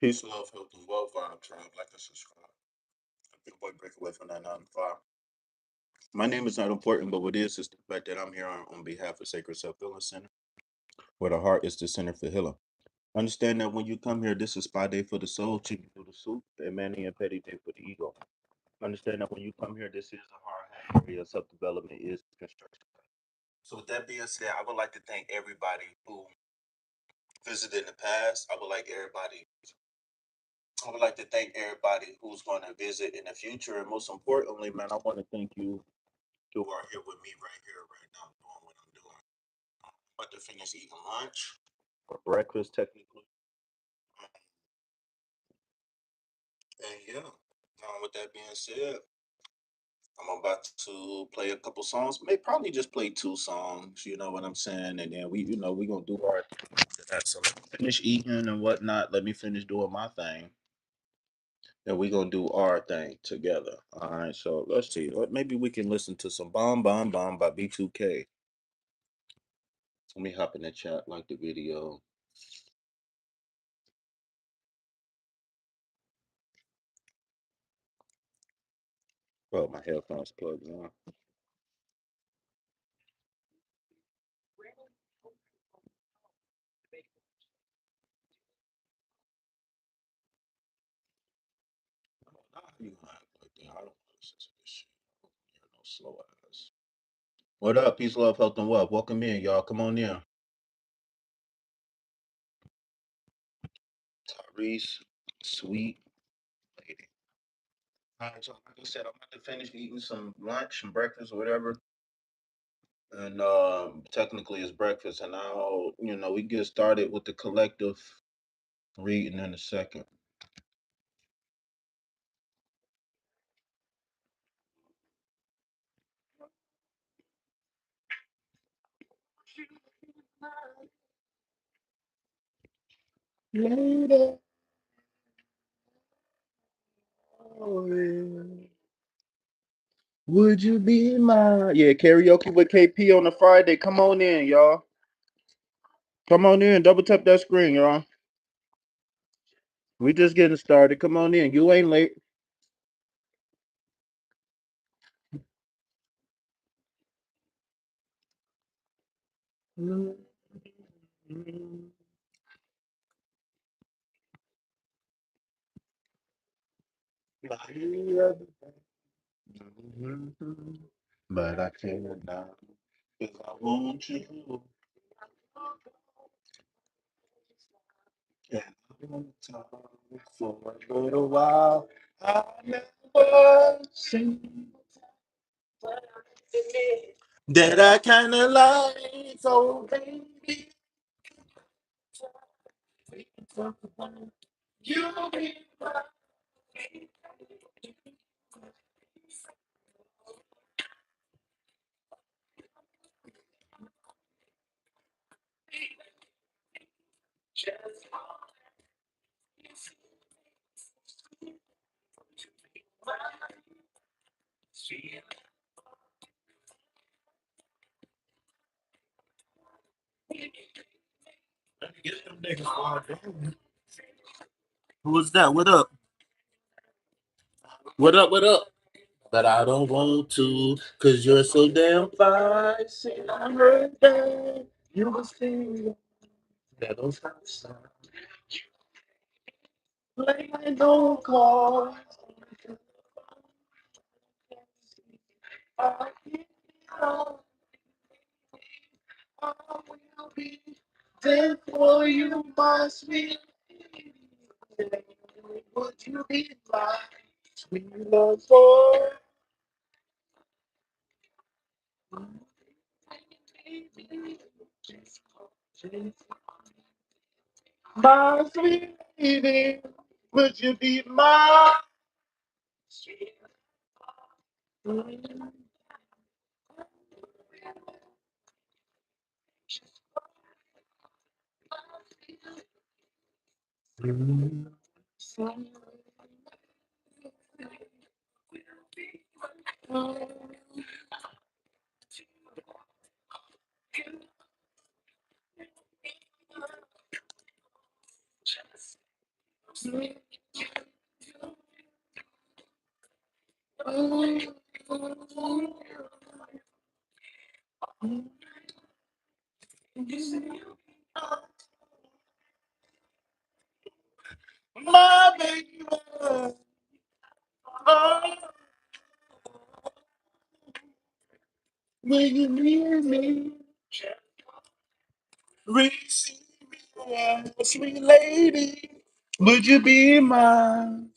Peace, love, health, and wealth. Tribe, like and subscribe. Big boy, break away from that 9 to 5. My name is not important, but what is the fact that I'm here on behalf of Sacred Self Healing Center, where the heart is the center for healing. Understand that when you come here, this is spa day for the soul, chicken for the soup, and manny and petty day for the ego. Understand that when you come here, this is a hard area. Self development is construction. So, with that being said, I would like to thank everybody who visited in the past. I would like to thank everybody who's going to visit in the future. And most importantly, man, I want to thank you who are here with me right here, right now, doing what I'm doing. I'm about to finish eating lunch or breakfast, technically. Um, and yeah, with that being said, I'm about to play a couple songs. May probably just play 2 songs, you know what I'm saying? And then we're going to do our thing after that. So let me finish eating and whatnot. Let me finish doing my thing. And we're gonna do our thing together. All right, so let's see. Maybe we can listen to some Bomb Bomb Bomb by B2K. Let me hop in the chat, like the video. Oh, my headphones plugged in. Nah, you gonna act like that? I don't want to listen to this shit. I don't hear no slow ass. What up? Peace, love, health, and wealth. Welcome in, y'all. Come on in. Tyrese, sweet lady. All right, so like I said, I'm about to finish eating some lunch and breakfast or whatever. And technically it's breakfast, and I'll, we get started with the collective reading in a second. Later, would you be my karaoke with KP on a Friday? Come on in, y'all. Come on in. Double tap that screen, y'all. We just getting started. Come on in. You ain't late. But I can't now, 'cause I want you. And I want to talk for a little while. I never seen that I kinda like, so baby, you be my get them niggas wild. Who's that? What up? What up? What up? But I don't want to, cause you're so damn fine. See, I heard that you were singing that those hot playing no call. I will be there for you, my sweet. Would you be my sweet love for my sweet lady? Would you be my My baby, oh, will you leave me? Receive me, sweet lady. Would you be mine?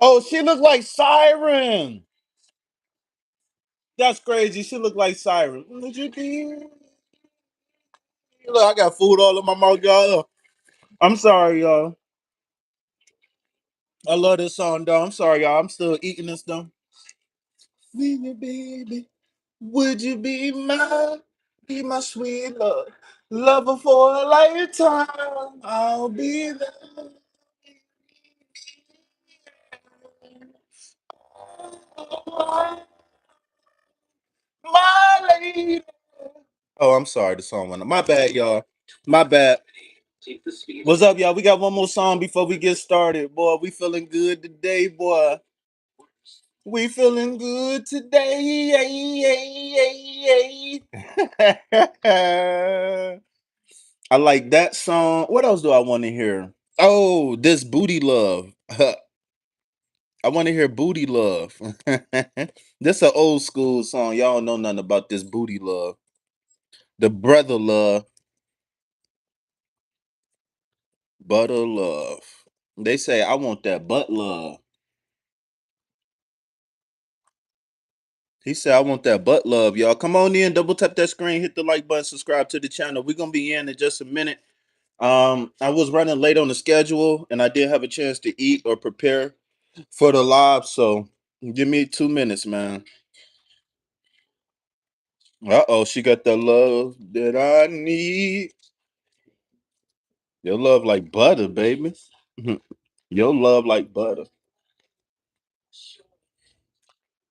Oh, she looked like Siren. That's crazy. She looked like Siren. Would you be? Look, I got food all in my mouth, y'all. I'm sorry, y'all. I love this song, though. I'm sorry, y'all. I'm still eating this, though. Will you, baby? Would you be mine? Be my sweet love. Lover for a lifetime. I'll be there. My lady. Oh, I'm sorry. The song went up. My bad, y'all. My bad. What's up, y'all? We got one more song before we get started. Boy, we feeling good today, boy. We feeling good today. I like that song. What else do I want to hear? Oh, this Booty Love. I want to hear Booty Love. This an old school song. Y'all don't know nothing about this Booty Love. The brother love, butter love. They say I want that butt love. He said I want that butt love, y'all. Come on in, double tap that screen, hit the like button, subscribe to the channel. We're gonna be in just a minute. I was running late on the schedule, and I did have a chance to eat or prepare for the live. So give me 2 minutes, man. Uh-oh, she got the love that I need. Your love like butter, baby. Your love like butter.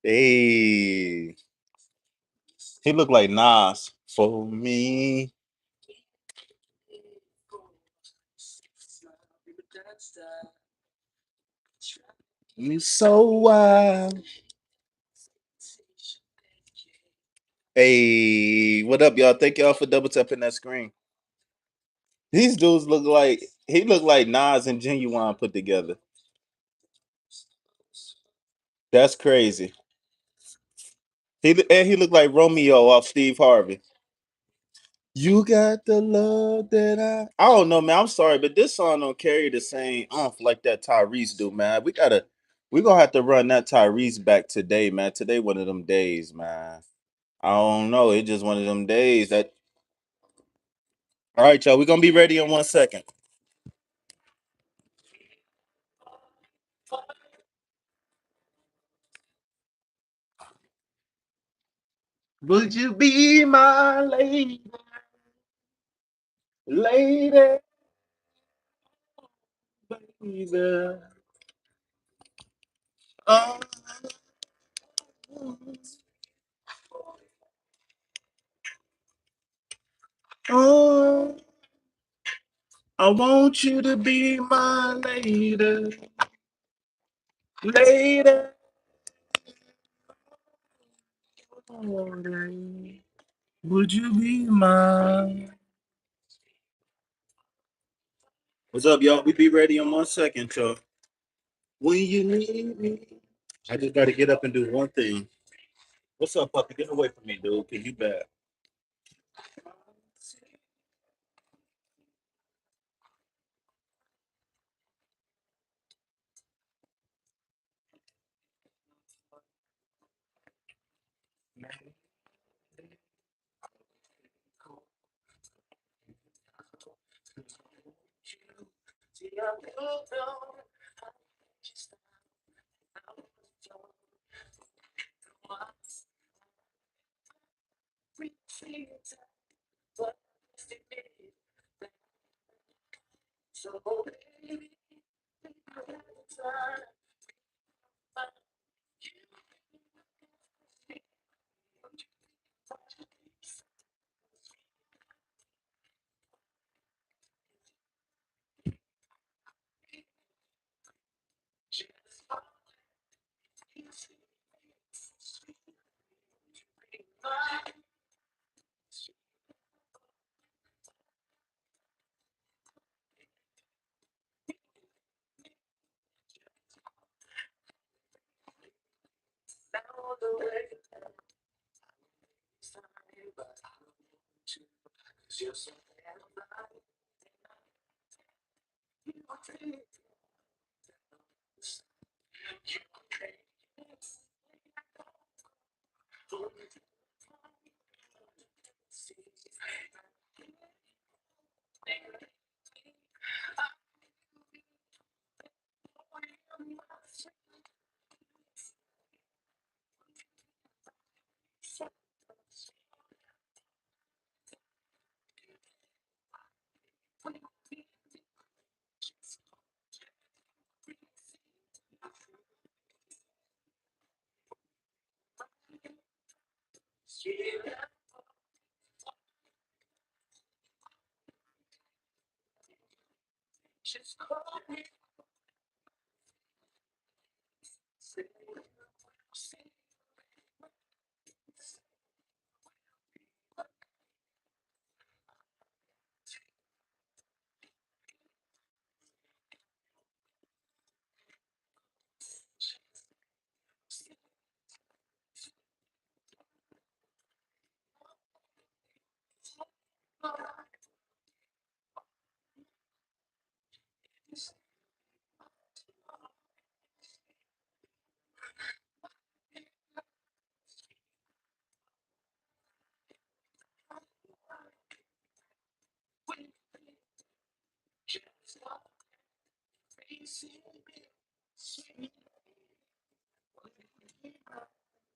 Hey, he looked like Nas for me. You so wild. Hey, what up, y'all? Thank y'all for double tapping that screen. These dudes look like he looked like Nas and Genuine put together. That's crazy. He looked like Romeo off Steve Harvey. You got the love that I don't know, man. I'm sorry, but this song don't carry the same oomph like that Tyrese do, man. We gonna have to run that Tyrese back today, man. Today one of them days, man. I don't know. It's just one of them days that all right, y'all. We're gonna be ready in 1 second. Would you be my lady? Lady, baby. Oh, oh, I want you to be my lady. Lady. Would you be mine? What's up, y'all? We be ready in 1 second, y'all. When you need me. I just gotta get up and do one thing. What's up, puppy? Get away from me, dude, cause you bad.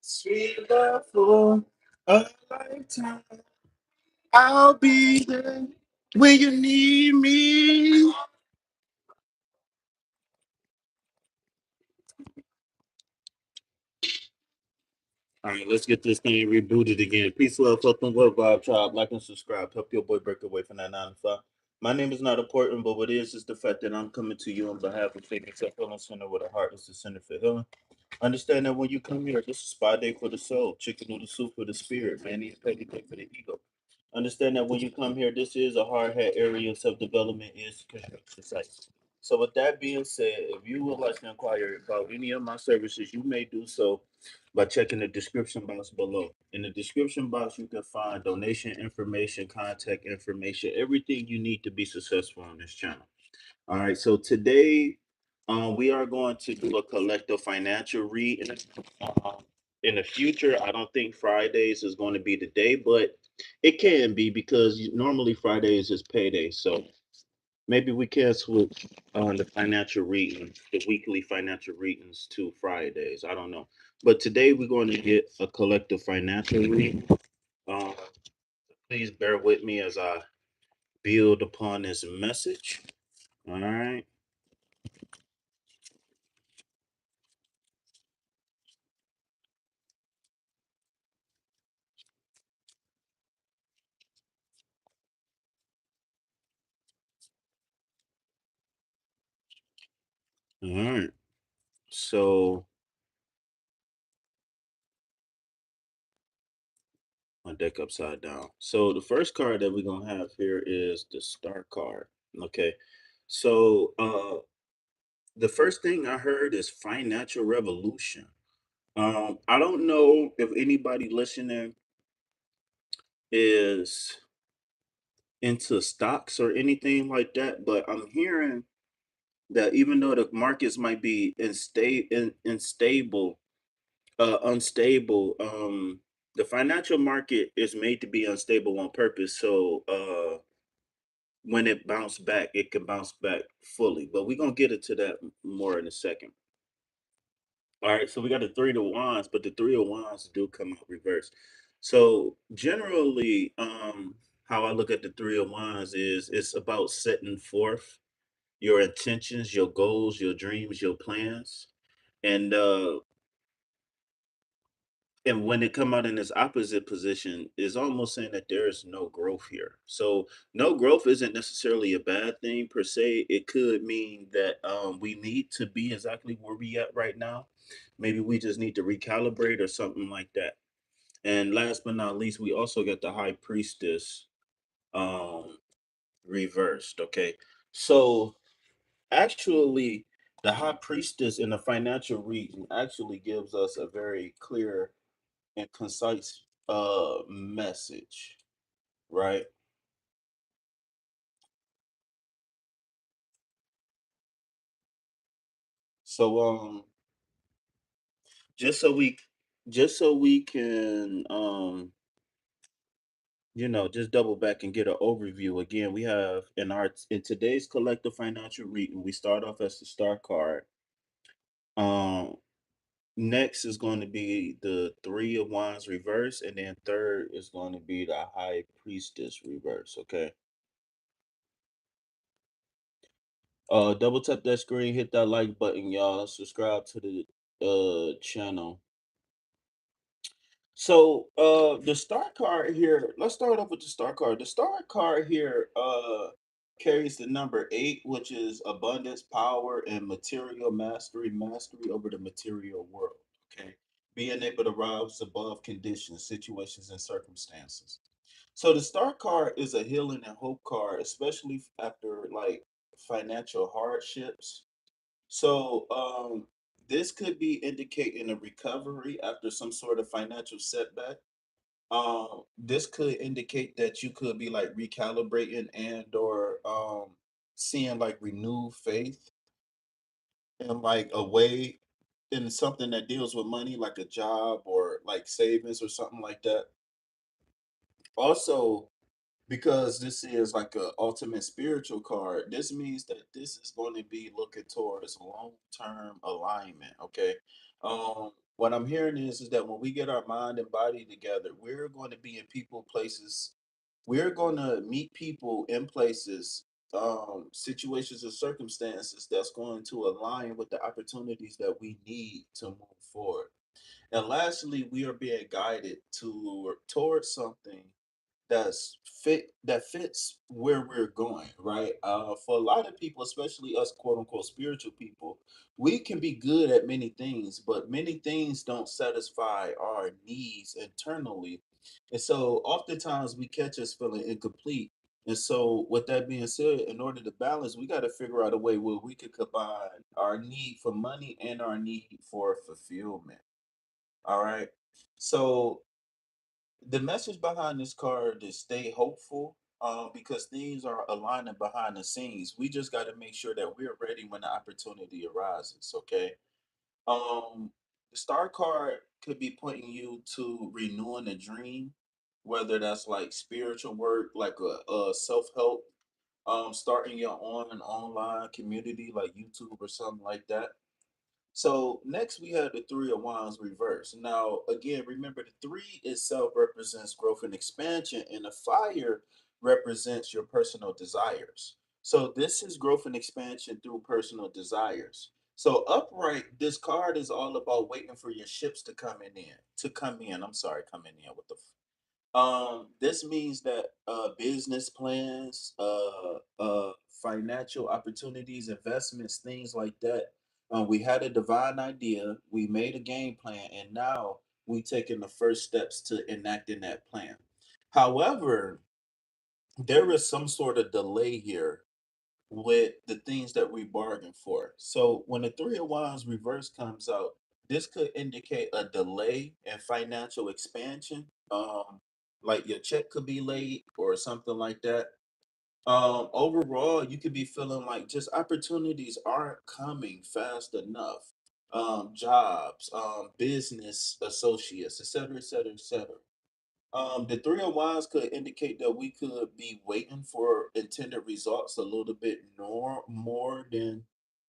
Sweet love for a lifetime. I'll be there when you need me. All right, let's get this thing rebooted again. Peace, love, health, and love, vibe tribe. Like and subscribe. Help your boy break away from that 9 to 5. My name is not important, but what is the fact that I'm coming to you on behalf of Faith Self Healing Center, where the heart is the center for healing. Understand that when you come here, this is spa day for the soul, chicken noodle soup for the spirit, man, eat petty cake for the ego. Understand that when you come here, this is a hard hat area of self development is construction site. So, with that being said, if you would like to inquire about any of my services, you may do so by checking the description box below. In the description box, you can find donation information, contact information, everything you need to be successful on this channel. All right, so today we are going to do a collective financial read. In the future, I don't think Fridays is going to be the day, but it can be because normally Fridays is payday. So maybe we can switch the financial reading, the weekly financial readings to Fridays. I don't know. But today we're going to get a collective financial read. Um, please bear with me as I build upon this message. All right. All right. So my deck upside down. So the first card that we're gonna have here is the star card. Okay. So the first thing I heard is financial revolution. I don't know if anybody listening is into stocks or anything like that, but I'm hearing that even though the markets might be unstable, the financial market is made to be unstable on purpose. So when it bounced back, it can bounce back fully. But we're gonna get into that more in a second. All right, so we got the three of wands, but the three of wands do come out reverse. So generally, how I look at the three of wands is it's about setting forth your intentions, your goals, your dreams, your plans. And when it come out in this opposite position, is almost saying that there is no growth here. So no growth isn't necessarily a bad thing per se. It could mean that we need to be exactly where we at right now. Maybe we just need to recalibrate or something like that. And last but not least, we also got the high priestess um reversed. Okay. So actually the high priestess in the financial reading actually gives us a very clear and concise message, right? So just so we just so we can just double back and get an overview again. We have in today's collective financial reading, we start off as the star card. Um Next is going to be the Three of Wands reverse, and then third is going to be the High Priestess reverse. Okay. Double tap that screen, hit that like button, y'all. Subscribe to the channel. So the star card here, let's start off with the star card. The star card here carries the number 8, which is abundance, power, and material mastery over the material world. Okay. Being able to rise above conditions, situations, and circumstances. So the star card is a healing and hope card, especially after like financial hardships. So this could be indicating a recovery after some sort of financial setback. This could indicate that you could be like recalibrating and or seeing like renewed faith in like a way in something that deals with money, like a job or like savings or something like that. Also, because this is like a ultimate spiritual card, this means that this is going to be looking towards long-term alignment. Okay. What I'm hearing is that when we get our mind and body together, we're going to be in people, places, we're going to meet people in places, situations and circumstances that's going to align with the opportunities that we need to move forward. And lastly, we are being guided towards something that fits where we're going, right? For a lot of people, especially us quote unquote spiritual people, we can be good at many things, but many things don't satisfy our needs internally. And so oftentimes we catch us feeling incomplete. And so with that being said, in order to balance, we got to figure out a way where we could combine our need for money and our need for fulfillment. All right. So the message behind this card is stay hopeful, because things are aligning behind the scenes. We just got to make sure that we're ready when the opportunity arises. Okay. The star card could be pointing you to renewing a dream, whether that's like spiritual work, like a self help, starting your own online community like YouTube or something like that. So next we have the Three of Wands reverse. Now again, remember the three itself represents growth and expansion, and the fire represents your personal desires. So this is growth and expansion through personal desires. So upright, this card is all about waiting for your ships to come in. I'm sorry, coming in. What the this means that business plans, financial opportunities, investments, things like that. We had a divine idea, we made a game plan, and now we taking the first steps to enacting that plan. However, there is some sort of delay here with the things that we bargained for. So when the Three of Wands reverse comes out, this could indicate a delay in financial expansion. Like your check could be late or something like that. Overall, you could be feeling like just opportunities aren't coming fast enough. Jobs, business associates, et cetera, et cetera, et cetera. The Three of Wands could indicate that we could be waiting for intended results a little bit more than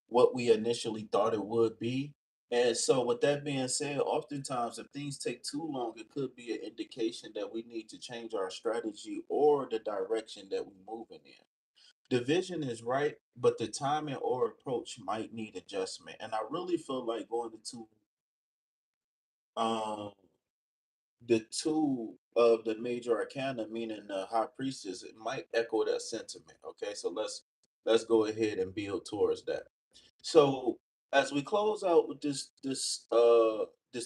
what we initially thought it would be. And so, with that being said, oftentimes if things take too long, it could be an indication that we need to change our strategy or the direction that we're moving in. The vision is right, but the timing or approach might need adjustment. And I really feel like going into um the two of the major arcana, meaning the high priestess, it might echo that sentiment. Okay, so let's go ahead and build towards that. So as we close out with this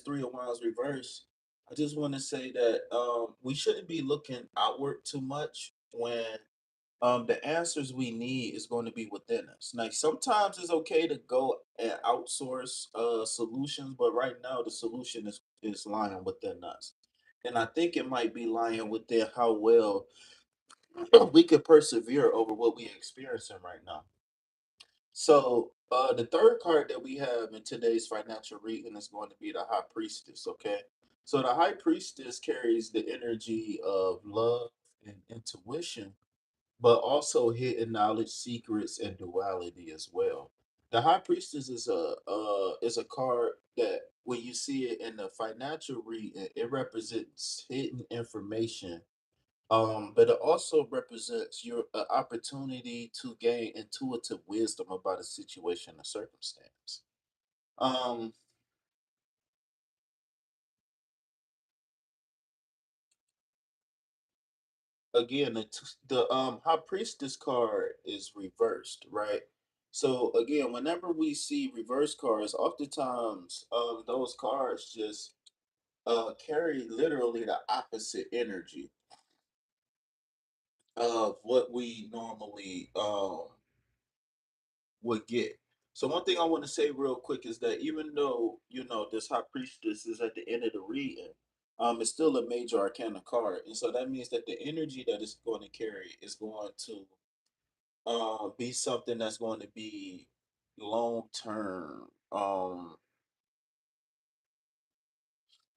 Three of Wands reverse, I just want to say that we shouldn't be looking outward too much when the answers we need is going to be within us. Like sometimes it's okay to go and outsource solutions, but right now the solution is lying within us. And I think it might be lying within how well we could persevere over what we're experiencing right now. So, the third card that we have in today's financial reading is going to be the High Priestess. Okay, so the High Priestess carries the energy of love and intuition, but also hidden knowledge, secrets, and duality as well. The High Priestess is a card that when you see it in the financial reading, it represents hidden information, but it also represents your opportunity to gain intuitive wisdom about a situation or circumstance. Um, Again, the High Priestess card is reversed, right? So again, whenever we see reverse cards, oftentimes those cards just carry literally the opposite energy of what we normally would get. So one thing I want to say real quick is that even though this High Priestess is at the end of the reading, it's still a major arcana card, and so that means that the energy that it's going to carry is going to be something that's going to be long term,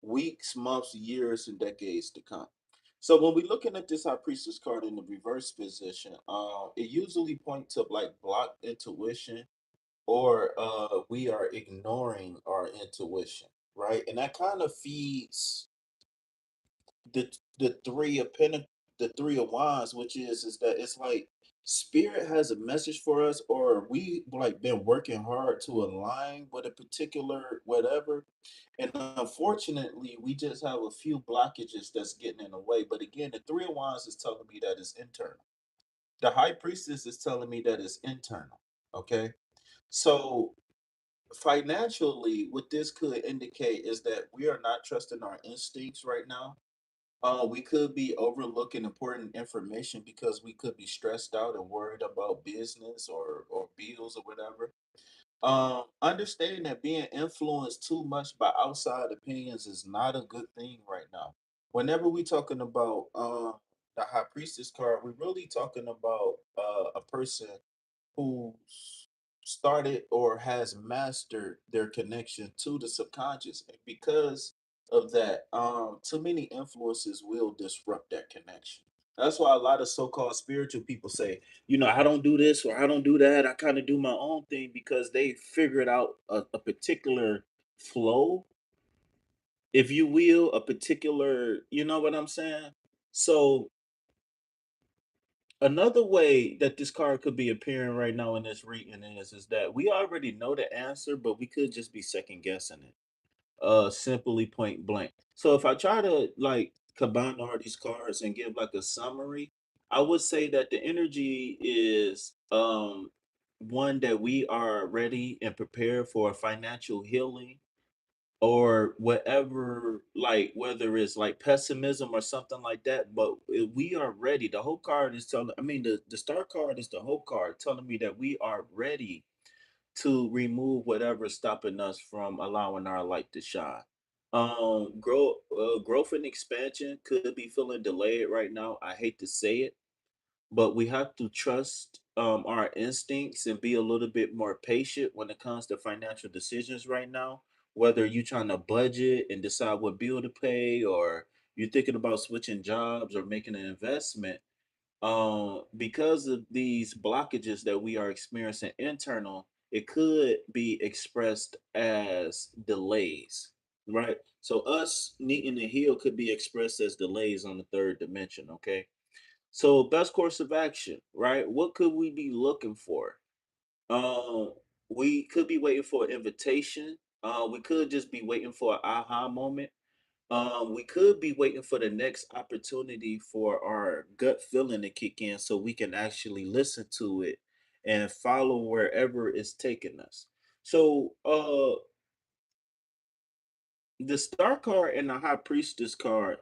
weeks, months, years, and decades to come. So when we're looking at this High Priestess card in the reverse position, it usually points to like blocked intuition, or we are ignoring our intuition, right? And that kind of feeds the the three of wands, which is that it's like spirit has a message for us, or we like been working hard to align with a particular whatever, and unfortunately we just have a few blockages that's getting in the way. But again, the three of wands is telling me that it's internal. The high priestess is telling me that it's internal. Okay, so financially, what this could indicate is that we are not trusting our instincts right now. We could be overlooking important information because we could be stressed out and worried about business or bills or whatever. Understanding that being influenced too much by outside opinions is not a good thing right now. Whenever we talking about the high priestess card, we're really talking about a person who's started or has mastered their connection to the subconscious. And because of that, too many influences will disrupt that connection. That's why a lot of so-called spiritual people say, I don't do this or I don't do that. I kind of do my own thing because they figured out a particular flow, if you will, a particular, you know what I'm saying? So another way that this card could be appearing right now in this reading is that we already know the answer, but we could just be second guessing it. Simply point blank. So if I try to like combine all these cards and give like a summary, I would say that the energy is one that we are ready and prepared for financial healing, or whatever, like whether it's like pessimism or something like that. But we are ready. The whole card is telling, I mean, the star card is the whole card telling me that we are ready to remove whatever's stopping us from allowing our light to shine. Growth and expansion could be feeling delayed right now. I hate to say it, but we have to trust our instincts and be a little bit more patient when it comes to financial decisions right now. Whether you're trying to budget and decide what bill to pay, or you're thinking about switching jobs or making an investment, because of these blockages that we are experiencing internal, it could be expressed as delays, right? So us needing to heal could be expressed as delays on the third dimension. Okay, so best course of action, right? What could we be looking for? Um, we could be waiting for an invitation. We could just be waiting for an aha moment. We could be waiting for the next opportunity for our gut feeling to kick in so we can actually listen to it and follow wherever it's taking us. So, the star card and the high priestess card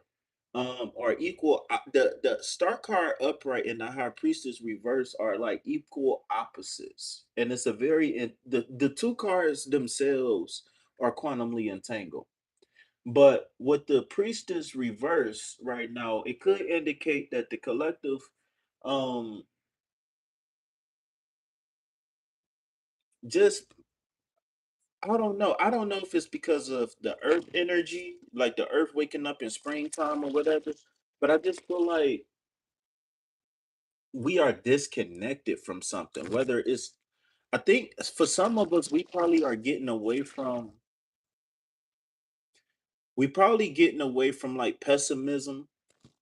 are equal. The star card upright and the high priestess reverse are like equal opposites, and it's a the two cards themselves are quantumly entangled. But with the priestess reverse right now, it could indicate that the collective um just I don't know. I don't know if it's because of the earth energy, like the earth waking up in springtime or whatever, but I just feel like we are disconnected from something. Whether it's, I think for some of us, we probably getting away from like pessimism.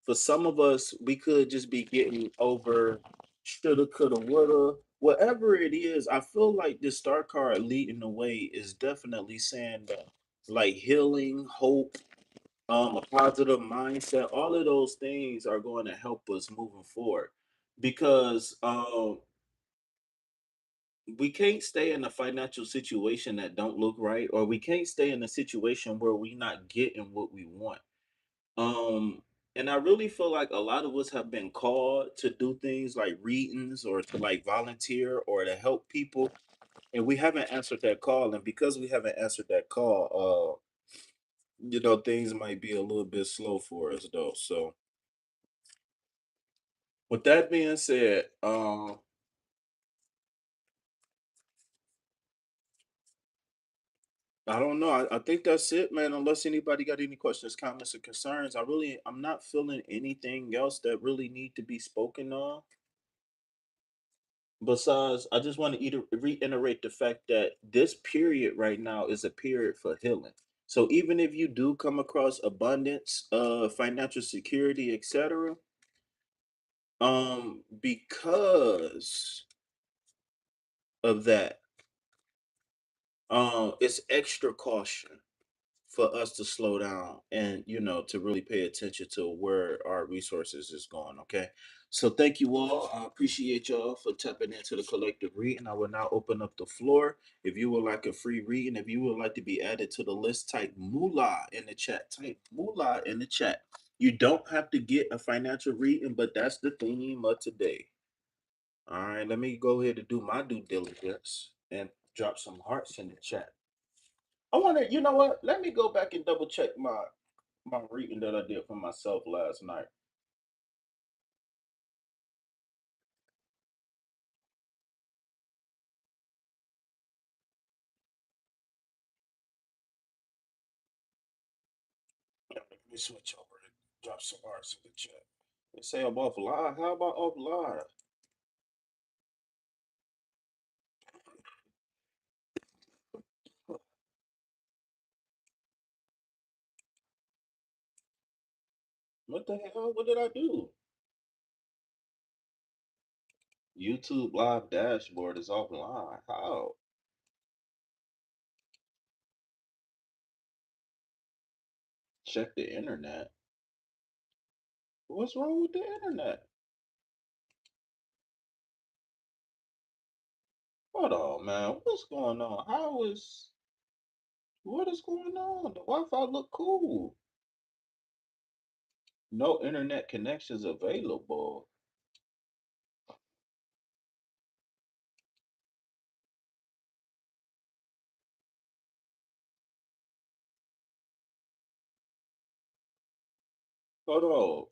For some of us, we could just be getting over shoulda, coulda, woulda, whatever it is. I feel like this star card leading the way is definitely saying that, like healing, hope, a positive mindset, all of those things are going to help us moving forward because we can't stay in a financial situation that don't look right, or we can't stay in a situation where we not getting what we want. um and I really feel like a lot of us have been called to do things like readings or to like volunteer or to help people, and we haven't answered that call. And because we haven't answered that call, things might be a little bit slow for us though. So with that being said, I don't know. I think that's it, man. Unless anybody got any questions, comments, or concerns, I'm not feeling anything else that really need to be spoken on. Besides, I just want to reiterate the fact that this period right now is a period for healing. So even if you do come across abundance, financial security, etc., because of that, it's extra caution for us to slow down and to really pay attention to where our resources is going. Okay, so thank you all. I appreciate y'all for tapping into the collective reading. I will now open up the floor. If you would like a free reading, if you would like to be added to the list, type moolah in the chat. Type moolah in the chat. You don't have to get a financial reading, but that's the theme of today. All right, let me go ahead and do my due diligence and drop some hearts in the chat. I want to, you know what? Let me go back and double check my reading that I did for myself last night. Let me switch over and drop some hearts in the chat. They say I'm off live. How about off live? What the hell? What did I do? YouTube live dashboard is offline. How? Check the internet. What's wrong with the internet? Hold on, man. What's going on? What is going on? The Wi-Fi look cool. No internet connections available. Hold on.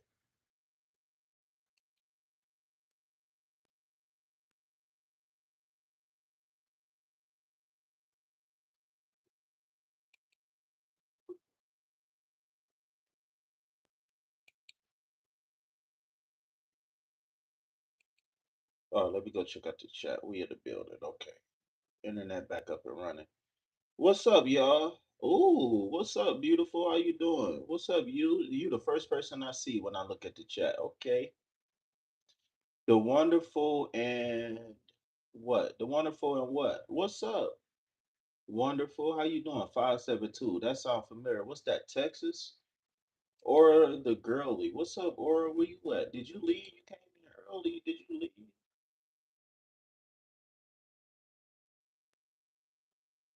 Oh, let me go check out the chat. We in the building. Okay. Internet back up and running. What's up, y'all? Ooh, what's up, beautiful? How you doing? What's up, you? You the first person I see when I look at the chat. Okay. The wonderful and what? The wonderful and what? What's up? Wonderful. How you doing? 572. That sound familiar. What's that, Texas? Or the girly. What's up, Or? Where you at? Did you leave? You came in early. Did you leave?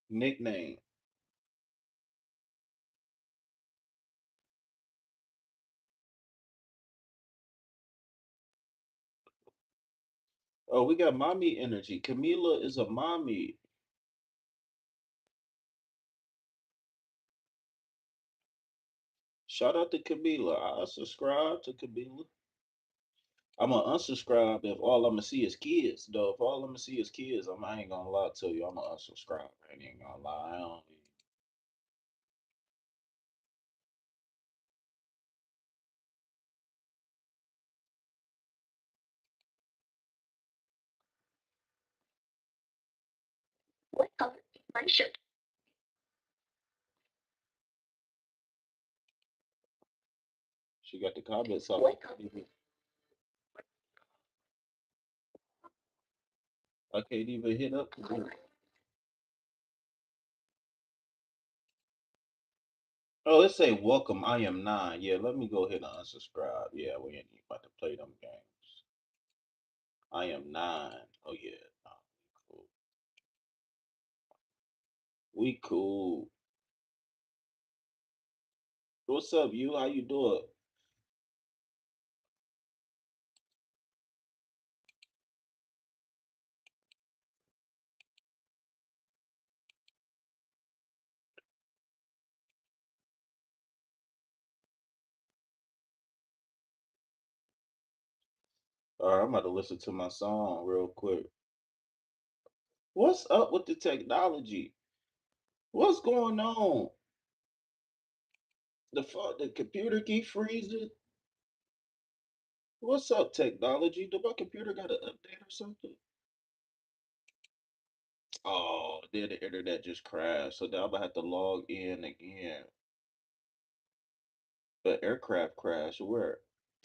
Nickname. Oh, we got mommy energy. Camila is a mommy. Shout out to Camila. I subscribe to Camila. I'm gonna unsubscribe if all I'm gonna see is kids. Though, if all I'm gonna see is kids, I ain't gonna lie to you. I'm gonna unsubscribe. I ain't gonna lie. I don't. What color is my shirt? She got the comments up. What color? I can't even hit up. Oh, it say welcome. I am 9. Yeah, let me go ahead and unsubscribe. Yeah, we ain't even about to play them games. I am 9. Oh yeah, nah, cool. We cool. What's up, you? How you doing? All right, I'm about to listen to my song real quick. What's up with the technology? What's going on? The computer keep freezing. What's up, technology? Did my computer got an update or something? Oh, then the internet just crashed. So now I'm gonna have to log in again. The aircraft crash. Where?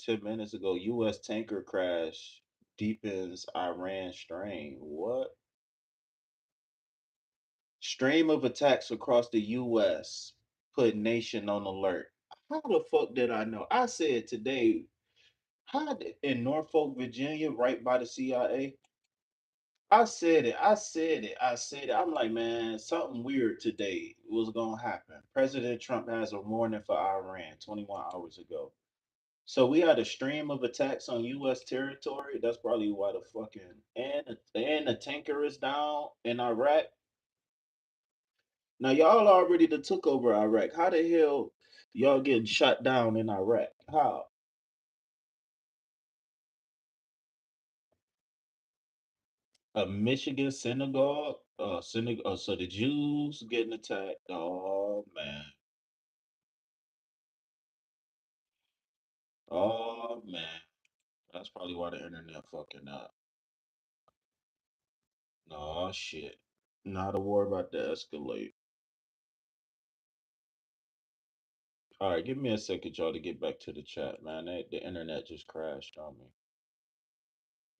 10 minutes ago, U.S. tanker crash deepens Iran strain. What? Stream of attacks across the U.S. put nation on alert. How the fuck did I know? I said today, in Norfolk, Virginia, right by the CIA? I said it. I said it. I said it. I'm like, man, something weird today was gonna happen. President Trump has a warning for Iran 21 hours ago. So we had a stream of attacks on U.S. territory. That's probably why the fucking and the tanker is down in Iraq. Now y'all already done took over Iraq. How the hell y'all getting shot down in Iraq? How? A Michigan synagogue? Synagogue. So the Jews getting attacked. Oh man. Oh man. That's probably why the internet fucking up. No shit. Not a war about to escalate. All right, give me a second, y'all, to get back to the chat, man. The internet just crashed on me.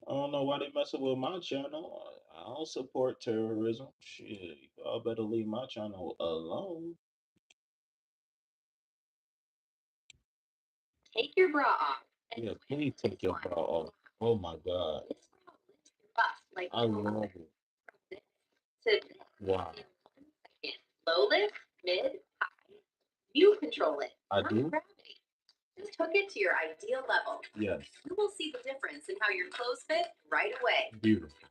I don't know why they messing with my channel. I don't support terrorism. Shit, y'all better leave my channel alone. Take your bra off. Yeah, please take your bra off. Oh my god. I love it. Wow. Low lift, mid, high. You control it. I do. Gravity. Just hook it to your ideal level. Yes. You will see the difference in how your clothes fit right away. Beautiful.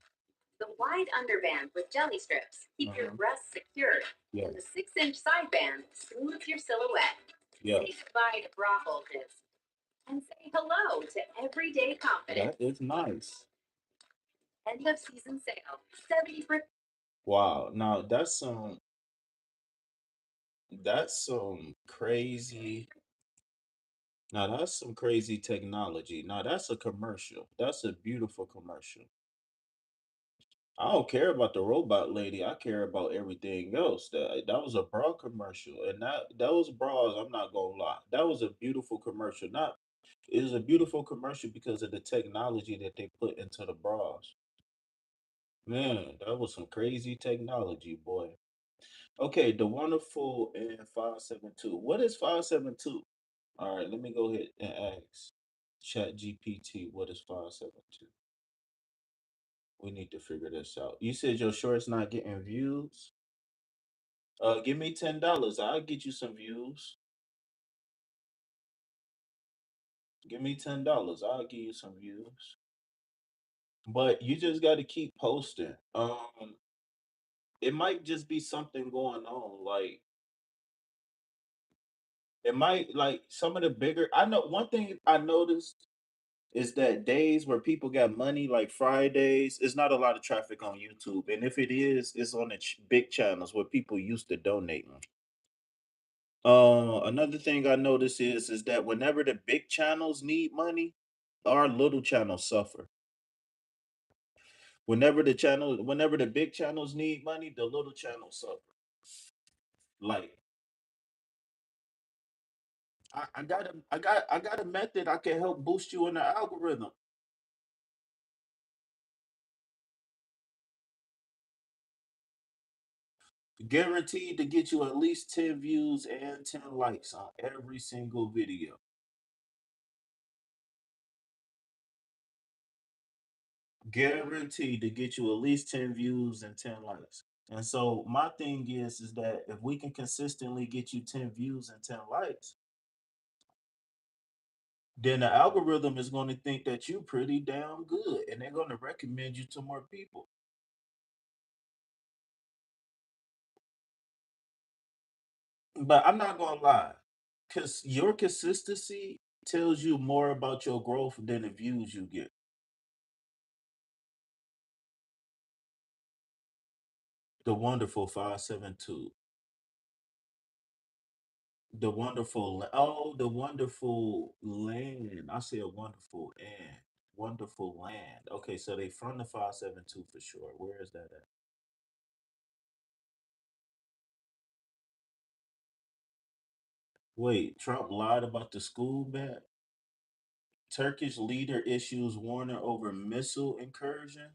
The wide underband with jelly strips keep your breasts secured. Yes. And the 6-inch side band smooths your silhouette. Yes. Say goodbye to bra bulges. And say hello to everyday confidence. That is nice. End of season sale. 70%. Wow. Now that's some crazy. Now that's some crazy technology. Now that's a commercial. That's a beautiful commercial. I don't care about the robot lady. I care about everything else. That was a bra commercial, and those bras. I'm not gonna lie. That was a beautiful commercial. Not It was a beautiful commercial because of the technology that they put into the bras. Man, that was some crazy technology, boy. Okay, the wonderful and 572. What is 572? All right, let me go ahead and ask Chat GPT what is 572. We need to figure this out. You said your short's not getting views. Give me $10. I'll get you some views. Give me $10. I'll give you some views. But you just got to keep posting. It might just be something going on. Like it might like some of the bigger. I know one thing I noticed. is that days where people got money, like Fridays, it's not a lot of traffic on YouTube. And if it is, it's on the big channels where people used to donating. Another thing I notice is that whenever the big channels need money, our little channels suffer. Whenever the big channels need money, the little channels suffer. Like I got a method I can help boost you in the algorithm. Guaranteed to get you at least 10 views and 10 likes on every single video. Guaranteed to get you at least 10 views and 10 likes. And so my thing is that if we can consistently get you 10 views and 10 likes, then the algorithm is going to think that you're pretty damn good and they're going to recommend you to more people. But I'm not going to lie, because your consistency tells you more about your growth than the views you get. The wonderful 572. The wonderful land. I say a wonderful and wonderful land. Okay, so they from the 572 for sure. Where is that at? Wait, Trump lied about the school bat? Turkish leader issues warning over missile incursion.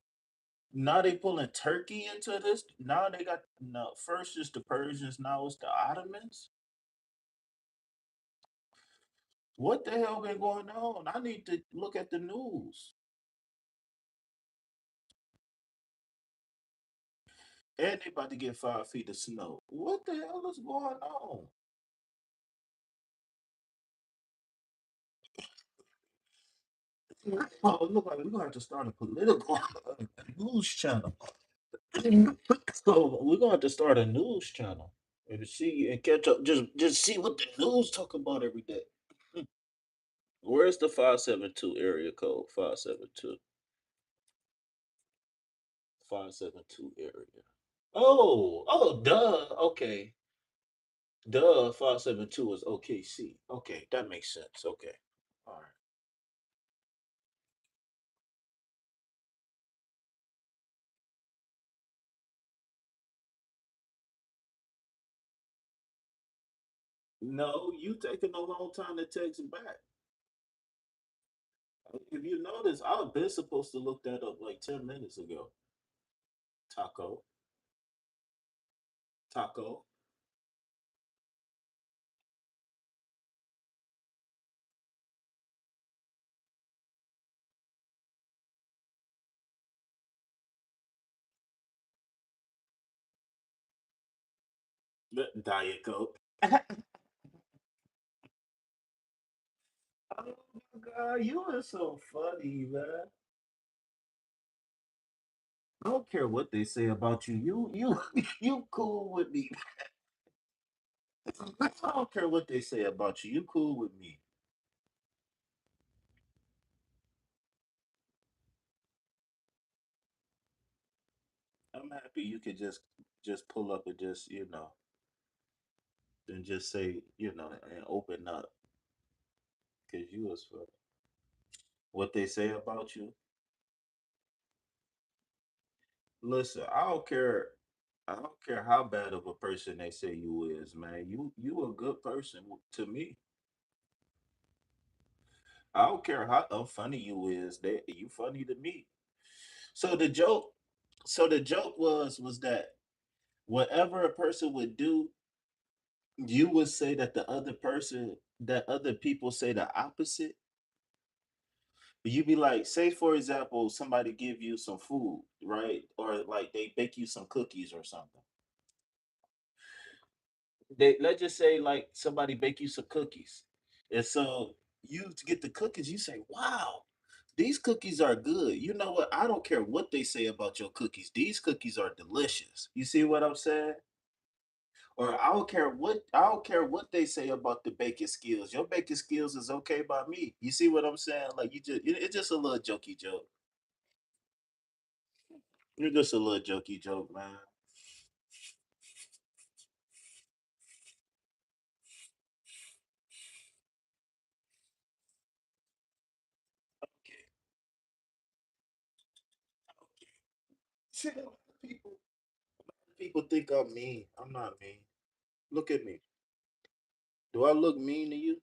Now they pulling Turkey into this. Now they got no first it's the Persians, now it's the Ottomans. What the hell been going on? I need to look at the news. And they about to get 5 feet of snow. What the hell is going on? Oh, look like we're gonna have to start a political news channel. So we're gonna have to start a news channel and see and catch up. Just see what the news talk about every day. Where's the 572 area code? 572 area. Duh. Okay. Duh, 572 is OKC. Okay, that makes sense. Okay. All right. No, you taking a long time to text back. If you notice, I've been supposed to look that up like 10 minutes ago. Taco. Taco. Diet Coke. Oh my god, you are so funny, man. I don't care what they say about you. You cool with me. I don't care what they say about you. You cool with me. I'm happy you could just pull up and just, and just say, and open up. Cause you was funny. What they say about you. Listen, I don't care how bad of a person they say you is, man. You a good person to me. I don't care how unfunny you is. You funny to me. So the joke was that whatever a person would do, you would say that that other people say the opposite. You be like, say for example, somebody give you some food, right? Or like they bake you some cookies or something. Let's just say like somebody bake you some cookies, and so you to get the cookies, you say, "Wow, these cookies are good." You know what? I don't care what they say about your cookies. These cookies are delicious. You see what I'm saying? Or I don't care what they say about the baking skills. Your baking skills is okay by me. You see what I'm saying? Like it's just a little jokey joke. You're just a little jokey joke, man. Okay, okay. See, a lot of people think I'm mean. I'm not mean. Look at me. Do I look mean to you?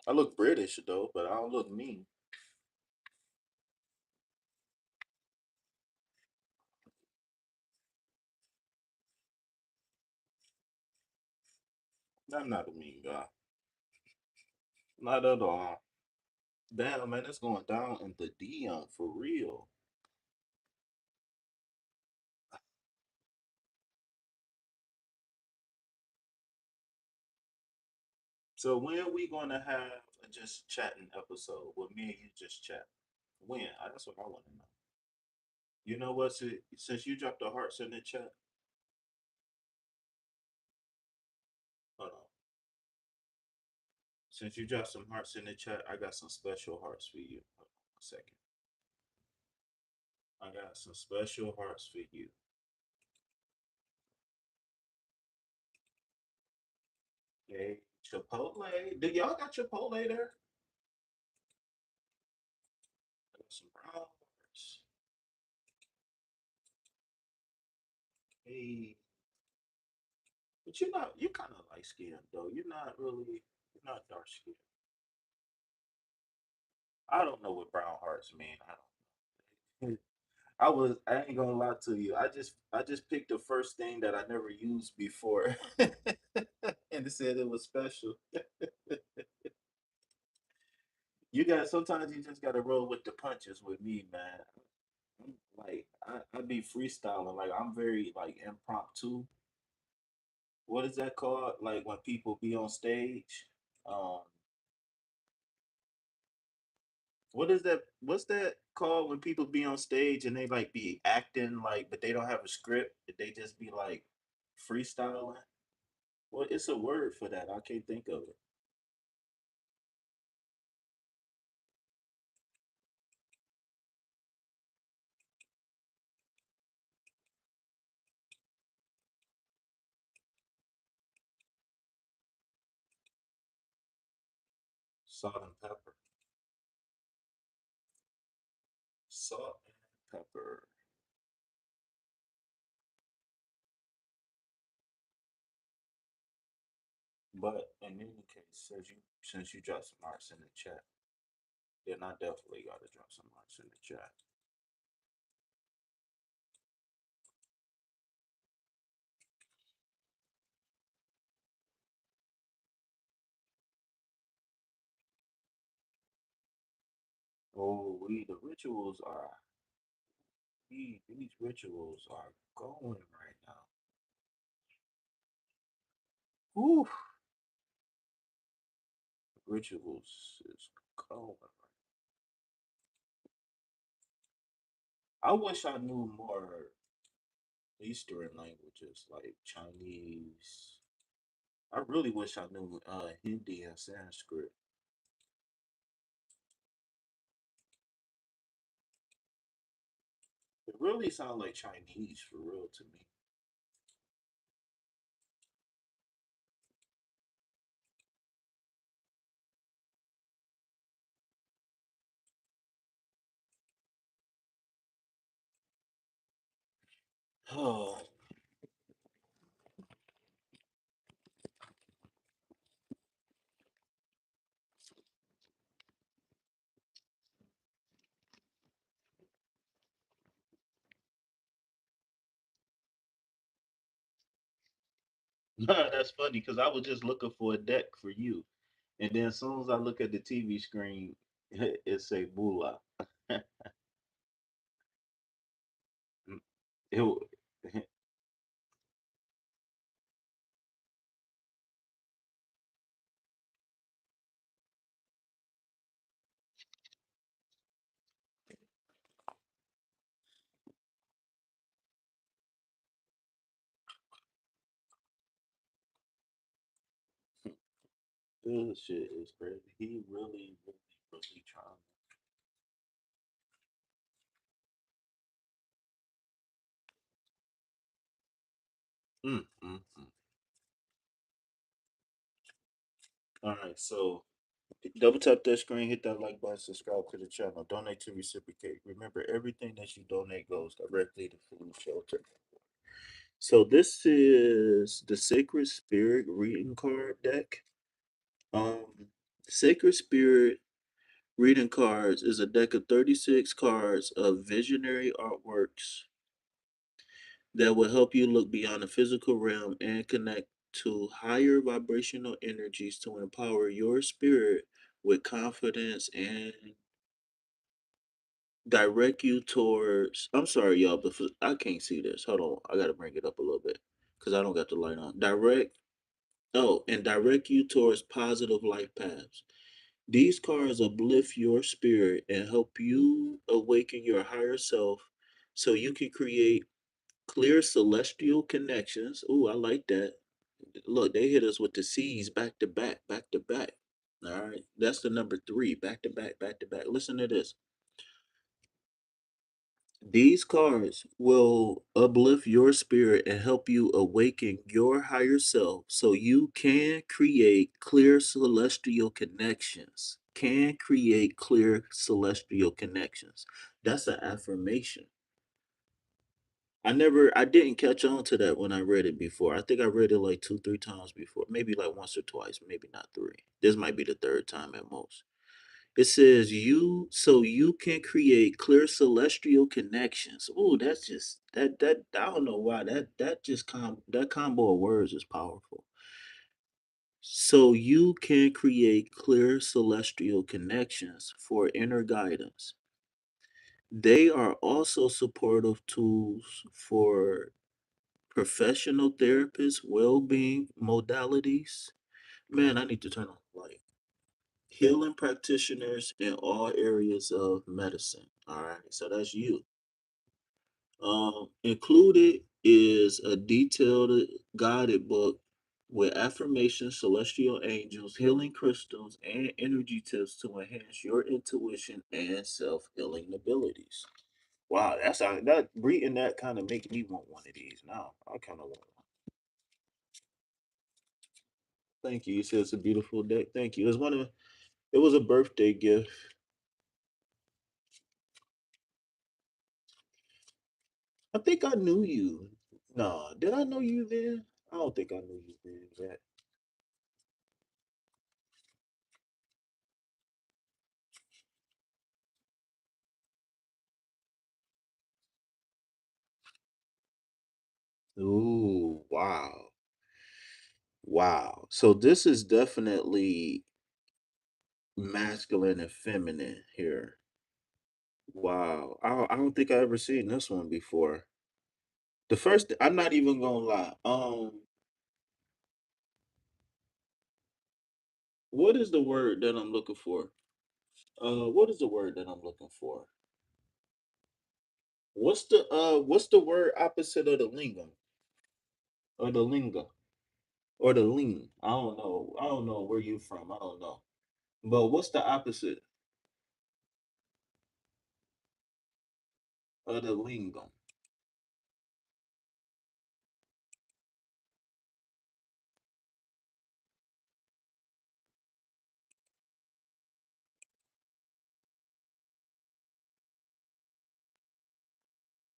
I look British though, but I don't look mean. I'm not a mean guy. Not at all. Damn, man, it's going down in the DM for real. So when are we gonna have a just chatting episode with me and you just chat? When? That's what I want to know. You know what? Since you dropped the hearts in the chat, hold on. Since you dropped some hearts in the chat, I got some special hearts for you. Hold on a second. I got some special hearts for you. Okay, Chipotle. Do y'all got Chipotle there? I got some brown hearts. Hey, but you're kind of light skinned though. You're not dark skinned. I don't know what brown hearts mean. I don't. I ain't gonna lie to you. I just picked the first thing that I never used before, and it said it was special. You got sometimes you just gotta roll with the punches with me, man. I be freestyling. Like I'm very like impromptu. What is that called? Like when people be on stage. Um, what is that? What's that called when people be on stage and they like be acting like, but they don't have a script. They just be like freestyling. Well, it's a word for that. I can't think of it. Salt and pepper. Salt and pepper. But in any case, since you dropped some marks in the chat, then I definitely got to drop some marks in the chat. Oh, these rituals are going right now. Whew, rituals is going. I wish I knew more Eastern languages like Chinese. I really wish I knew Hindi and Sanskrit. It really sounds like Chinese for real to me. Oh, that's funny because I was just looking for a deck for you, and then as soon as I look at the TV screen, it say Bula. it, This shit is crazy. He really, really, really trying. Mm. All right, so double tap that screen, hit that like button, subscribe to the channel, donate to reciprocate. Remember, everything that you donate goes directly to food, shelter. So this is the Sacred Spirit reading card deck. Sacred Spirit reading cards is a deck of 36 cards of visionary artworks that will help you look beyond the physical realm and connect to higher vibrational energies to empower your spirit with confidence and direct you towards. I'm sorry, y'all, but I can't see this. Hold on, I gotta bring it up a little bit because I don't got the light on. Direct you towards positive life paths. These cards uplift your spirit and help you awaken your higher self so you can create clear celestial connections. Ooh, I like that. Look, they hit us with the C's back to back, back to back. All right. That's the number three, back to back, back to back. Listen to this. These cards will uplift your spirit and help you awaken your higher self so you can create clear celestial connections. Can create clear celestial connections. That's an affirmation. I didn't catch on to that when I read it before. I think I read it like two, three times before. Maybe like once or twice, maybe not three. This might be the third time at most. It says you can create clear celestial connections. Oh, that's just that I don't know why that combo of words is powerful. So you can create clear celestial connections for inner guidance. They are also supportive tools for professional therapists, well-being modalities. Man, I need to turn on the light. Healing practitioners in all areas of medicine. All right, so that's you. Included is a detailed guided book with affirmations, celestial angels, healing crystals, and energy tips to enhance your intuition and self-healing abilities. Wow, that reading that kind of make me want one of these now. I kind of want one. Thank you. You said it's a beautiful deck. Thank you. It was a birthday gift. I think I knew you. No, did I know you then? I don't think I knew you then yet. Ooh, wow. Wow. So this is definitely masculine and feminine here. Wow. I don't think I ever seen this one before. I'm not even gonna lie. What is the word that I'm looking for? What is the word that I'm looking for? What's the word opposite of the lingam? Or the linga? Or the lean? I don't know. I don't know where you from. I don't know. But what's the opposite of the lingam?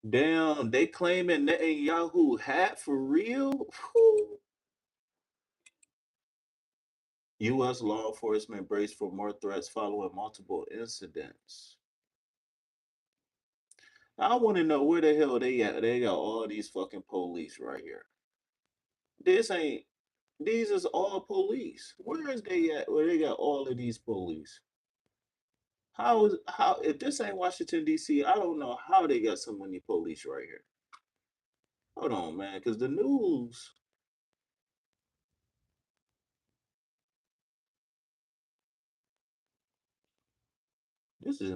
Damn, they claiming Netanyahu hat for real? Whew. U.S. law enforcement braced for more threats following multiple incidents. I want to know where the hell they at. They got all these fucking police right here. This ain't. These is all police. Where is they at? Where they got all of these police? How if this ain't Washington D.C., I don't know how they got so many police right here. Hold on, man, because the news.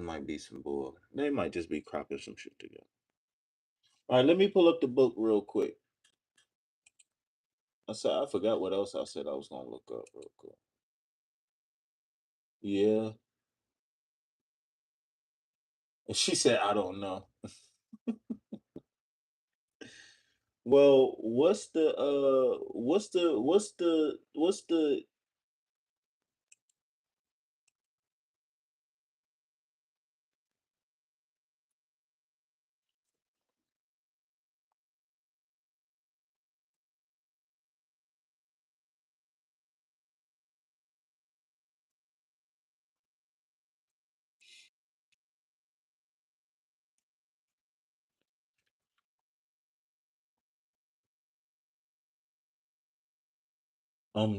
Might be some bull. They might just be cropping some shit together. All right, let me pull up the book real quick. I forgot what else I said I was gonna look up real quick. Yeah. And she said, I don't know. Well, what's the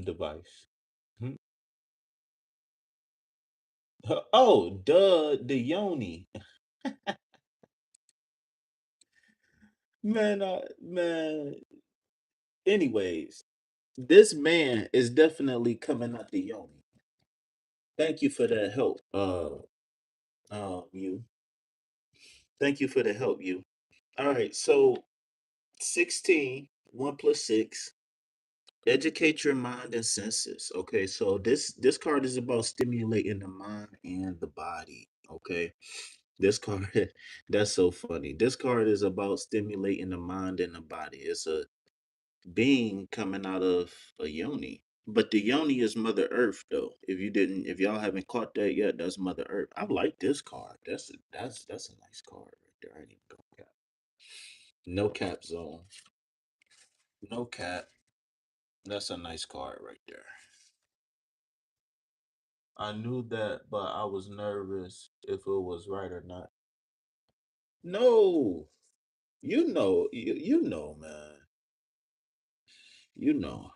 device? Hmm? Oh, duh, the yoni. Man. Anyways, this man is definitely coming out the yoni. Thank you for that help. You. Thank you for the help, you. All right, so 16, 1 plus 6. Educate your mind and senses. Okay, so this card is about stimulating the mind and the body. Okay, this card that's so funny. This card is about stimulating the mind and the body. It's a being coming out of a yoni. But the yoni is Mother Earth, though. If y'all haven't caught that yet, that's Mother Earth. I like this card. That's a nice card right there. I ain't even gonna cap. No cap zone. No cap. That's a nice card right there. I knew that, but I was nervous if it was right or not. No, you know, man. You know,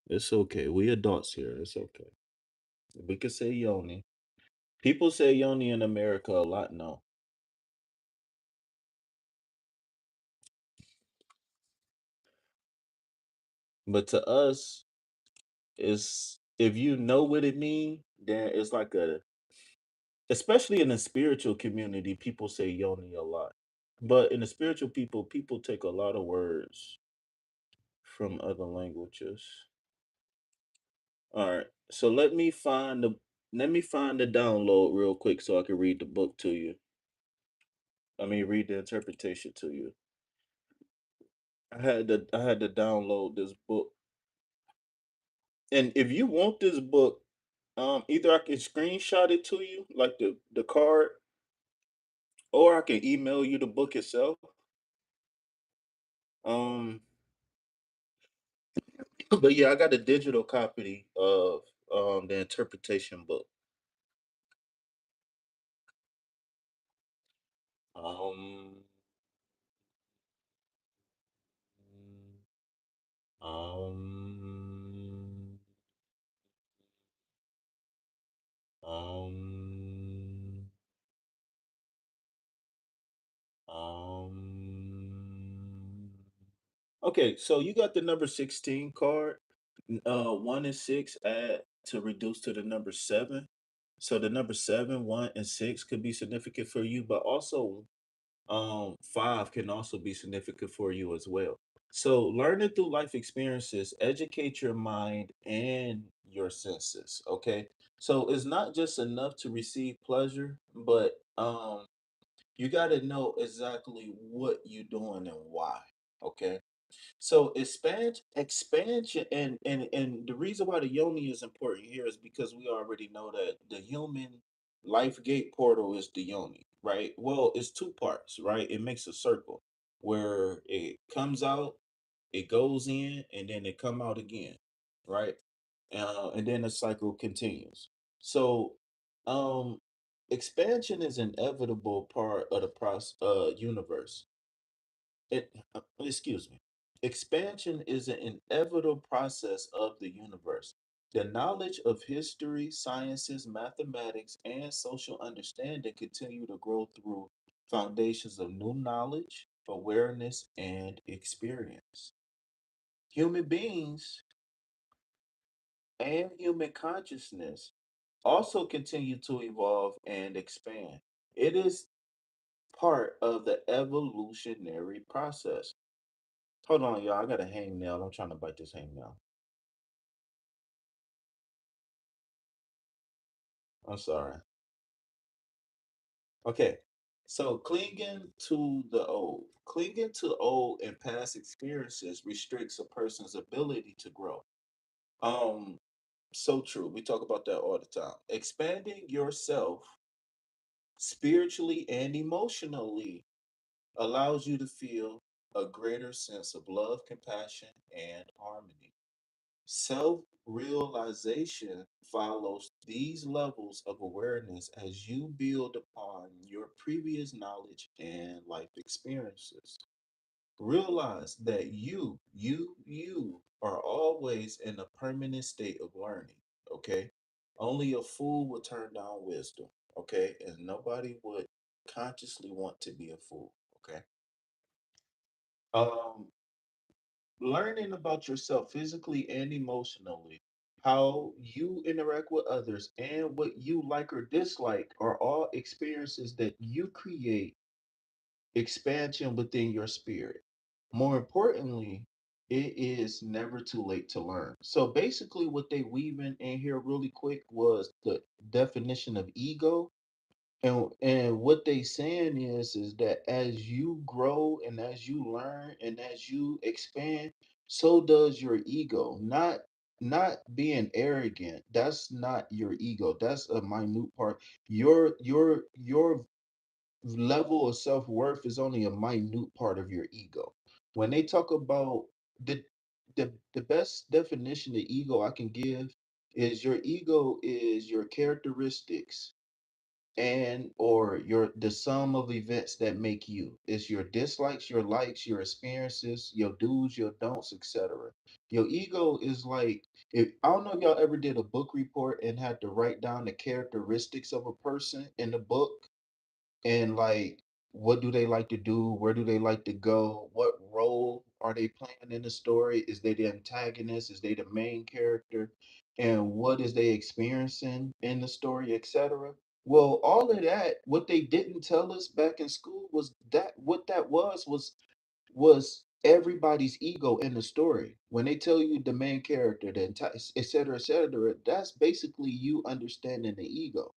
it's okay. We adults here. It's okay. We could say yoni. People say yoni in America a lot now, but to us, it's if you know what it means, then it's like a, especially in the spiritual community, people say yoni a lot. But in the spiritual people, people take a lot of words from other languages. All right. So let me find the download real quick so I can read the book to you. I mean read the interpretation to you. I had to download this book. And if you want this book, either I can screenshot it to you, like the card, or I can email you the book itself. Um but yeah, I got a digital copy of the interpretation book. Um um Um, um, okay, so you got the number 16 card. 1 and 6 add to reduce to the number 7. So the number 7, 1, and 6 could be significant for you, but also 5 can also be significant for you as well. So learning through life experiences educate your mind and your senses. Okay, so it's not just enough to receive pleasure, but you got to know exactly what you're doing and why. Okay, so expansion, and the reason why the yoni is important here is because we already know that the human life gate portal is the yoni, right? Well, it's two parts, right? It makes a circle where it comes out, it goes in, and then it come out again, right? And then the cycle continues. So, um, expansion is an inevitable part of the universe. Excuse me. Expansion is an inevitable process of the universe. The knowledge of history, sciences, mathematics, and social understanding continue to grow through foundations of new knowledge, awareness, and experience. Human beings and human consciousness also continue to evolve and expand. It is part of the evolutionary process. Hold on, y'all. I got a hangnail. I'm trying to bite this hangnail. I'm sorry. Okay. So clinging to old and past experiences restricts a person's ability to grow. Um, so true. We talk about that all the time. Expanding yourself spiritually and emotionally allows you to feel a greater sense of love, compassion, and harmony. Self realization follows these levels of awareness as you build upon your previous knowledge and life experiences. Realize that you are always in a permanent state of learning. Okay. Only a fool will turn down wisdom. Okay. And nobody would consciously want to be a fool. Okay. Um, Learning about yourself physically and emotionally, how you interact with others, and what you like or dislike are all experiences that you create expansion within your spirit. More importantly, it is never too late to learn. So basically, what they weave in here really quick was the definition of ego, and what they saying is that as you grow and as you learn and as you expand, so does your ego. Not being arrogant. That's not your ego. That's a minute part. Your level of self-worth is only a minute part of your ego. When they talk about the the best definition of ego I can give is your ego is your characteristics and or your the sum of events that make you. It's your dislikes, your likes, your experiences, your do's, your don'ts, etc. Your ego is like, if I don't know if y'all ever did a book report and had to write down the characteristics of a person in the book, and like, what do they like to do, where do they like to go, what role are they playing in the story, is they the antagonist, is they the main character, and what is they experiencing in the story, etc. Well, all of that, what they didn't tell us back in school was that what that was everybody's ego in the story. When they tell you the main character, the entire, etc., that's basically you understanding the ego.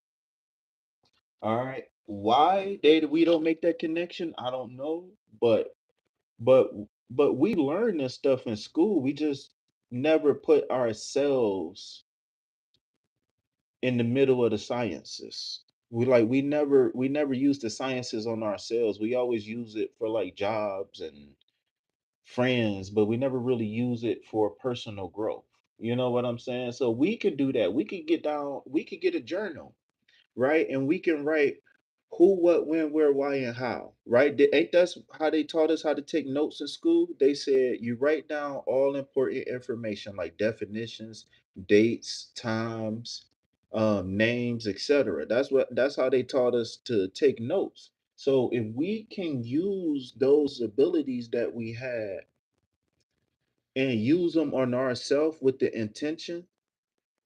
All right. Why we don't make that connection, I don't know. But but we learn this stuff in school. We just never put ourselves in the middle of the sciences. We never use the sciences on ourselves. We always use it for like jobs and friends, but we never really use it for personal growth. You know what I'm saying? So we could do that. We could get a journal, right? And we can write who, what, when, where, why, and how, right? Ain't that's how they taught us how to take notes in school? They said you write down all important information like definitions, dates, times, names, etc. That's how they taught us to take notes. So if we can use those abilities that we had and use them on ourselves with the intention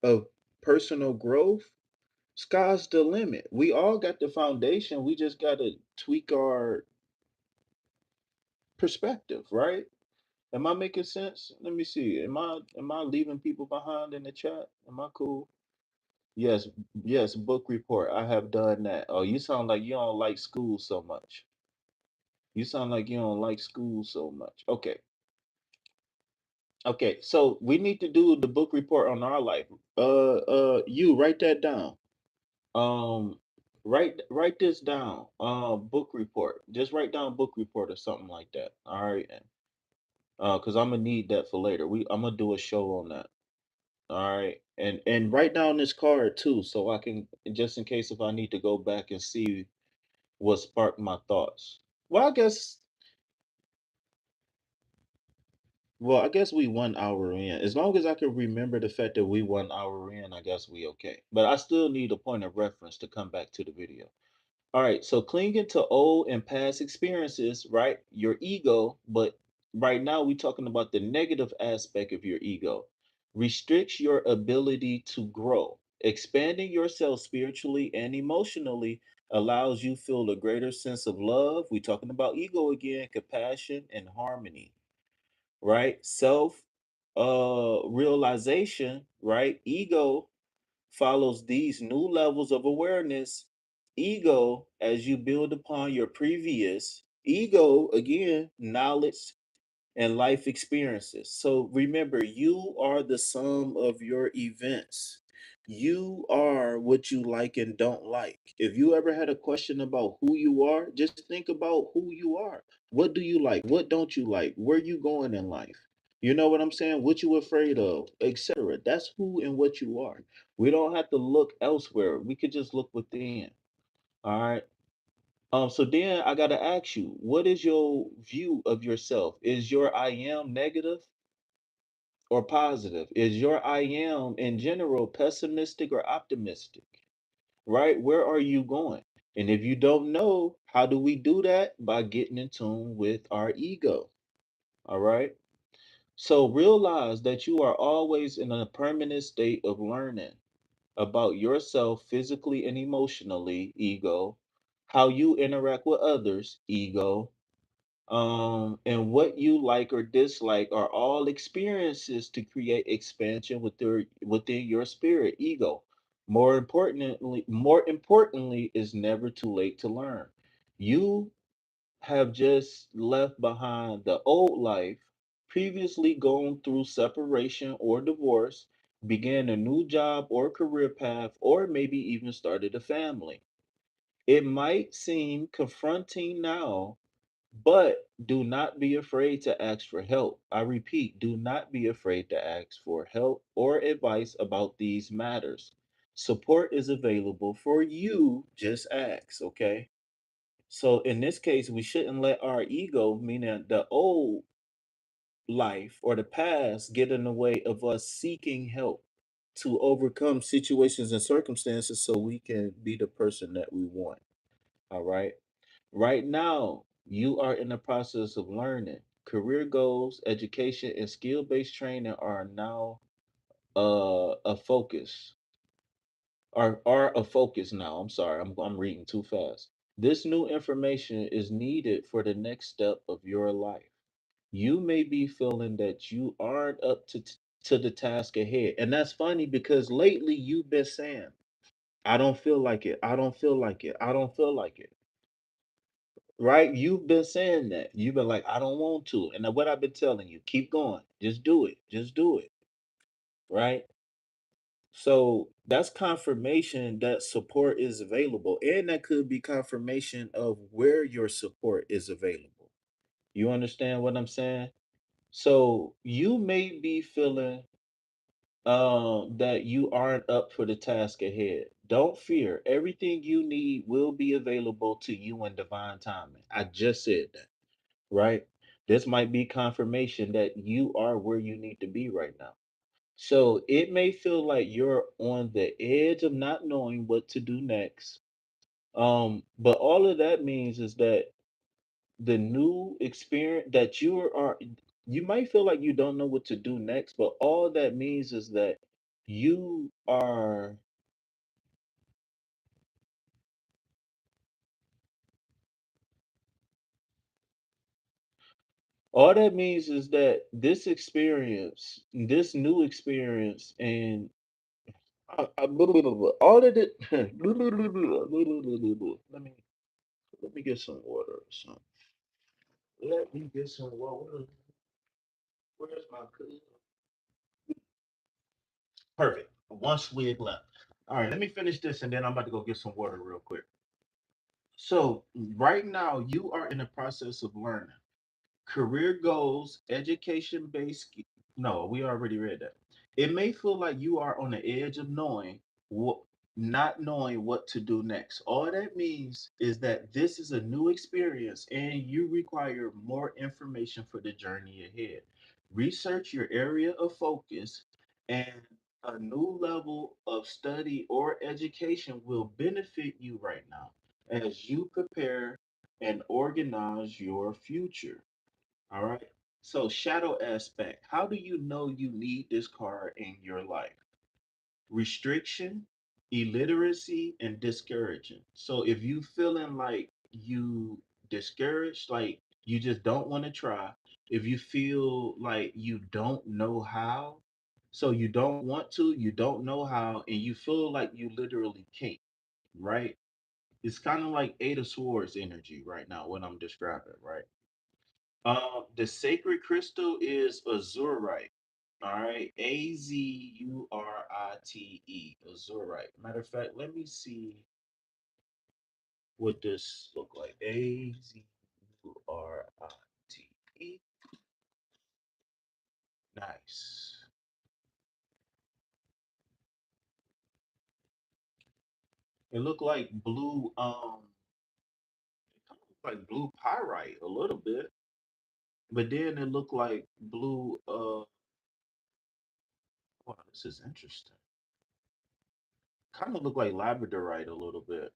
of personal growth, sky's the limit. We all got the foundation. We just got to tweak our perspective, right? Am I making sense? Let me see. Am I leaving people behind in the chat? Am I cool? Yes, yes, book report. I have done that. Oh, you sound like you don't like school so much. You sound like you don't like school so much. Okay. Okay. So we need to do the book report on our life. You write that down. Um, write this down. Book report. Just write down book report or something like that. All right. Because I'm gonna need that for later. I'm gonna do a show on that. All right. And write down this card too, so I can, just in case if I need to go back and see what sparked my thoughts. Well, I guess I guess we 1 hour in. As long as I can remember the fact that we 1 hour in, I guess we okay. But I still need a point of reference to come back to the video. All right, so clinging to old and past experiences, right? Your ego, but right now we're talking about the negative aspect of your ego, restricts your ability to grow. Expanding yourself spiritually and emotionally allows you feel a greater sense of love. We're talking about ego again, compassion and harmony, right? Self realization, right? Ego follows these new levels of awareness. Ego, as you build upon your previous ego, again, knowledge and life experiences. So remember, you are the sum of your events. You are what you like and don't like. If you ever had a question about who you are, just think about who you are. What do you like? What don't you like? Where you going in life? You know what I'm saying? What you afraid of, etc. That's who and what you are. We don't have to look elsewhere. We could just look within. All right. So then I gotta ask you, what is your view of yourself? Is your I am negative or positive? Is your I am in general pessimistic or optimistic? Right? Where are you going? And if you don't know, how do we do that? By getting in tune with our ego. All right. So realize that you are always in a permanent state of learning about yourself physically and emotionally, ego, how you interact with others, ego, and what you like or dislike are all experiences to create expansion within your spirit, ego. More importantly, is never too late to learn. You have just left behind the old life, previously gone through separation or divorce, began a new job or career path, or maybe even started a family. It might seem confronting now, but do not be afraid to ask for help. I repeat, do not be afraid to ask for help or advice about these matters. Support is available for you. Just ask, okay? So in this case, we shouldn't let our ego, meaning the old life or the past, get in the way of us seeking help to overcome situations and circumstances so we can be the person that we want. All right. Right now, you are in the process of learning. Career goals, education, and skill based training are now a focus. Are a focus now. I'm sorry, I'm reading too fast. This new information is needed for the next step of your life. You may be feeling that you aren't up to the task ahead. And that's funny because lately you've been saying, I don't feel like it. I don't feel like it. I don't feel like it. Right? You've been saying that. You've been like, I don't want to. And what I've been telling you, keep going. Just do it. Just do it. Right? So that's confirmation that support is available. And that could be confirmation of where your support is available. You understand what I'm saying? So you may be feeling that you aren't up for the task ahead. Don't fear. Everything you need will be available to you in divine timing. I just said that, right? This might be confirmation that you are where you need to be right now. So it may feel like you're on the edge of not knowing what to do next. But all of that means is that the new experience that you might feel like you don't know what to do next, but all that means is that you are all that means is that this new experience, and all of it. Let me get some water or something. Let me get some water. Where's my cup? Perfect. One swig left. All right, let me finish this and then I'm about to go get some water real quick. So, right now, you are in the process of learning. Career goals, education based. No, we already read that. It may feel like you are on the edge of what, not knowing what to do next. All that means is that this is a new experience and you require more information for the journey ahead. Research your area of focus, and a new level of study or education will benefit you right now as you prepare and organize your future. All right. So, shadow aspect. How do you know you need this card in your life? Restriction, illiteracy, and discouraging. So, if you feeling like you discouraged, like you just don't want to try, if you feel like you don't know how, So you don't want to, you don't know how, and you feel like you literally can't, right? It's kind of like Eight of Swords energy right now, what I'm describing, right? The sacred crystal is azurite. All right, Azurite, azurite. Matter of fact, let me see what this look like. Azurite. Nice. It looked like blue. It kind of looked like blue pyrite a little bit, but then it looked like blue. Wow, this is interesting. Kind of looked like labradorite a little bit.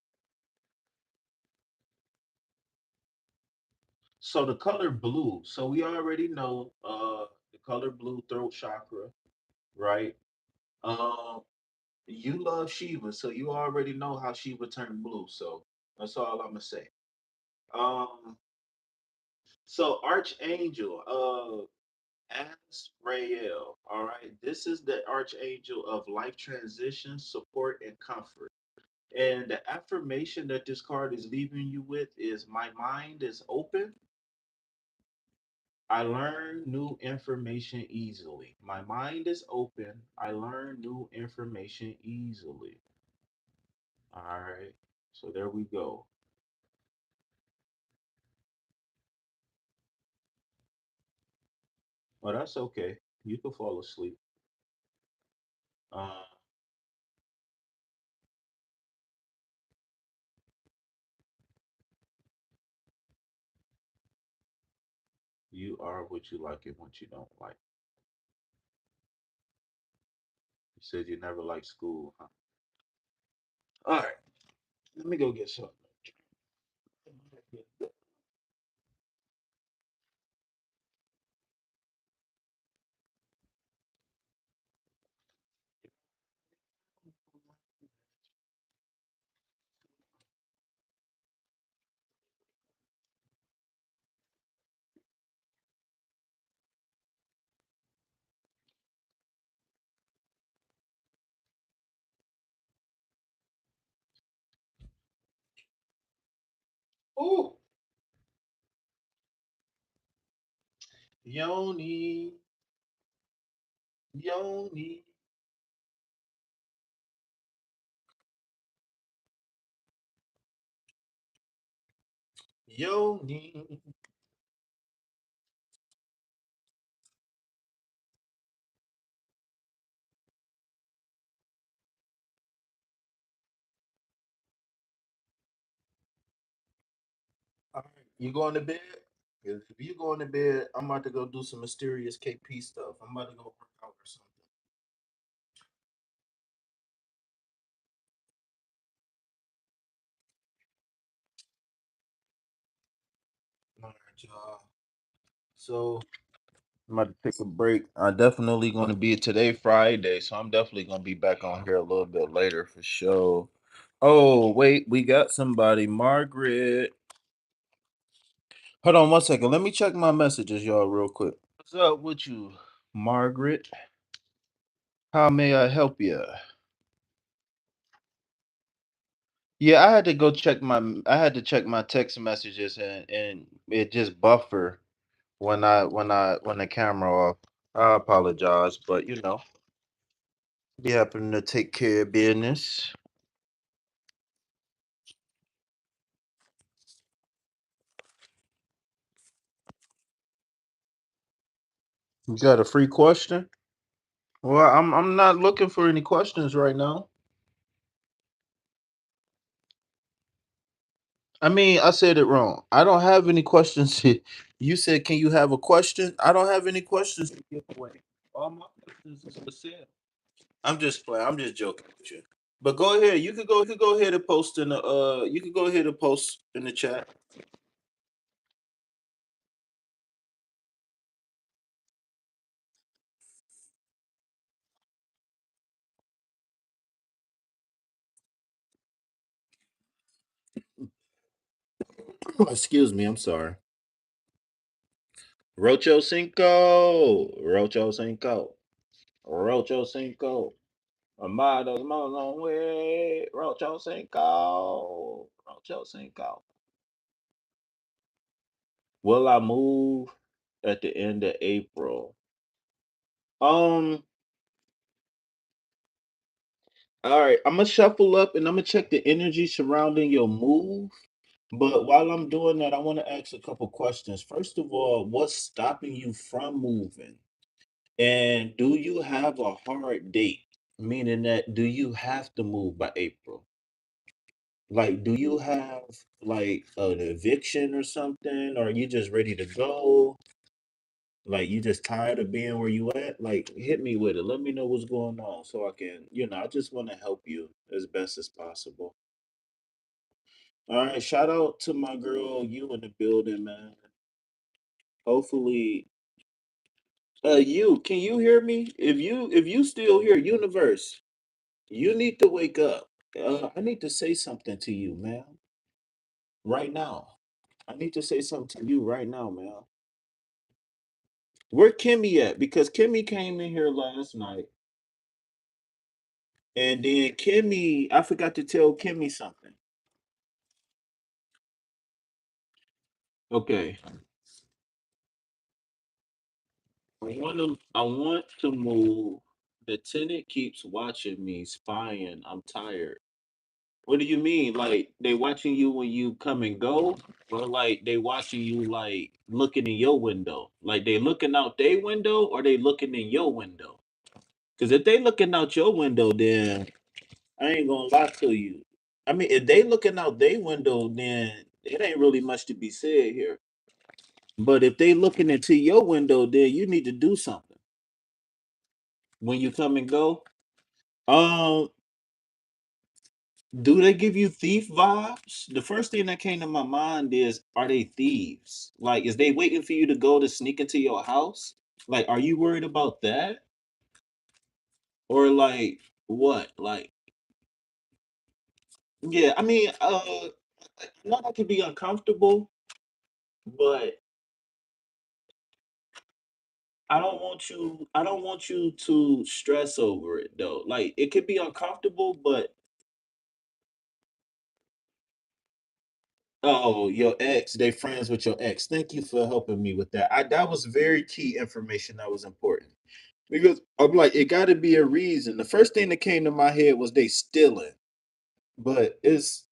So the color blue. So we already know the color blue, throat chakra, right? Um you love Shiva, so you already know how Shiva turned blue. So that's all I'm gonna say. Um so Archangel, Azrael, all right. This is the Archangel of life transition, support, and comfort. And the affirmation that this card is leaving you with is my mind is open. I learn new information easily. My mind is open. I learn new information easily. All right. So there we go. Well, that's okay. You can fall asleep. Uh, you are what you like and what you don't like. You said you never liked school, huh? All right. Let me go get something. Oh, Yoni, Yoni, Yoni. All right. You going to bed? If you going to bed, I'm about to go do some mysterious KP stuff. I'm about to go work out or something. All right, y'all. So I'm about to take a break. I definitely going to be today Friday, so I'm definitely going to be back on here a little bit later for sure. Oh wait, we got somebody, Margaret. Hold on one second. Let me check my messages, y'all, real quick. What's up with you, Margaret? How may I help you? Yeah, I had to go check my. I had to check my text messages, and it just buffer when the camera off. I apologize, but be happen to take care of business. You got a free question? Well, I'm not looking for any questions right now. I mean, I said it wrong. I don't have any questions. You said, "Can you have a question?" I don't have any questions to give away. All my questions is for sale. I'm just playing. I'm just joking with you. But go ahead. You could go ahead and post in the you could go ahead and post in the chat. Excuse me, I'm sorry. Rocho Cinco. Rocho Cinco. Rocho Cinco. Amados long way. Rocho Cinco. Rocho Cinco. Will I move at the end of April? Um, all right, I'm gonna shuffle up and I'm gonna check the energy surrounding your move. But while I'm doing that, I want to ask a couple questions. First of all, what's stopping you from moving? And do you have a hard date? Meaning that do you have to move by April? Like, do you have like an eviction or something? Or are you just ready to go? Like, you just tired of being where you at? Like, hit me with it. Let me know what's going on so I can, I just want to help you as best as possible. All right, shout out to my girl, you in the building, man. Hopefully, can you hear me? If you still here, universe, you need to wake up. I need to say something to you, man, right now. I need to say something to you right now, man. Where Kimmy at? Because Kimmy came in here last night, and then I forgot to tell Kimmy something. Okay, I want to move. The tenant keeps watching me, spying. I'm tired. What do you mean? Like they watching you when you come and go, or like they watching you like looking in your window? Like they looking out their window, or they looking in your window? Because if they looking out your window, then I ain't gonna lie to you. I mean, if they looking out their window, then it ain't really much to be said here. But if they looking into your window, then you need to do something when you come and go. Um, do they give you thief vibes? The first thing that came to my mind is, are they thieves? Like, is they waiting for you to go to sneak into your house? Like, are you worried about that? Or like what? Like, yeah, I mean, not that could be uncomfortable, but I don't want you to stress over it though. Like, it could be uncomfortable, but oh, your ex, they friends with your ex. Thank you for helping me with that. That was very key information that was important. Because I'm like, it got to be a reason. The first thing that came to my head was they stealing, but it's,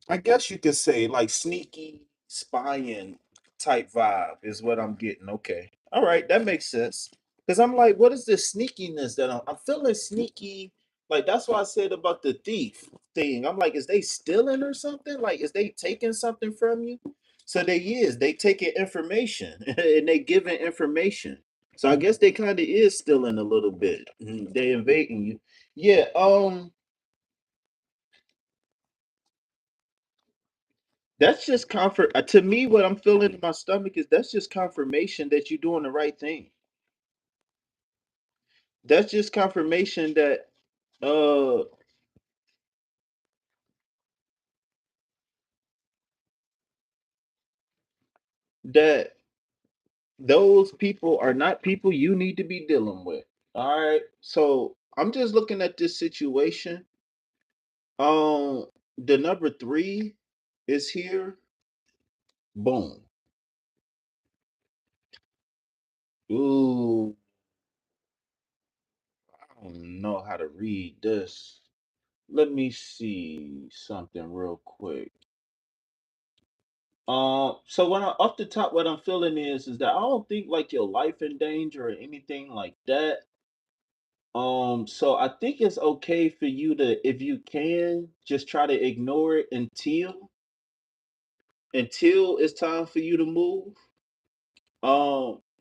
I guess you could say, like sneaky spying type vibe is what I'm getting. Okay, all right, that makes sense. Because I'm like, what is this sneakiness that I'm feeling sneaky? Like that's why I said about the thief thing. I'm like, is they stealing or something? Like, is they taking something from you? So they taking information and they giving information. So I guess they kind of is stealing a little bit. They invading you. Yeah. That's just comfort. To me, what I'm feeling in my stomach is that's just confirmation that you're doing the right thing. That's just confirmation uh that those people are not people you need to be dealing with. All right. So I'm just looking at this situation. Um, the number three is here. Boom. Ooh, I don't know how to read this. Let me see something real quick. So when off the top, what I'm feeling is that I don't think like your life in danger or anything like that. So I think it's okay for you to, if you can, just try to ignore it until it's time for you to move.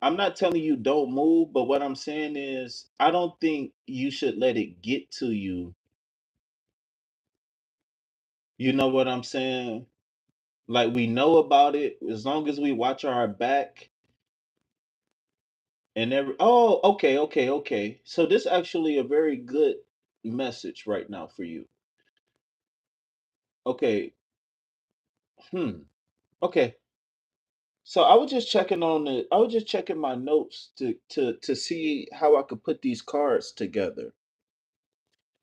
I'm not telling you don't move, but what I'm saying is I don't think you should let it get to you. You know what I'm saying? Like we know about it as long as we watch our back. And every okay. So this actually a very good message right now for you. Okay. Hmm. Okay. So I was just checking my notes to see how I could put these cards together.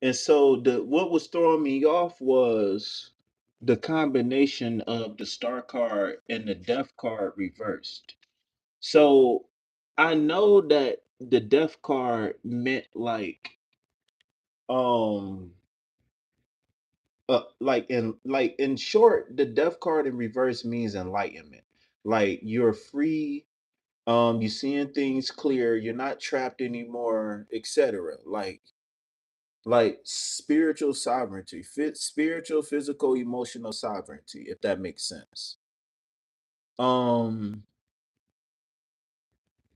And so the what was throwing me off was the combination of the star card and the death card reversed. So I know that the death card meant um like in short, the death card in reverse means enlightenment. Like you're free, you're seeing things clear, you're not trapped anymore, etc. Like spiritual sovereignty, spiritual, physical, emotional sovereignty, if that makes sense. Um,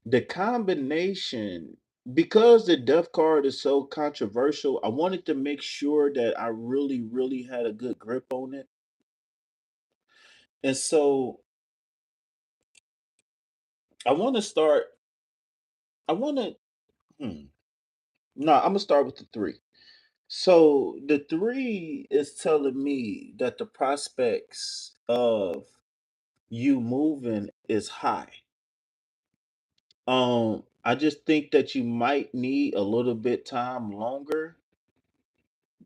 the combination, because the death card is so controversial, I wanted to make sure that I really, really had a good grip on it. And so I want to start, I want to, hmm, no, I'm gonna start with the three. So the three is telling me that the prospects of you moving is high. I just think that you might need a little bit time longer,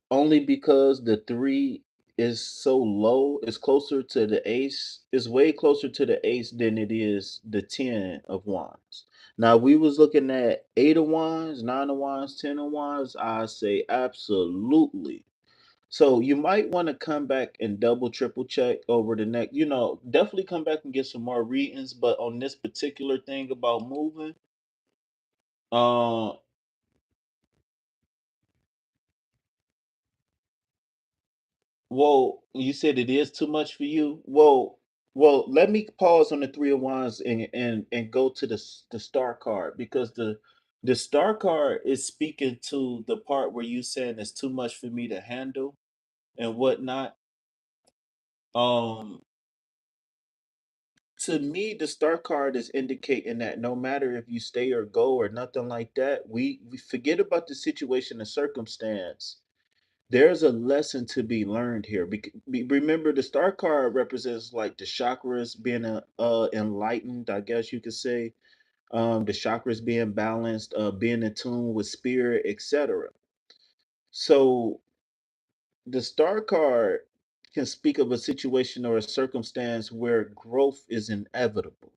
only because the three is so low. It's closer to the ace. It's way closer to the ace than it is the 10 of wands. Now we was looking at 8 of wands, 9 of wands, 10 of wands. I say absolutely. So you might want to come back and double, triple check over the next. Definitely come back and get some more readings. But on this particular thing about moving, uh, well, you said it is too much for you. Well, let me pause on the 3 of wands and go to the star card, because the star card is speaking to the part where you saying it's too much for me to handle and whatnot. Um, to me, the star card is indicating that no matter if you stay or go or nothing like that, we forget about the situation and circumstance. There's a lesson to be learned here. Remember, the star card represents like the chakras being enlightened, I guess you could say. The chakras being balanced, being in tune with spirit, etc. So the star card can speak of a situation or a circumstance where growth is inevitable,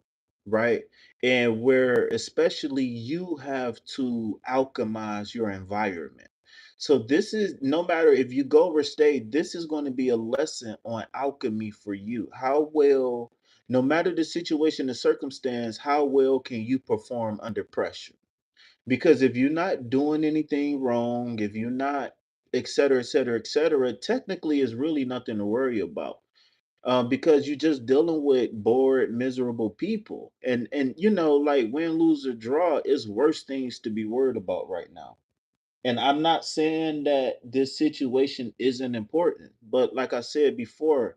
right? And where especially you have to alchemize your environment. So this is, no matter if you go or stay, this is going to be a lesson on alchemy for you. How well, no matter the situation, the circumstance, how well can you perform under pressure? Because if you're not doing anything wrong, if you're not, et cetera, et cetera, et cetera, technically is really nothing to worry about. Because you're just dealing with bored, miserable people. And like win, lose, or draw is worse things to be worried about right now. And I'm not saying that this situation isn't important, but like I said before,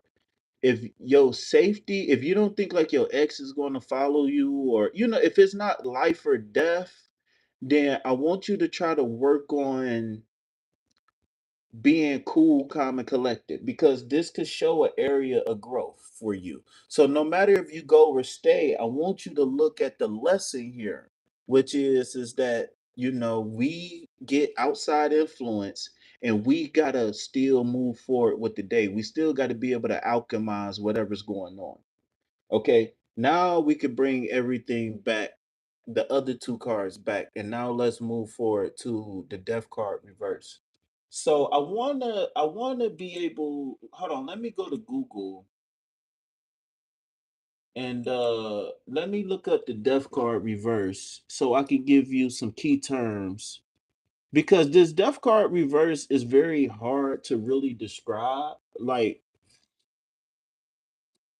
if your safety, if you don't think like your ex is going to follow you, or if it's not life or death, then I want you to try to work on being cool, calm, and collected, because this could show an area of growth for you. So no matter if you go or stay, I want you to look at the lesson here, which is that we get outside influence and we gotta still move forward with the day. We still got to be able to alchemize whatever's going on. Okay, now we could bring everything back, the other two cards back, and now let's move forward to the death card reverse. So I wanna be able. Hold on, let me go to Google and let me look up the death card reverse so I can give you some key terms, because this death card reverse is very hard to really describe. Like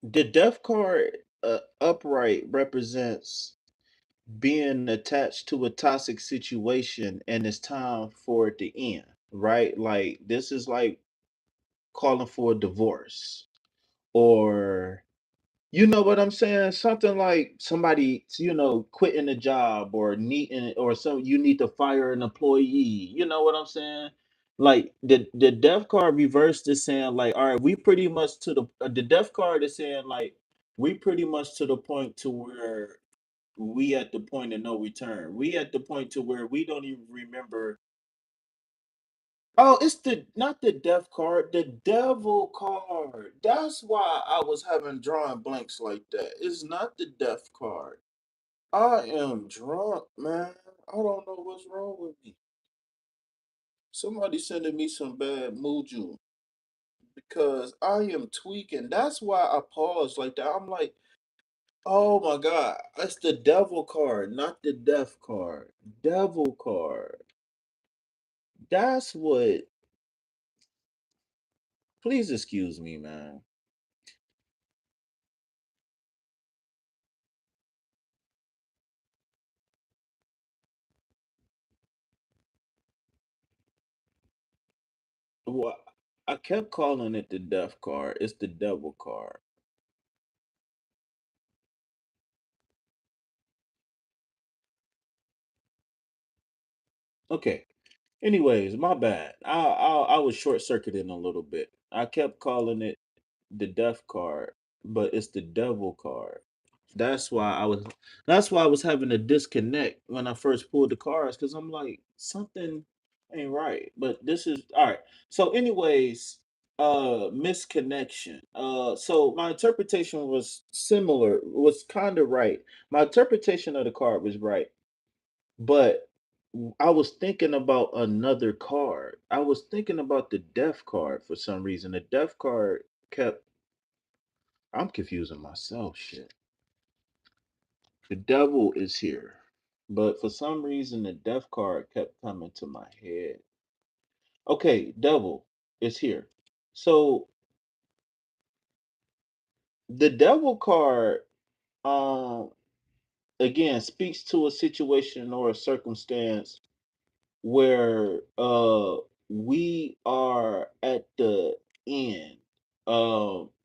the death card upright represents being attached to a toxic situation and it's time for it to end, right? Like this is like calling for a divorce, or you know what I'm saying? Something like somebody, quitting a job, or needing, or so you need to fire an employee. You know what I'm saying? Like the death card reversed is saying like, all right, we pretty much to the death card is saying like we pretty much to the point to where we at the point of no return. We at the point to where we don't even remember. Oh, it's the not the death card, the devil card. That's why I was having drawing blanks like that. It's not the death card. I am drunk, man. I don't know what's wrong with me. Somebody sending me some bad mojo because I am tweaking. That's why I paused like that. I'm like, oh my God, that's the devil card, not the death card. Devil card. That's what. Please excuse me, man. Well, I kept calling it the death card. It's the devil card. Okay. Anyways, my bad. I was short circuiting a little bit. I kept calling it the death card, but it's the devil card. That's why I was that's why I was having a disconnect when I first pulled the cards because I'm like, something ain't right. But this is all right. So, anyways, misconnection. So my interpretation was similar, was kind of right. My interpretation of the card was right, but I was thinking about another card. I was thinking about the death card for some reason. The death card kept I'm confusing myself, shit. The devil is here. But for some reason, the death card kept coming to my head. Okay, devil is here. So the devil card, um, again, speaks to a situation or a circumstance where we are at the end,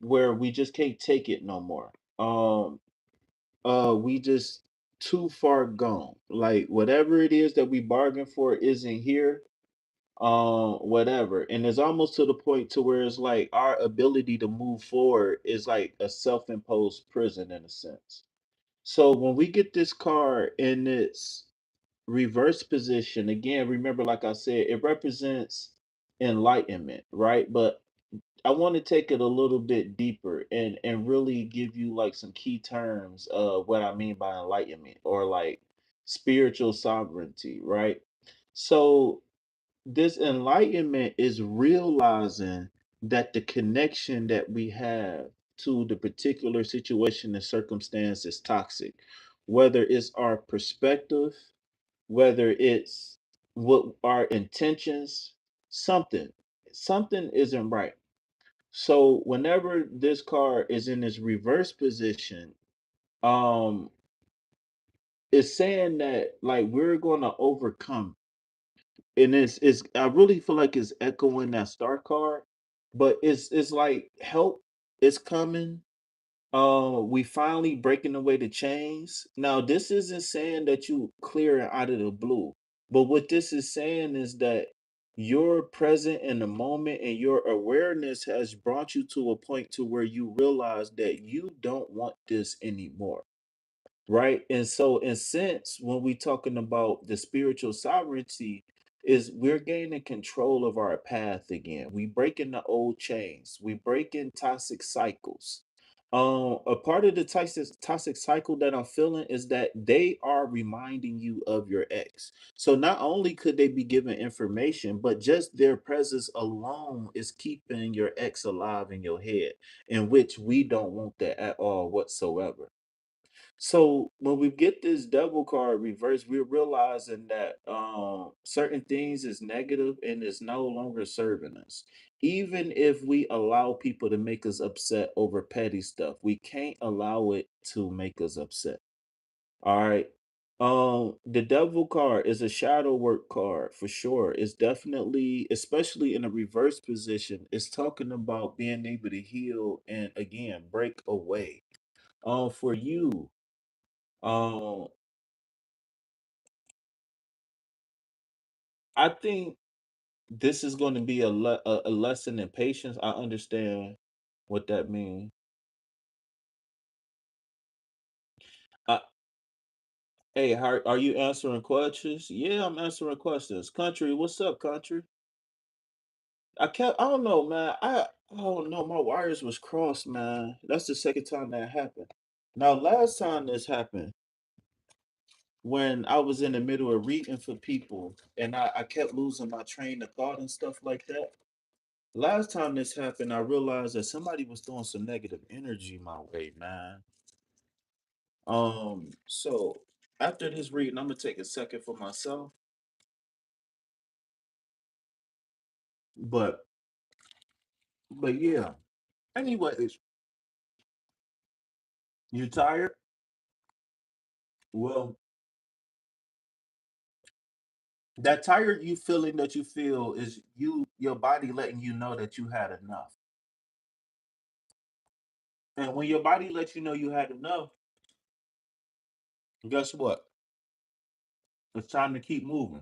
where we just can't take it no more. We just too far gone. Like whatever it is that we bargained for isn't here. Whatever. And it's almost to the point to where it's like our ability to move forward is like a self-imposed prison in a sense. So when we get this card in its reverse position, again, remember, like I said, it represents enlightenment, right? But I want to take it a little bit deeper and really give you like some key terms of what I mean by enlightenment or like spiritual sovereignty, right? So this enlightenment is realizing that the connection that we have to the particular situation and circumstance is toxic, whether it's our perspective, whether it's what our intentions, something, something isn't right. So whenever this card is in its reverse position, um, it's saying that like we're gonna overcome. And it's I really feel like it's echoing that star card, but it's like help is coming. We finally breaking away the chains. Now, this isn't saying that you clear it out of the blue, but what this is saying is that you're present in the moment and your awareness has brought you to a point to where you realize that you don't want this anymore. Right. And so, in sense, when we talking about the spiritual sovereignty, is we're gaining control of our path again. We breaking the old chains. We breaking toxic cycles. A part of the toxic cycle that I'm feeling is that they are reminding you of your ex. So not only could they be giving information, but just their presence alone is keeping your ex alive in your head, in which we don't want that at all whatsoever. So when we get this devil card reversed, we're realizing that certain things is negative and is no longer serving us. Even if we allow people to make us upset over petty stuff, we can't allow it to make us upset. All right. The devil card is a shadow work card for sure. It's definitely, especially in a reverse position, it's talking about being able to heal and again break away. For you, um, I think this is going to be a lesson in patience. I understand what that means. Uh, hey, how are you answering questions? Yeah, I'm answering questions. Country, what's up, country? I don't know, man. I don't know. My wires was crossed, man. That's the second time that happened. Now, last time this happened, when I was in the middle of reading for people and I kept losing my train of thought and stuff like that. Last time this happened, I realized that somebody was throwing some negative energy my way, man. So after this reading, I'm gonna take a second for myself. But yeah. Anyways, you tired? Well, that tired you feeling that you feel is your body letting you know that you had enough. And when your body lets you know you had enough, guess what? It's time to keep moving.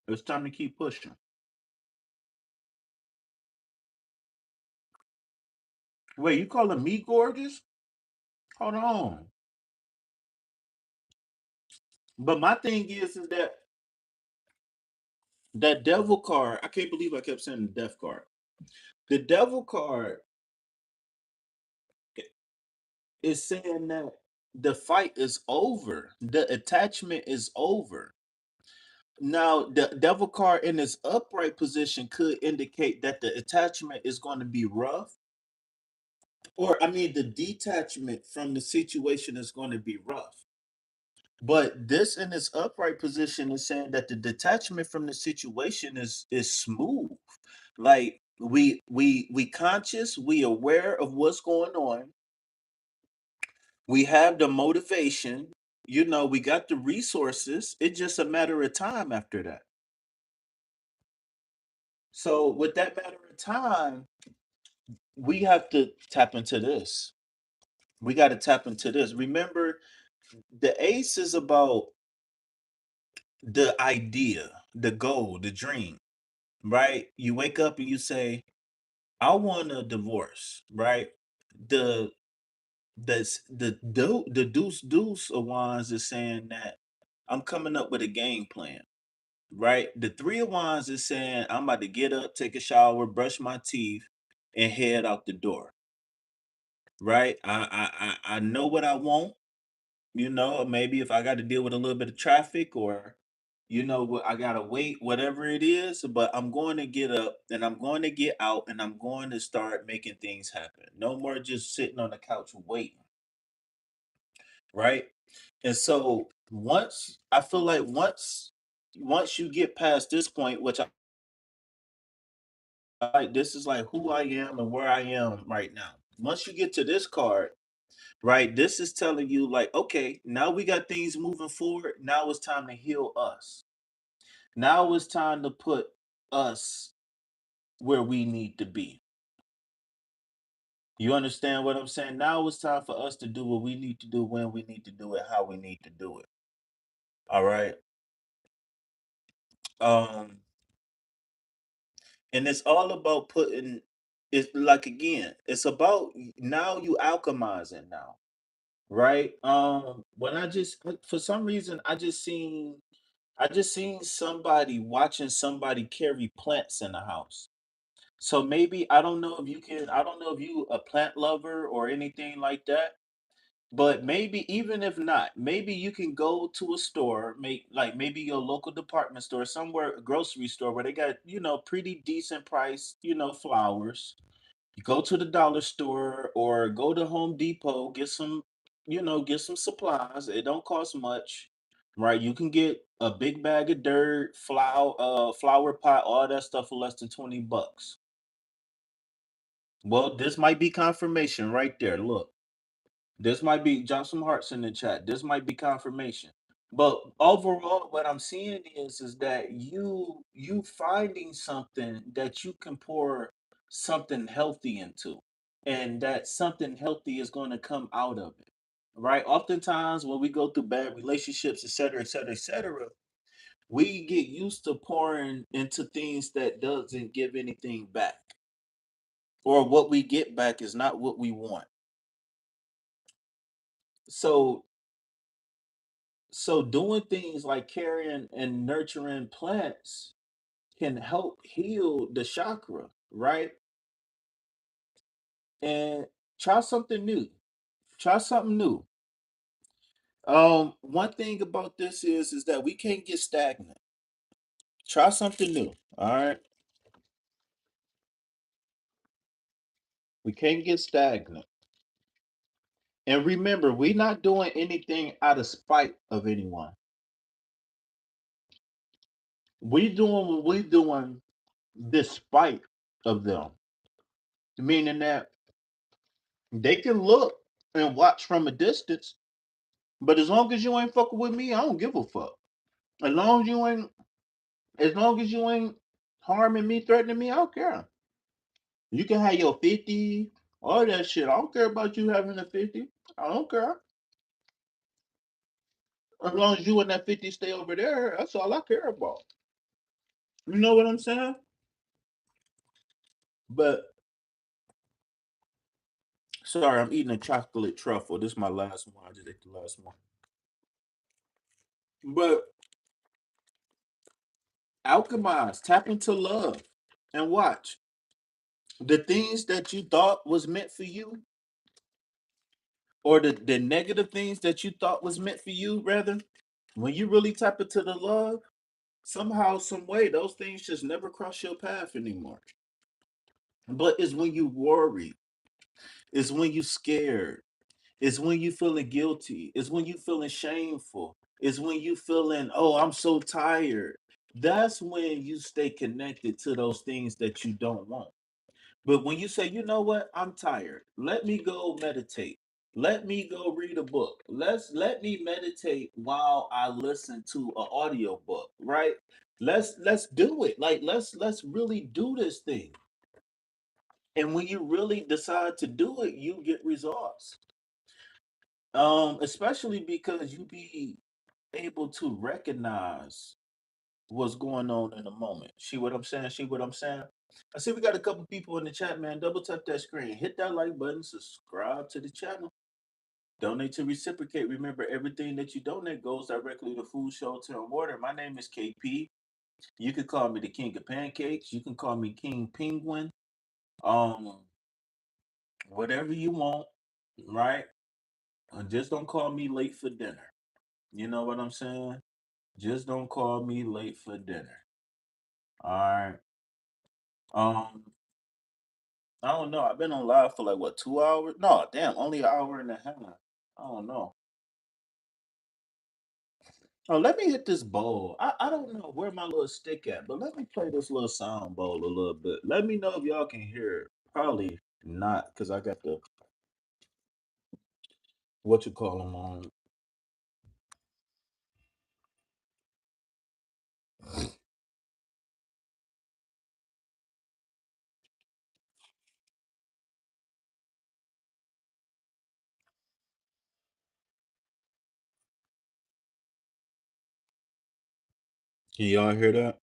It's time to keep pushing. Wait, you calling me gorgeous? Hold on. But my thing is that that devil card, I can't believe I kept saying the death card. The devil card is saying that the fight is over. The attachment is over. Now, the devil card in its upright position could indicate that the attachment is going to be rough, or I mean, the detachment from the situation is going to be rough. But this in its upright position is saying that the detachment from the situation is smooth. Like we conscious, we aware of what's going on. We have the motivation, we got the resources. It's just a matter of time after that. So with that matter of time, we have to tap into this. We got to tap into this. Remember, the ace is about the idea, the goal, the dream, right? You wake up and you say, I want a divorce, right? The the deuce of wands is saying that I'm coming up with a game plan, right? The three of wands is saying I'm about to get up, take a shower, brush my teeth, and head out the door, right? I know what I want. Maybe if I got to deal with a little bit of traffic or what I gotta wait, whatever it is, but I'm going to get up and I'm going to get out and I'm going to start making things happen. No more just sitting on the couch waiting, right? And so once I feel like once you get past this point, which I like, this is like who I am and where I am right now. Once you get to this card, right, this is telling you like, okay, now we got things moving forward. Now it's time to heal us. Now it's time to put us where we need to be. You understand what I'm saying? Now it's time for us to do what we need to do, when we need to do it, how we need to do it. All right. Um, and it's all about putting it's like again, it's about now you alchemizing now, right? When for some reason I just seen somebody watching somebody carry plants in the house. So maybe I don't know if you a plant lover or anything like that, but maybe even if not, maybe you can go to a store, maybe your local department store, somewhere, a grocery store where they got, pretty decent price, flowers. You go to the dollar store or go to Home Depot, get some supplies. It don't cost much, right? You can get a big bag of dirt, flower pot, all that stuff for less than $20. Well, this might be confirmation right there. Look, this might be drop some hearts in the chat. This might be confirmation. But overall, what I'm seeing is that you finding something that you can pour something healthy into, and that something healthy is going to come out of it. Right? Oftentimes when we go through bad relationships, et cetera, et cetera, et cetera, we get used to pouring into things that doesn't give anything back. Or what we get back is not what we want. So So doing things like carrying and nurturing plants can help heal the chakra, right? And try something new. Try something new. One thing about this is that we can't get stagnant. Try something new. All right. We can't get stagnant. And remember, we're not doing anything out of spite of anyone. We doing what we doing despite of them. Meaning that they can look and watch from a distance, but as long as you ain't fucking with me, I don't give a fuck. As long as you ain't, as long as you ain't harming me, threatening me, I don't care. You can have your 50, all that shit. I don't care about you having a 50. I don't care. As long as you and that 50 stay over there, that's all I care about. You know what I'm saying? But sorry, I'm eating a chocolate truffle. This is my last one. I just ate the last one. But alchemize, tap into love, and watch the things that you thought was meant for you, or the negative things that you thought was meant for you, rather, when you really tap into the love, somehow, some way, those things just never cross your path anymore. But it's when you worry, it's when you scared, it's when you feeling guilty, it's when you feeling shameful, it's when you feeling, oh, I'm so tired. That's when you stay connected to those things that you don't want. But when you say, you know what, I'm tired. Let me go meditate. Let me go read a book. Let me meditate while I listen to an audio book, right? Let's do it. Like let's really do this thing. And when you really decide to do it, you get results. Especially because you be able to recognize what's going on in the moment. See what I'm saying? See what I'm saying? I see we got a couple people in the chat, man. Double tap that screen, hit that like button, subscribe to the channel, donate to reciprocate. Remember, everything that you donate goes directly to food, shelter, and water. My name is KP. You can call me the King of Pancakes. You can call me King Penguin. Um, whatever you want, right? Just don't call me late for dinner. You know what I'm saying? Just don't call me late for dinner. All right. Um, I don't know. I've been on live for like what, 2 hours? No, damn, only an hour and a half. I don't know. Oh, let me hit this bowl. I don't know where my little stick at, but let me play this little sound bowl a little bit. Let me know if y'all can hear it. Probably not, because I got the what you call them on. Can y'all hear that?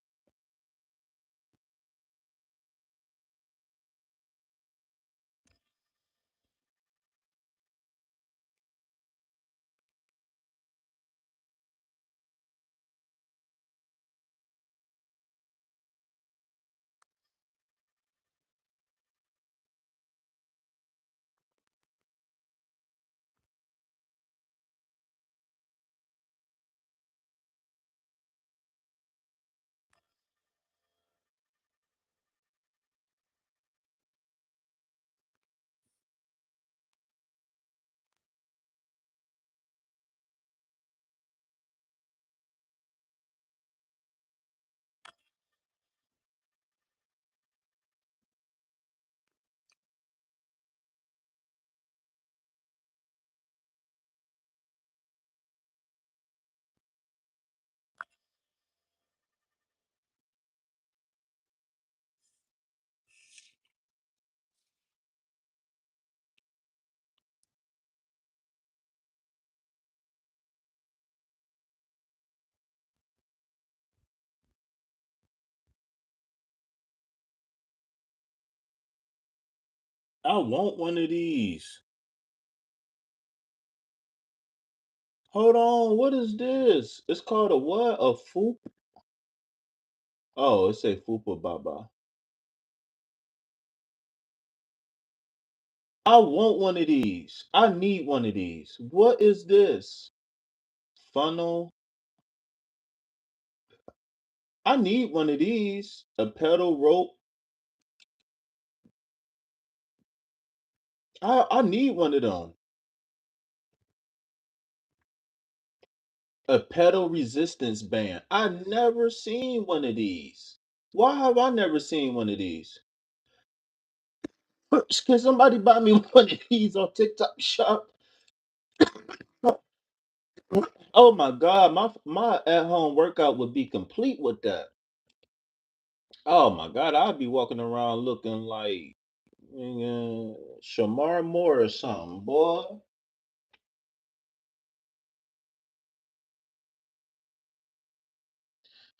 I want one of these. Hold on, what is this? It's called a what? A fupa? Oh, it say fupa baba. I want one of these. I need one of these. What is this? Funnel. I need one of these. A pedal rope. I need one of them. A pedal resistance band. I never seen one of these. Why have I never seen one of these? Can somebody buy me one of these on TikTok shop? Oh my god, my at home workout would be complete with that. Oh my god, I'd be walking around looking like Shamar Moore or something, boy.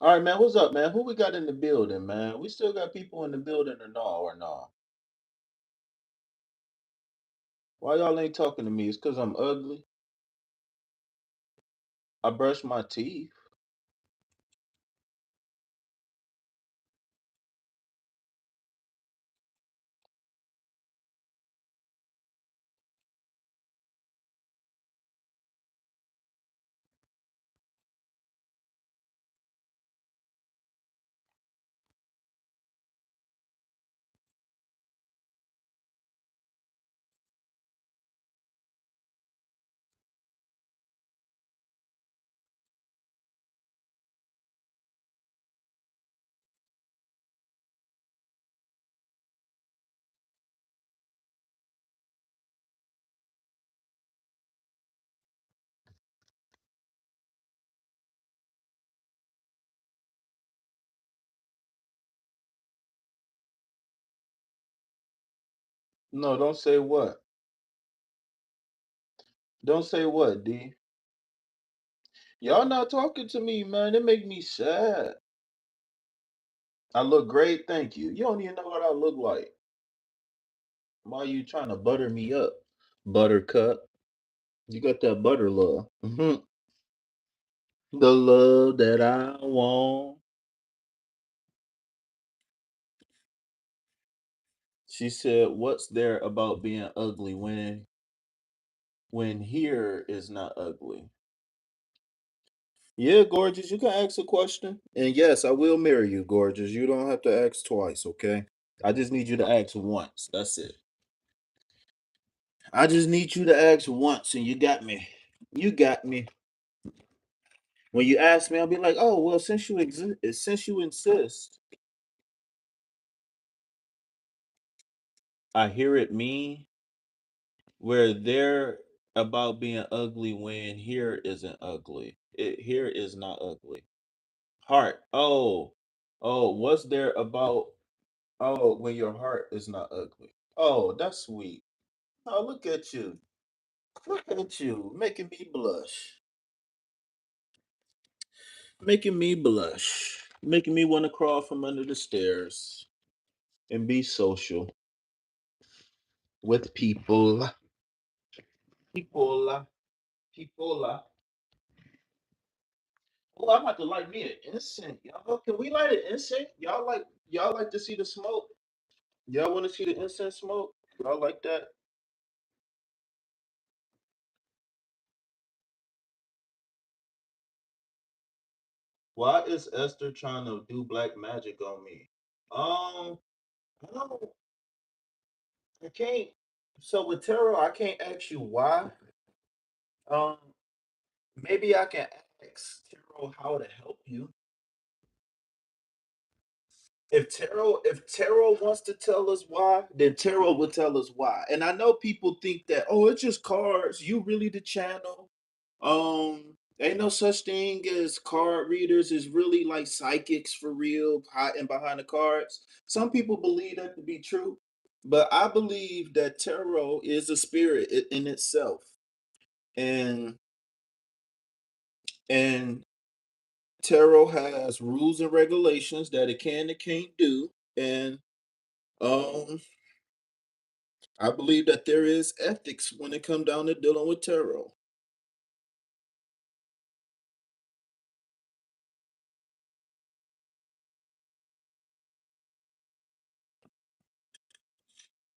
All right, man. What's up, man? Who we got in the building, man? We still got people in the building or no? Or no? Why y'all ain't talking to me? It's because I'm ugly. I brush my teeth. No, don't say what. Don't say what, D. Y'all not talking to me, man. It make me sad. I look great, thank you. You don't even know what I look like. Why you trying to butter me up, Buttercup? You got that butter love. The love that I want. She said, "What's there about being ugly when here is not ugly?" Yeah, gorgeous. You can ask a question, and yes, I will marry you, gorgeous. You don't have to ask twice, okay? I just need you to ask once. That's it. I just need you to ask once, and you got me. You got me. When you ask me, I'll be like, "Oh, well, since you insist, I hear it mean where they're about being ugly when here isn't ugly. It here is not ugly. Heart. Oh, what's there about when your heart is not ugly? Oh, that's sweet. Oh, look at you. Look at you, making me blush. Making me blush. Making me want to crawl from under the stairs and be social with people. People. People. Oh, I'm about to light me an incense, y'all. Can we light an incense? Y'all like to see the smoke? Y'all want to see the incense smoke? Y'all like that? Why is Esther trying to do black magic on me? I don't I can't. So with tarot, I can't ask you why. Um, maybe I can ask tarot how to help you. If tarot wants to tell us why, then tarot will tell us why. And I know people think that, oh, it's just cards. You really the channel. Ain't no such thing as card readers. Is really like psychics for real, hiding behind the cards. Some people believe that to be true, but I believe that tarot is a spirit in itself, and and tarot has rules and regulations that it can and can't do, and um I believe that there is ethics when it comes down to dealing with tarot.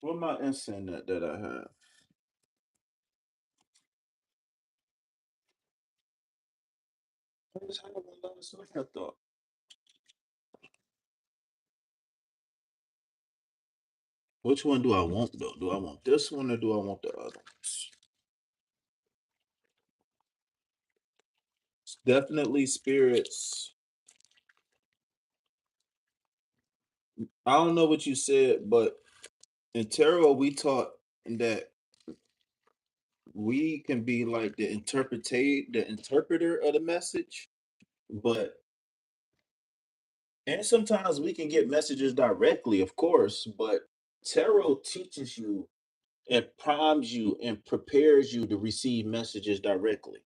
What am I instant that I have? I just had one last night, I thought. Which one do I want though? Do I want this one or do I want the other ones? It's definitely spirits. I don't know what you said, but in tarot we taught that we can be like the interpreter of the message, but and sometimes we can get messages directly, of course, but tarot teaches you and primes you and prepares you to receive messages directly.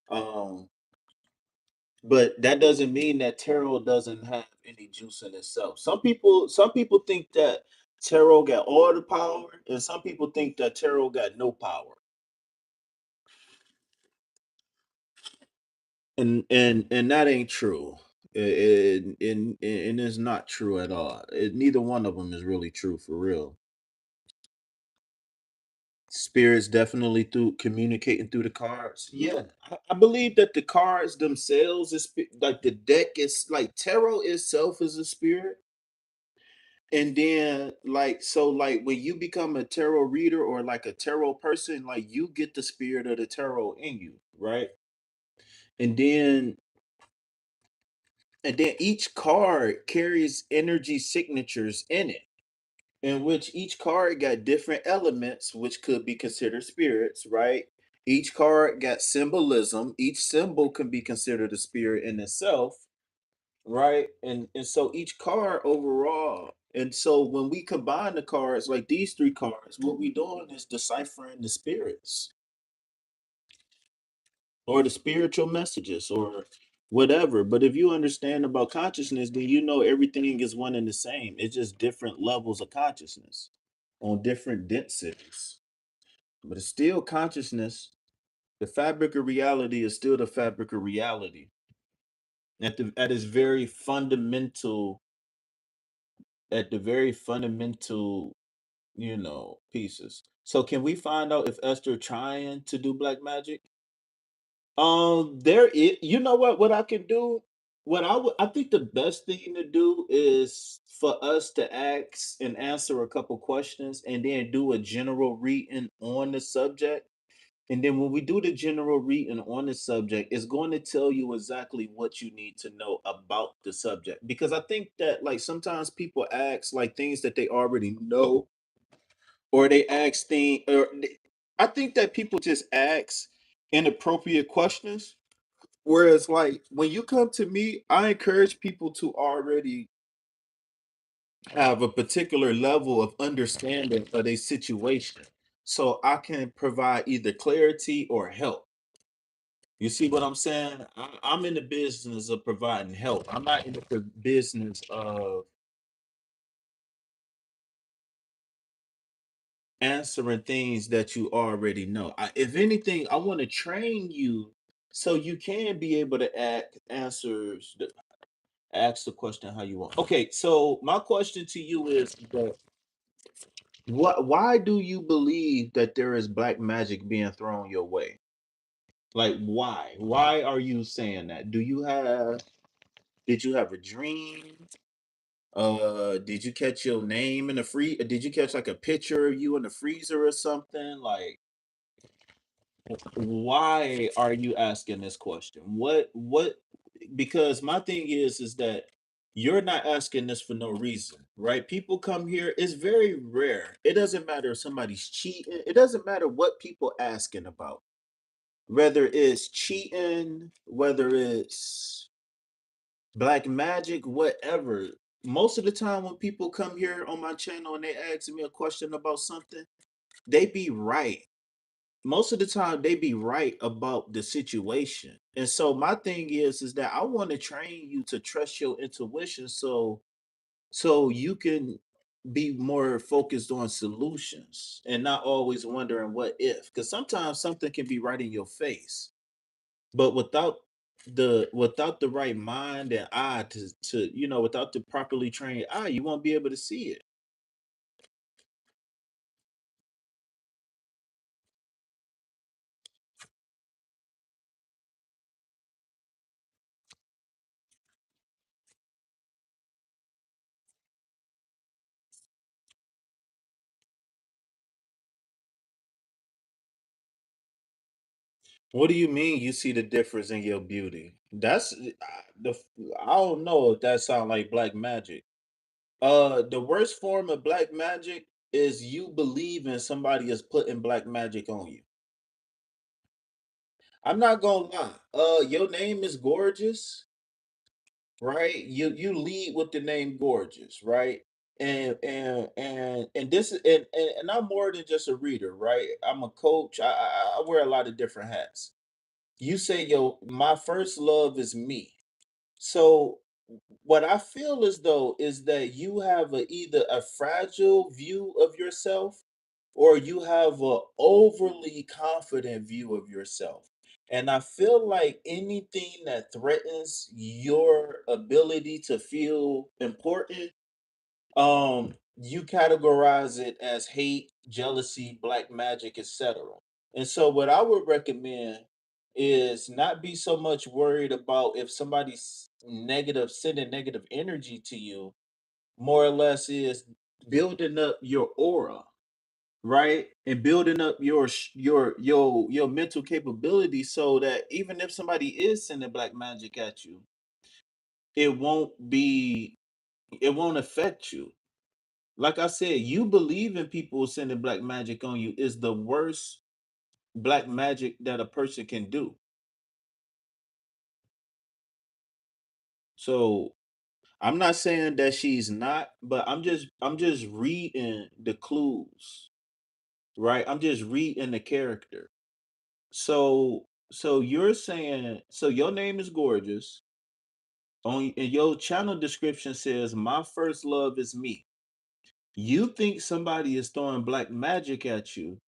Um, but that doesn't mean that tarot doesn't have any juice in itself. Some people think that tarot got all the power, and some people think that tarot got no power. And that ain't true. And it's not true at all. Neither one of them is really true for real. Spirits definitely through communicating through the cards. Yeah, I believe that the cards themselves is like the deck is like tarot itself is a spirit. And then like when you become a tarot reader or like a tarot person, like you get the spirit of the tarot in you, right? And then and then each card carries energy signatures in it, in which each card got different elements, which could be considered spirits, right? Each card got symbolism. Each symbol can be considered a spirit in itself, right? And so each card overall, and so when we combine the cards, like these three cards, what we doing is deciphering the spirits or the spiritual messages or whatever. But if you understand about consciousness, then you know everything is one and the same. It's just different levels of consciousness on different densities. But it's still consciousness. The fabric of reality is still the fabric of reality. At its very fundamental, at the very fundamental, pieces. So can we find out if Esther trying to do black magic? There is, you know what I can do? I think the best thing to do is for us to ask and answer a couple questions and then do a general reading on the subject. And then when we do the general reading on the subject, it's going to tell you exactly what you need to know about the subject. Because I think that like sometimes people ask like things that they already know, or they ask things, I think that people just ask inappropriate questions. Whereas, like, when you come to me, I encourage people to already have a particular level of understanding of a situation. So I can provide either clarity or help. You see what I'm saying? I'm in the business of providing help. I'm not in the business of answering things that you already know. If anything, I want to train you so you can be able to ask the question how you want. Okay, so my question to you is that why do you believe that there is black magic being thrown your way? Like why? Why are you saying that? Did you have a dream? Did you catch your name in the free? Did you catch like a picture of you in the freezer or something? Like, why are you asking this question? What? Because my thing is that you're not asking this for no reason, right? People come here. It's very rare. It doesn't matter if somebody's cheating. It doesn't matter what people asking about. Whether it's cheating, whether it's black magic, whatever. Most of the time when people come here on my channel and they ask me a question about something, they be right. Most of the time they be right about the situation. And so my thing is that I want to train you to trust your intuition so you can be more focused on solutions and not always wondering what if, because sometimes something can be right in your face, but without the right mind and eye to without the properly trained eye, you won't be able to see it. What do you mean you see the difference in your beauty? That's the I don't know if that sound like black magic. The worst form of black magic is you believing somebody is putting black magic on you. I'm not gonna lie. Your name is gorgeous, right? You lead with the name gorgeous, right? And this and I'm more than just a reader, right? I'm a coach. I wear a lot of different hats. You say, yo, my first love is me. So what I feel as though is that you have either a fragile view of yourself or you have a overly confident view of yourself. And I feel like anything that threatens your ability to feel important, you categorize it as hate, jealousy, black magic, etc. And so what I would recommend is not be so much worried about if somebody's negative sending negative energy to you, more or less is building up your aura, right? And building up your mental capability so that even if somebody is sending black magic at you, it won't be it won't affect you. Like I said, you believe in people sending black magic on you is the worst black magic that a person can do. So I'm not saying that she's not, but I'm just reading the clues, right? I'm just reading the character. So you're saying so your name is gorgeous. On and your channel description says my first love is me. You think somebody is throwing black magic at you,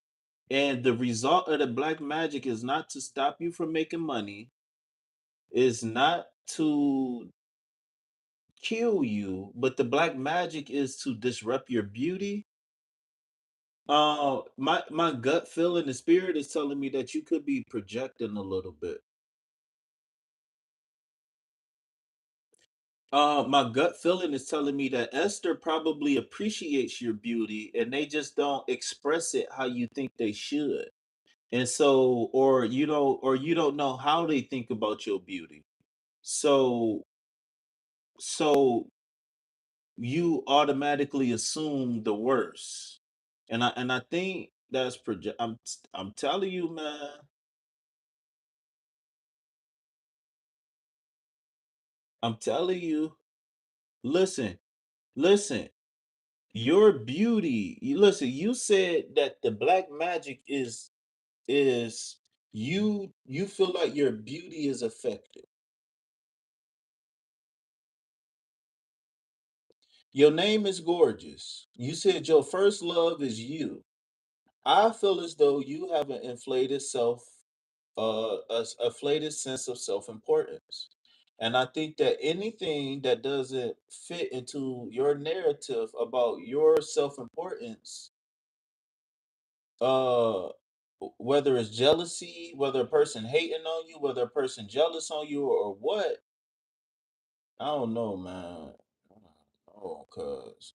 and the result of the black magic is not to stop you from making money, is not to kill you, but the black magic is to disrupt your beauty. My gut feeling, the spirit is telling me that you could be projecting a little bit. My gut feeling is telling me that Esther probably appreciates your beauty and they just don't express it how you think they should. And so, or you don't know how they think about your beauty. So, so you automatically assume the worst. And I think that's project. I'm telling you, man. I'm telling you. Listen, listen. Your beauty. Listen. You said that the black magic is you feel like your beauty is affected. Your name is gorgeous. You said your first love is you. I feel as though you have an inflated inflated sense of self-importance. And I think that anything that doesn't fit into your narrative about your self-importance, uh, whether it's jealousy, whether a person hating on you, whether a person jealous on you, or what, I don't know, man. Oh, cuz.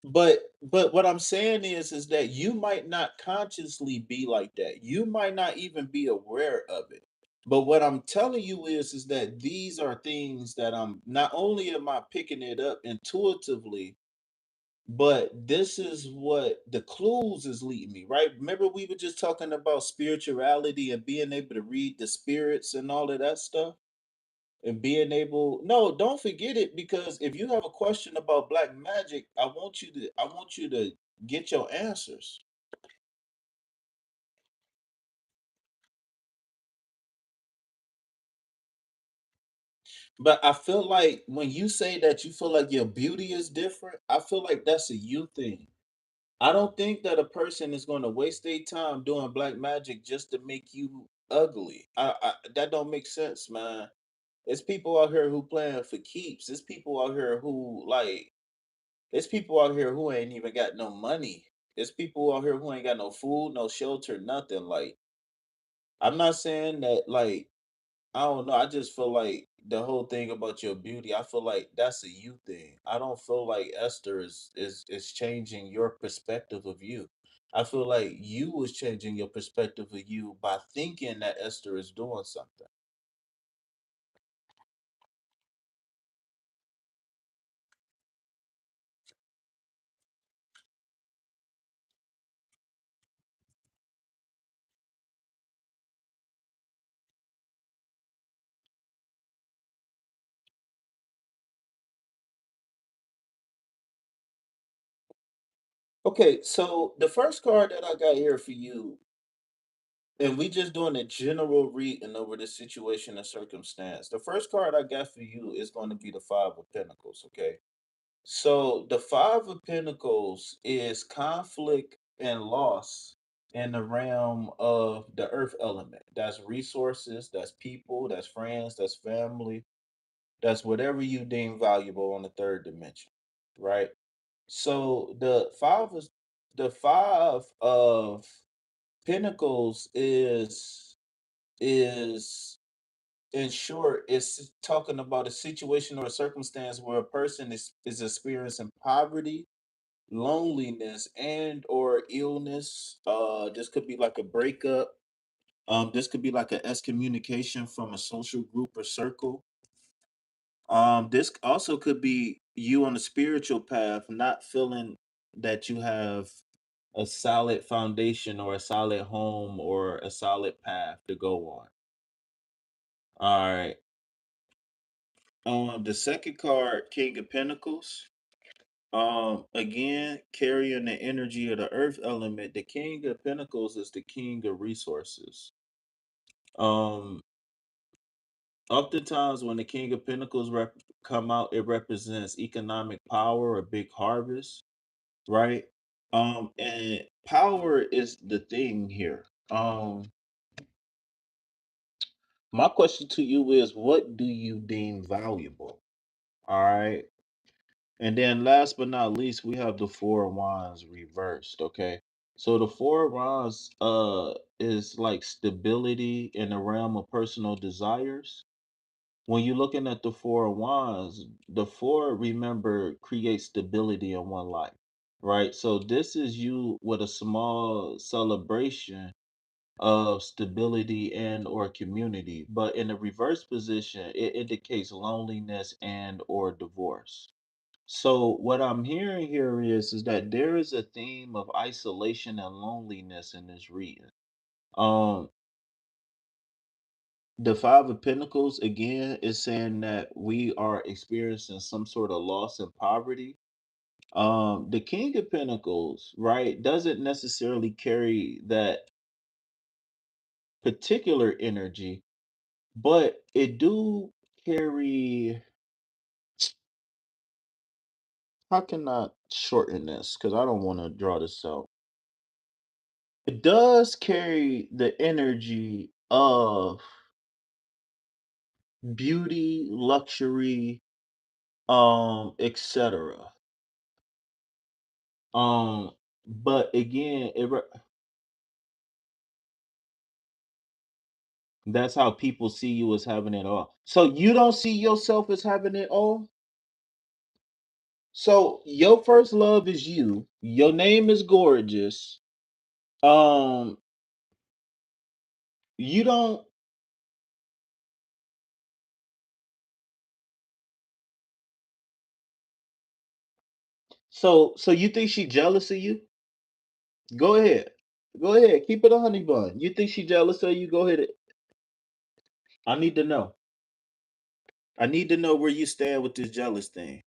But what I'm saying is that you might not consciously be like that. You might not even be aware of it. But what I'm telling you is that these are things that I'm not only am I picking it up intuitively, but this is what the clues is leading me, right? Remember we were just talking about spirituality and being able to read the spirits and all of that stuff? And being able no, don't forget it because if you have a question about black magic, I want you to get your answers. But I feel like when you say that you feel like your beauty is different, I feel like that's a you thing. I don't think that a person is going to waste their time doing black magic just to make you ugly. That don't make sense, man. It's people out here who playing for keeps. It's people out here who like There's people out here who ain't even got no money. There's people out here who ain't got no food, no shelter, nothing. Like, I'm not saying that, like, I don't know. I just feel like the whole thing about your beauty, I feel like that's a you thing. I don't feel like Esther is changing your perspective of you. I feel like you was changing your perspective of you by thinking that Esther is doing something. Okay, so the first card that I got here for you, and we just doing a general reading over the situation and circumstance. The first card I got for you is going to be the Five of Pentacles, okay? So the Five of Pentacles is conflict and loss in the realm of the earth element. That's resources, that's people, that's friends, that's family, that's whatever you deem valuable on the third dimension, right? So the five of Pentacles is in short, it's talking about a situation or a circumstance where a person is experiencing poverty, loneliness, and or illness. This could be like a breakup. This could be like an excommunication from a social group or circle. This also could be you on a spiritual path, not feeling that you have a solid foundation or a solid home or a solid path to go on. All right. The second card, King of Pentacles. Again, carrying the energy of the earth element, the King of Pentacles is the king of resources. Um, Oftentimes when the King of Pentacles come out, it represents economic power, a big harvest, right? And power is the thing here. My question to you is, what do you deem valuable? All right. And then last but not least, we have the Four of Wands reversed, okay? So the Four of Wands is like stability in the realm of personal desires. When you're looking at the Four of Wands, the four, remember, creates stability in one life, right? So this is you with a small celebration of stability and or community, but in the reverse position, it indicates loneliness and or divorce. So what I'm hearing here is that there is a theme of isolation and loneliness in this reading. Um, the Five of Pentacles again is saying that we are experiencing some sort of loss and poverty. The King of Pentacles, right, doesn't necessarily carry that particular energy, but it do carry. How can I shorten this? Because I don't want to draw this out. It does carry the energy of beauty, luxury, etc. Um, but again, that's how people see you as having it all. So you don't see yourself as having it all? So your first love is you. Your name is gorgeous. Um, you don't. So you think she jealous of you? Go ahead. Go ahead. Keep it a honey bun. You think she jealous of you? Go ahead. I need to know. I need to know where you stand with this jealous thing.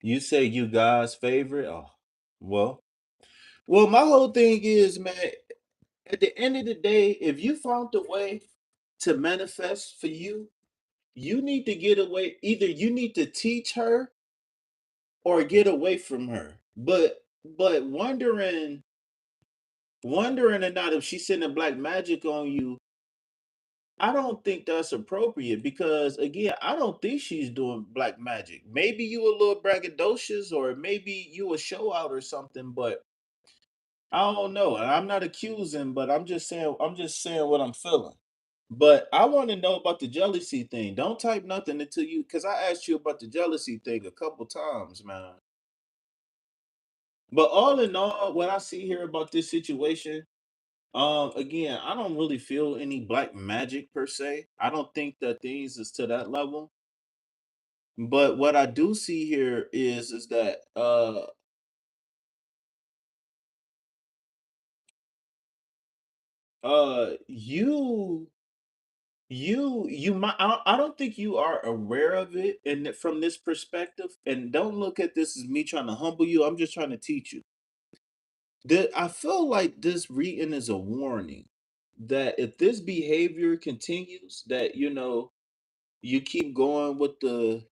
You say you God's favorite? Oh, well. Well, my whole thing is, man, at the end of the day, if you found a way to manifest for you, you need to get away. Either you need to teach her or get away from her. But wondering or not if she's sending black magic on you, I don't think that's appropriate because again, I don't think she's doing black magic. Maybe you a little braggadocious or maybe you a show out or something, but I don't know. And I'm not accusing, but I'm just saying what I'm feeling. But I want to know about the jealousy thing. Don't type nothing until you because I asked you about the jealousy thing a couple times, man. But all in all, what I see here about this situation, again, I don't really feel any black magic per se. I don't think that things is to that level. But what I do see here is that you you might I don't think you are aware of it and from this perspective, and don't look at this as me trying to humble you. I'm just trying to teach you. I feel like this reading is a warning that if this behavior continues, that you keep going with the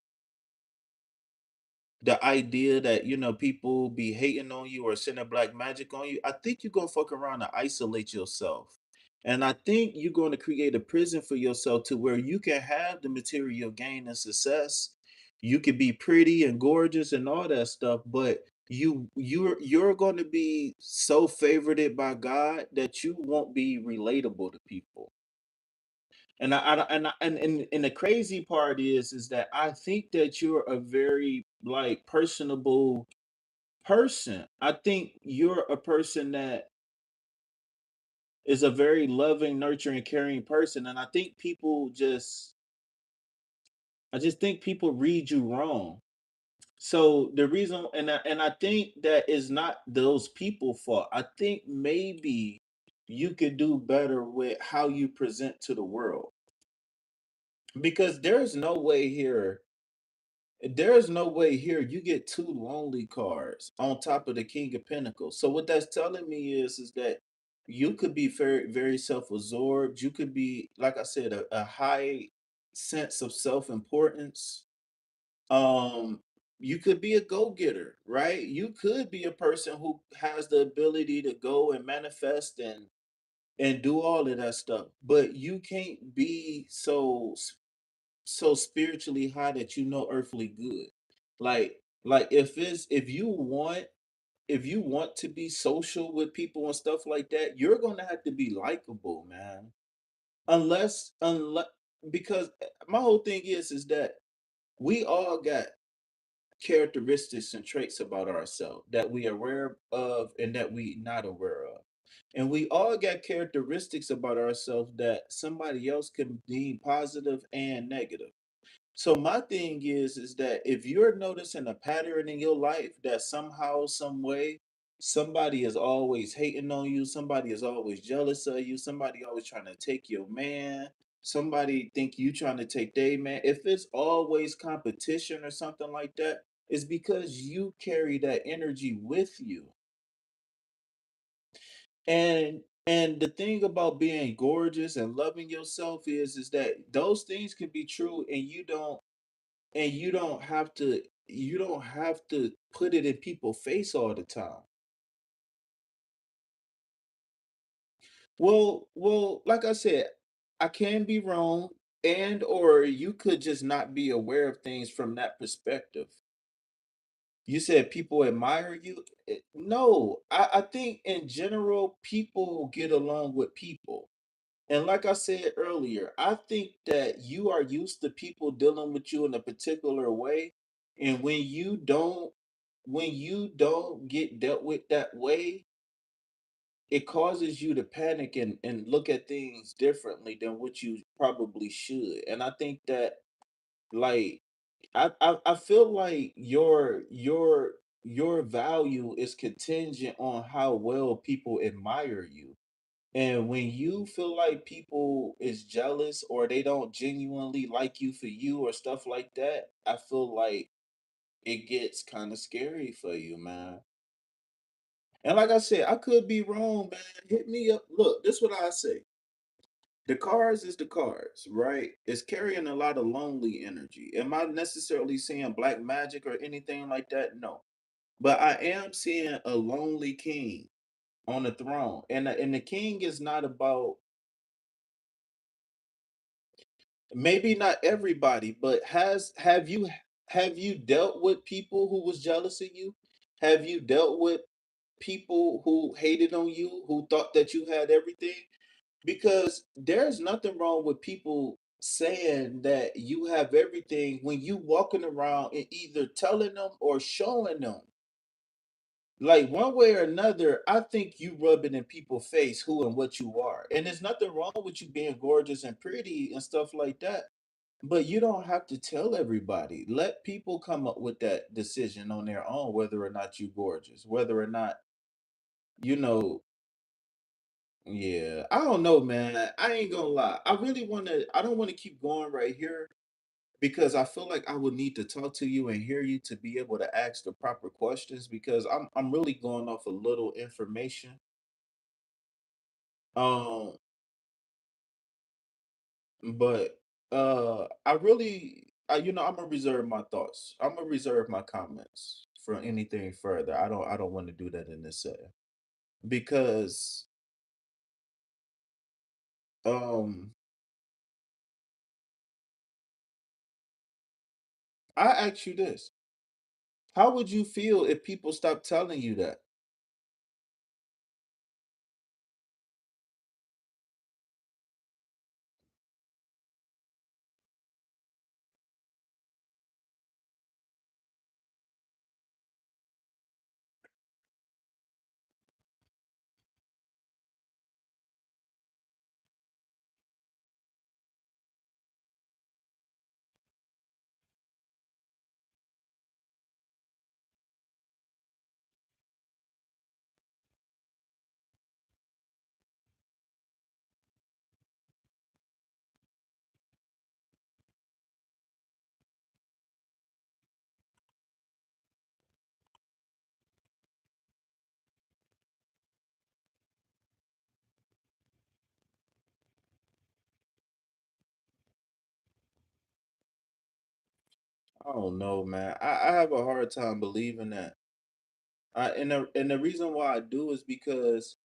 idea that people be hating on you or sending black magic on you. I think you're gonna fuck around and isolate yourself, and I think you're going to create a prison for yourself to where you can have the material gain and success. You can be pretty and gorgeous and all that stuff, but you're going to be so favorited by God that you won't be relatable to people. And the crazy part is that I think that you're a very like personable person. I think you're a person that is a very loving, nurturing, caring person, and I just think people read you wrong. So the reason, and I think that is not those people fault. I think maybe you could do better with how you present to the world because there's no way here you get two lonely cards on top of the King of Pentacles. So what that's telling me is that you could be very, very self-absorbed. You could be, like I said, a high sense of self-importance. Um, you could be a go-getter, right? You could be a person who has the ability to go and manifest and do all of that stuff. But you can't be so spiritually high that you know earthly good. Like if you want to be social with people and stuff like that, you're gonna have to be likable, man. Unless because my whole thing is that we all got characteristics and traits about ourselves that we are aware of and that we not aware of. And we all got characteristics about ourselves that somebody else can deem positive and negative. So my thing is that if you're noticing a pattern in your life that somehow, some way, somebody is always hating on you, somebody is always jealous of you, somebody always trying to take your man, somebody think you trying to take their man. If it's always competition or something like that, it's because you carry that energy with you. And the thing about being gorgeous and loving yourself is that those things can be true and you don't have to put it in people's face all the time. Well, like I said, I can be wrong, and or you could just not be aware of things from that perspective. You said people admire you. No, I think in general people get along with people. And like I said earlier, I think that you are used to people dealing with you in a particular way. And when you don't get dealt with that way, it causes you to panic and look at things differently than what you probably should. And I think that like I feel like your value is contingent on how well people admire you. And when you feel like people is jealous or they don't genuinely like you for you or stuff like that, I feel like it gets kind of scary for you, man. And like I said, I could be wrong, man. Hit me up. Look, this is what I say. The cards is the cards, right? It's carrying a lot of lonely energy. Am I necessarily seeing black magic or anything like that? No. But I am seeing a lonely king on the throne. And the king is not about Maybe not everybody, but have you dealt with people who was jealous of you? Have you dealt with people who hated on you, who thought that you had everything? Because there's nothing wrong with people saying that you have everything when you walking around and either telling them or showing them. Like one way or another, I think you rubbing in people's face who and what you are. And there's nothing wrong with you being gorgeous and pretty and stuff like that. But you don't have to tell everybody. Let people come up with that decision on their own, whether or not you gorgeous, whether or not, you know, yeah. I don't know, man. I ain't gonna lie. I don't want to keep going right here because I feel like I would need to talk to you and hear you to be able to ask the proper questions because I'm really going off a little information. Um, but I really I'm gonna reserve my thoughts. I'm gonna reserve my comments for anything further. I don't want to do that in this setting. Because um I ask you this. How would you feel if people stopped telling you that? I don't know, man. I have a hard time believing that. And the reason why I do is because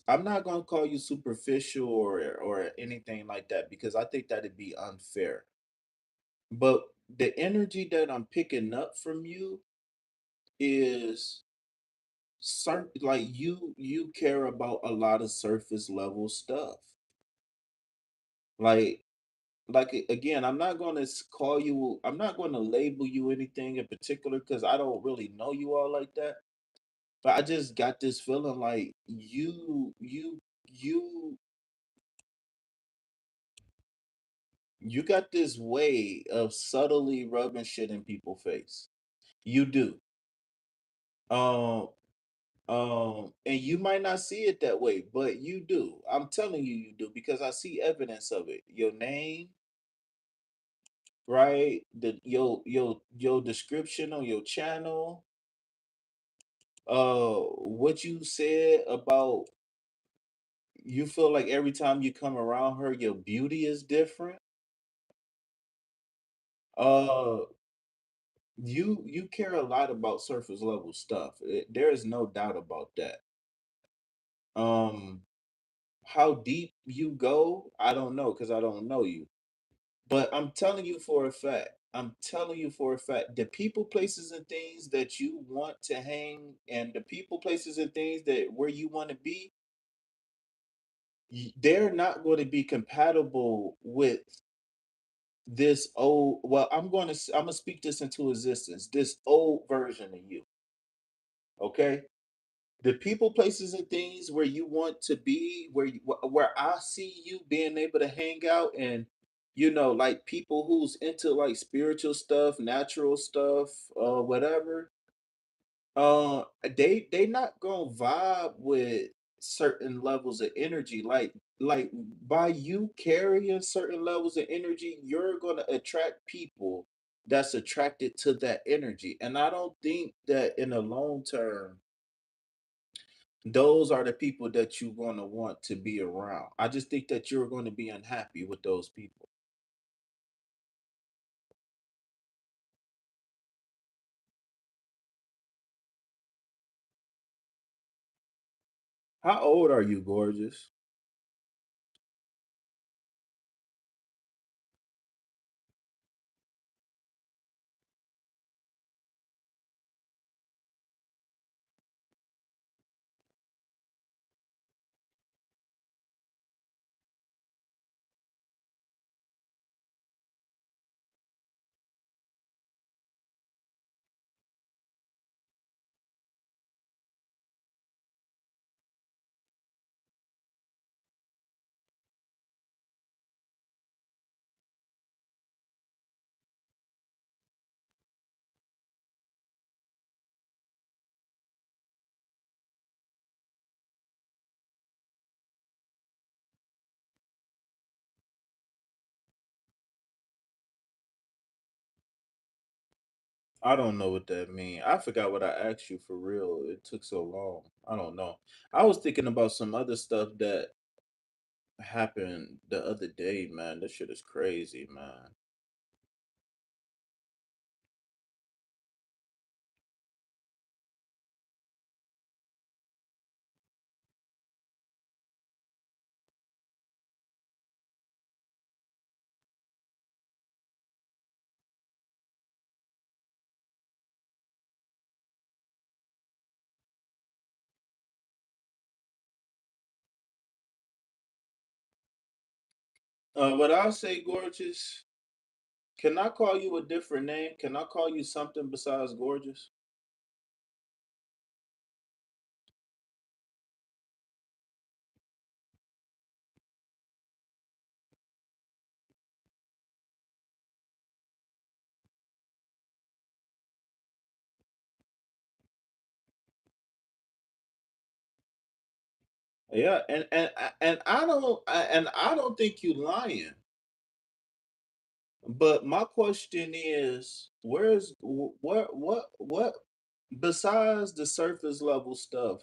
I'm not gonna call you superficial or anything like that because I think that'd be unfair. But the energy that I'm picking up from you is certain like you care about a lot of surface level stuff. Like again, I'm not gonna label you anything in particular because I don't really know you all like that. But I just got this feeling like you you got this way of subtly rubbing shit in people's face. You do. Um, and you might not see it that way, but you do. I'm telling you, you do because I see evidence of it. Your name, right? Your description on your channel. What you said about you feel like every time you come around her, your beauty is different. Uh, you care a lot about surface level stuff. There is no doubt about that. Um, how deep you go, I don't know because I don't know you. But I'm telling you for a fact. I'm telling you for a fact, the people, places, and things that you want to hang, and the people, places, and things that where you want to be, they're not going to be compatible with this old. Well, I'm gonna speak this into existence. This old version of you. Okay, the people, places, and things where you want to be, where I see you being able to hang out, and like people who's into like spiritual stuff, natural stuff, whatever. They not gonna vibe with certain levels of energy. Like by you carrying certain levels of energy, you're gonna attract people that's attracted to that energy. And I don't think that in the long term those are the people that you're going to want to be around. I just think that you're going to be unhappy with those people. How old are you, gorgeous? I don't know what that mean. I forgot what I asked you for real. It took so long. I don't know. I was thinking about some other stuff that happened the other day, man. This shit is crazy, man. What I'll say, gorgeous. Can I call you a different name? Can I call you something besides gorgeous? Yeah, and I don't think you lying. But my question is, what besides the surface level stuff?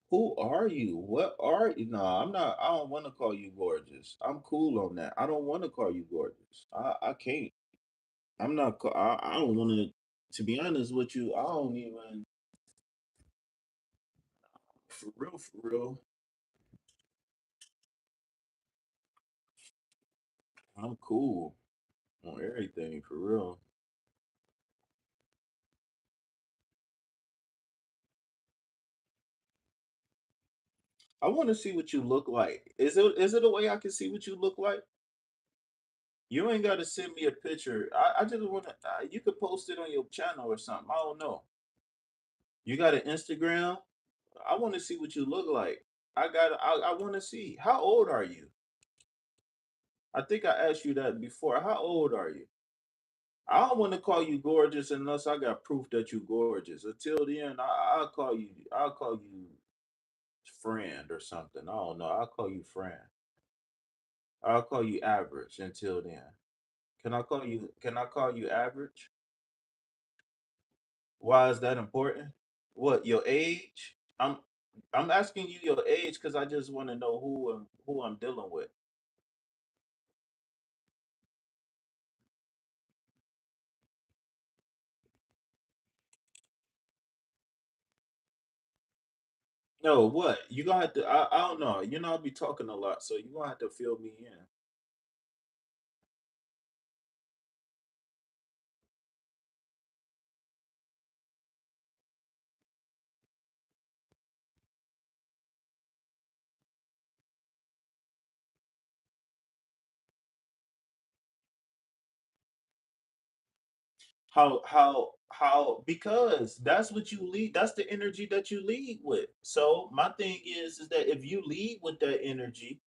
Who are you? What are you? No, I'm not. I don't want to call you gorgeous. I'm cool on that. I don't want to call you gorgeous. I can't. I'm not. I don't want to. To be honest with you, I don't even. For real, for real. I'm cool on everything. For real. I want to see what you look like. Is it a way I can see what you look like? You ain't got to send me a picture. I just want to. You could post it on your channel or something. I don't know. You got an Instagram? I want to see what you look like. I want to see. How old are you? I think I asked you that before. How old are you? I don't want to call you gorgeous unless I got proof that you gorgeous. Until then, I'll call you. I'll call you friend or something. I don't know. I'll call you friend. I'll call you average until then. Can I call you? Can I call you average? Why is that important? What, your age? I'm asking you your age because I just want to know who I'm dealing with. No, what? You gonna have to I don't know. You know I be talking a lot, so you gonna have to fill me in. How because that's what you lead, that's the energy that you lead with. So my thing is that if you lead with that energy,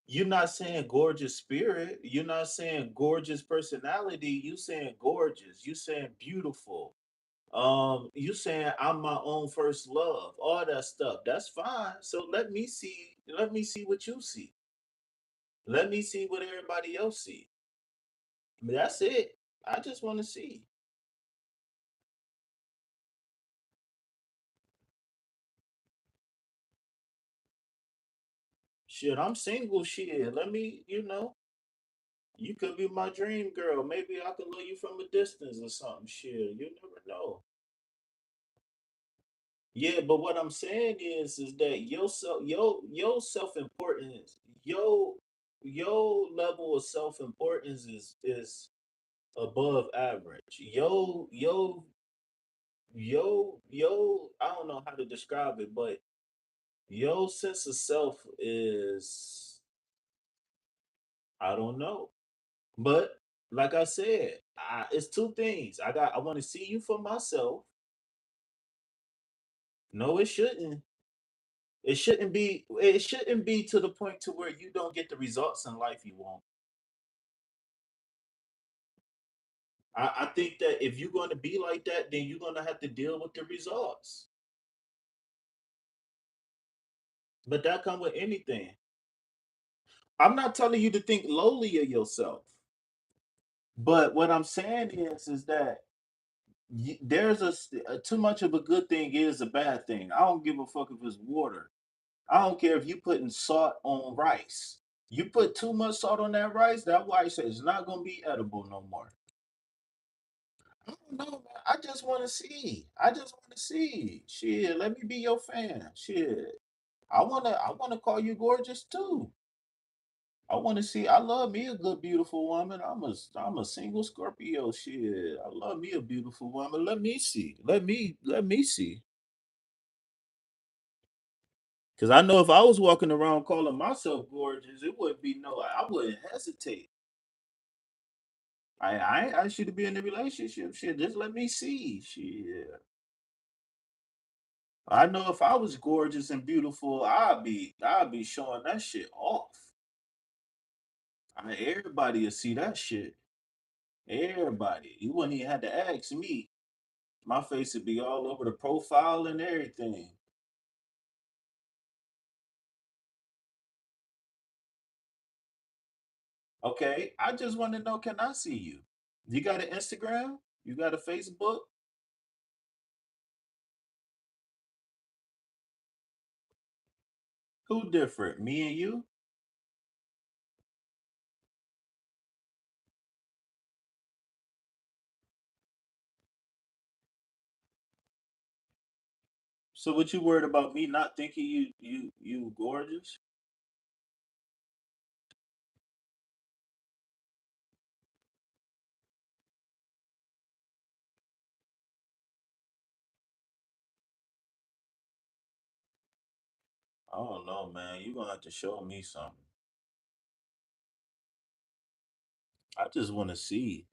you're not saying gorgeous spirit, you're not saying gorgeous personality, you saying gorgeous, you saying beautiful. You saying I'm my own first love, all that stuff. That's fine. So let me see what you see. Let me see what everybody else see. That's it. I just want to see. Shit, I'm single. Shit, let me. You could be my dream girl. Maybe I could love you from a distance or something. Shit, you never know. Yeah, but what I'm saying is that your self importance, your level of self importance is above average. Yo, I don't know how to describe it, but your sense of self is, I don't know. But like I said, it's two things. I want to see you for myself. No, it shouldn't. It shouldn't be to the point to where you don't get the results in life you want. I think that if you're going to be like that, then you're going to have to deal with the results. But that come with anything. I'm not telling you to think lowly of yourself. But what I'm saying is that There's too much of a good thing is a bad thing. I don't give a fuck if it's water. I don't care if you putting salt on rice. You put too much salt on that rice is not gonna be edible no more. I don't know, man. I just want to see. I just want to see. Shit, let me be your fan. Shit, I wanna call you gorgeous too. I want to see. I love me a good, beautiful woman. I'm a single Scorpio. Shit, I love me a beautiful woman. Let me see. Let me see. Cause I know if I was walking around calling myself gorgeous, it wouldn't be no. I wouldn't hesitate. I ain't asked you to be in a relationship. Shit, just let me see. Shit. I know if I was gorgeous and beautiful, I'd be showing that shit off. I mean, everybody would see that shit. Everybody. You wouldn't even have to ask me. My face would be all over the profile and everything. Okay. I just want to know, can I see you? You got an Instagram? You got a Facebook? Who different? Me and you? So what you worried about me not thinking you gorgeous? I don't know, man. You gonna have to show me something. I just want to see.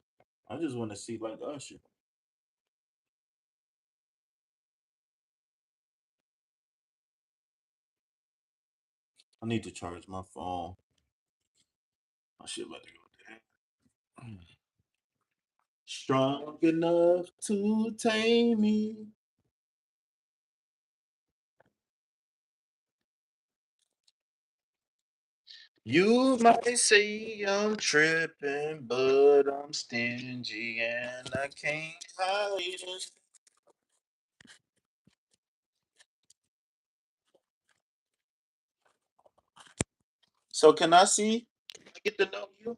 I just want to see like Usher. I need to charge my phone. I should about to go there. Strong enough to tame me. You might say I'm tripping, but I'm stingy and I can't hide it. So can I see? Can I get to know you?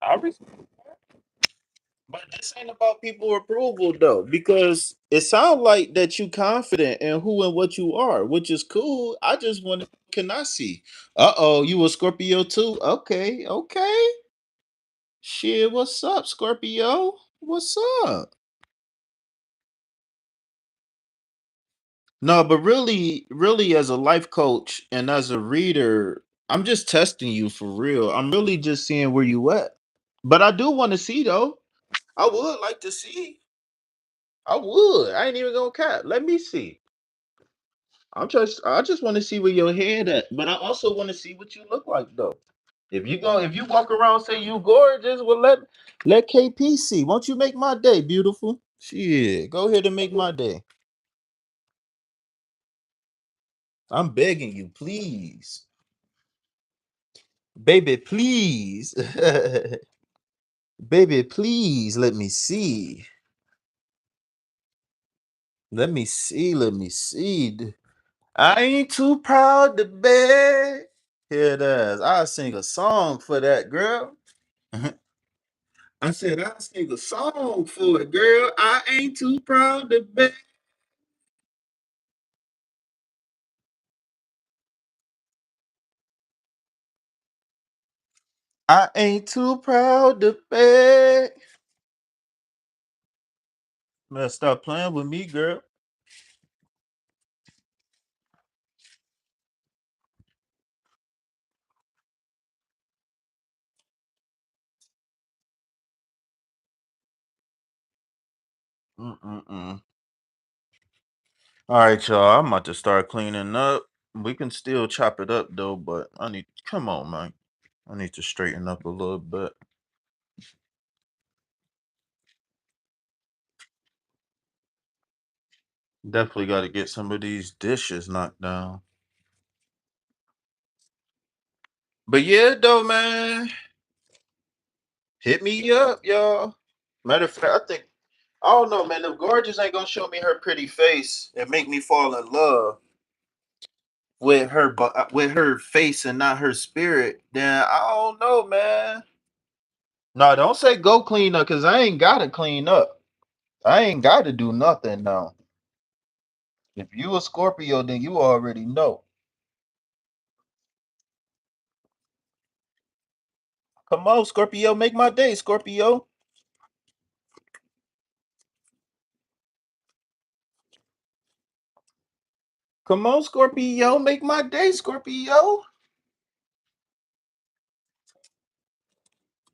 I But this ain't about people approval though, because it sounds like that you confident in who and what you are, which is cool. I just want to can I see? Uh-oh, you a Scorpio too? Okay, okay. Shit, what's up, Scorpio? What's up? No, but really as a life coach and as a reader, I'm just testing you for real. I'm really just seeing where you at. But I do want to see though. I would like to see. I would. I ain't even gonna cap. Let me see. I just want to see where your head at, but I also want to see what you look like though. If you walk around say you gorgeous, well let KP see. Won't you make my day, beautiful? Shit, go ahead and make my day. I'm begging you, please. Baby, please. Baby, please let me see. Let me see, let me see. I ain't too proud to beg. Here it is. I'll sing a song for that girl. I said I sing a song for it, girl. I ain't too proud to beg. I ain't too proud to beg. Man, stop playing with me, girl. Mm-mm-mm. All right, y'all. I'm about to start cleaning up. We can still chop it up though, but I need come on, man. I need to straighten up a little bit. Definitely got to get some of these dishes knocked down. But yeah, though, man, hit me up, y'all. Matter of fact, I don't know, man. If Gorgeous ain't gonna show me her pretty face and make me fall in love with her, with her face and not her spirit, then I don't know, man. No, don't say go clean up, cause I ain't gotta clean up. I ain't gotta do nothing now. If you a Scorpio, then you already know. Come on, Scorpio, make my day, Scorpio. Come on, Scorpio, make my day, Scorpio.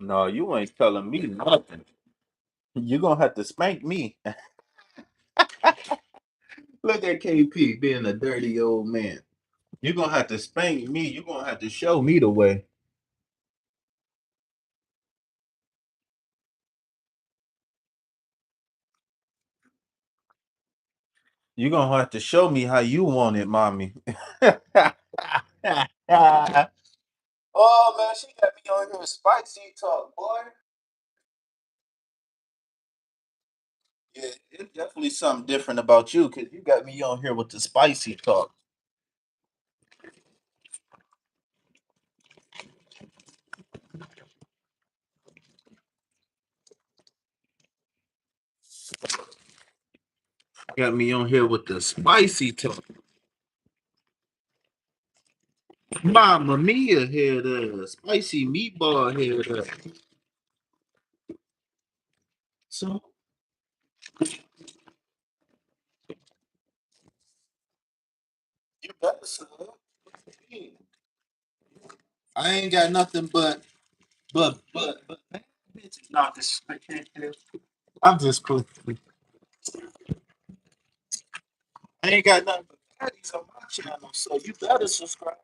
No, you ain't telling me nothing. You gonna have to spank me. Look at KP being a dirty old man. You gonna have to spank me. You gonna have to show me the way. You gonna have to show me how you want it, mommy. Oh man, she got me on here spicy talk, boy. Yeah, it's definitely something different about you because you got me on here with the spicy talk. Got me on here with the spicy talk. Mama Mia here, the spicy meatball here. So you better sub. I ain't got nothing but bitches. Not this. I'm just cool. I ain't got nothing but baddies on my channel, so you better subscribe.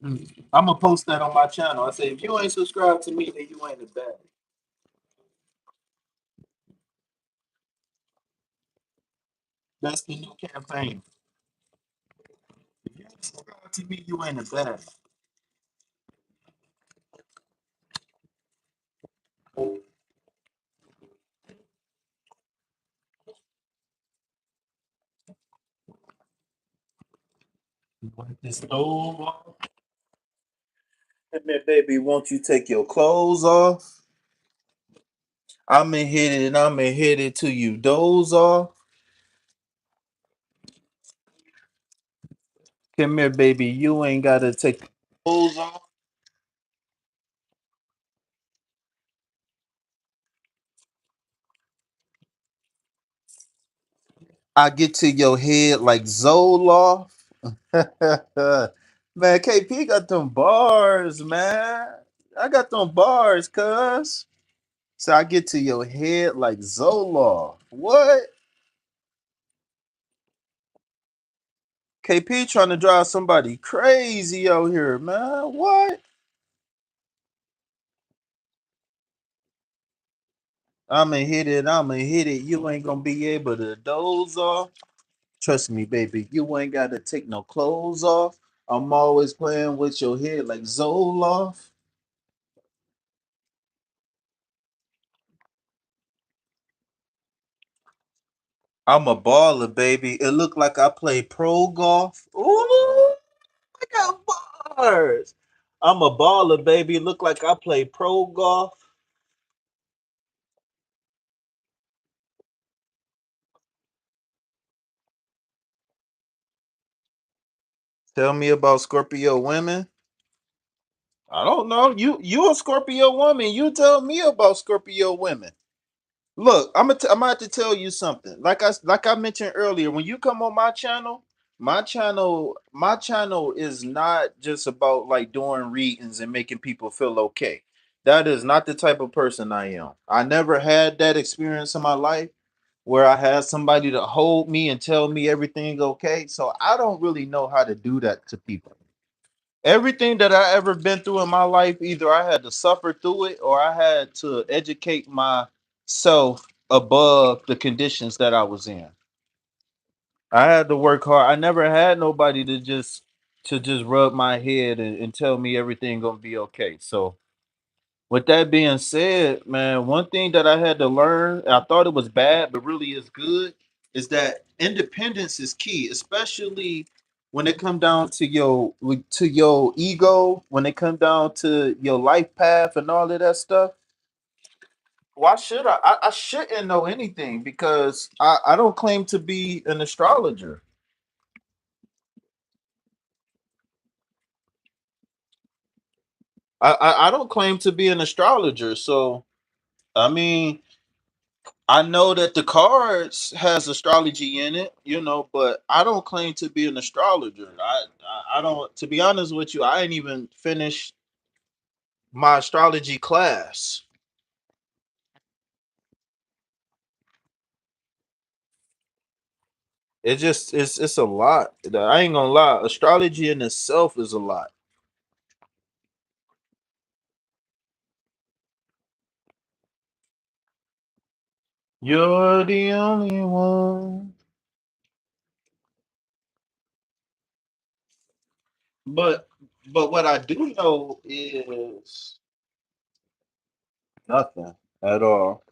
I'm gonna post that on my channel. I say if you ain't subscribed to me, then you ain't a baddie. That's the new campaign. If you ain't subscribed to me, you ain't a baddie. You want this stove off? Hey, man, baby, won't you take your clothes off? I'ma hit it and I'ma hit it till you doze off. Come here, baby. You ain't gotta take your clothes off. I get to your head like Zoloft. Man, KP got them bars, man. I got them bars, cuz. So I get to your head like Zoloft. What? KP trying to drive somebody crazy out here, man. What? I'ma hit it. I'ma hit it. You ain't gonna be able to doze off. Trust me, baby. You ain't gotta take no clothes off. I'm always playing with your head like Zoloft. I'm a baller, baby. It looked like I play pro golf. Ooh, I got bars. I'm a baller, baby. Look like I play pro golf. Tell me about Scorpio women. I don't know. You a Scorpio woman. You tell me about Scorpio women. Look, I'm gonna have to tell you something. Like I mentioned earlier, when you come on my channel is not just about like doing readings and making people feel okay. That is not the type of person I am. I never had that experience in my life where I had somebody to hold me and tell me everything okay. So I don't really know how to do that to people. Everything that I ever been through in my life, either I had to suffer through it or I had to educate myself above the conditions that I was in. I had to work hard. I never had nobody to just to just rub my head and tell me everything gonna be okay. So with that being said, man, one thing that I had to learn, I thought it was bad, but really is good, is that independence is key, especially when it come down to your ego, when it come down to your life path and all of that stuff. Why should I shouldn't know anything because I don't claim to be an astrologer. I don't claim to be an astrologer. So I mean, I know that the cards has astrology in it, but I don't claim to be an astrologer. I don't. To be honest with you, I ain't even finished my astrology class. It's a lot. I ain't gonna lie. Astrology in itself is a lot. You're the only one. But but what I do know is nothing at all.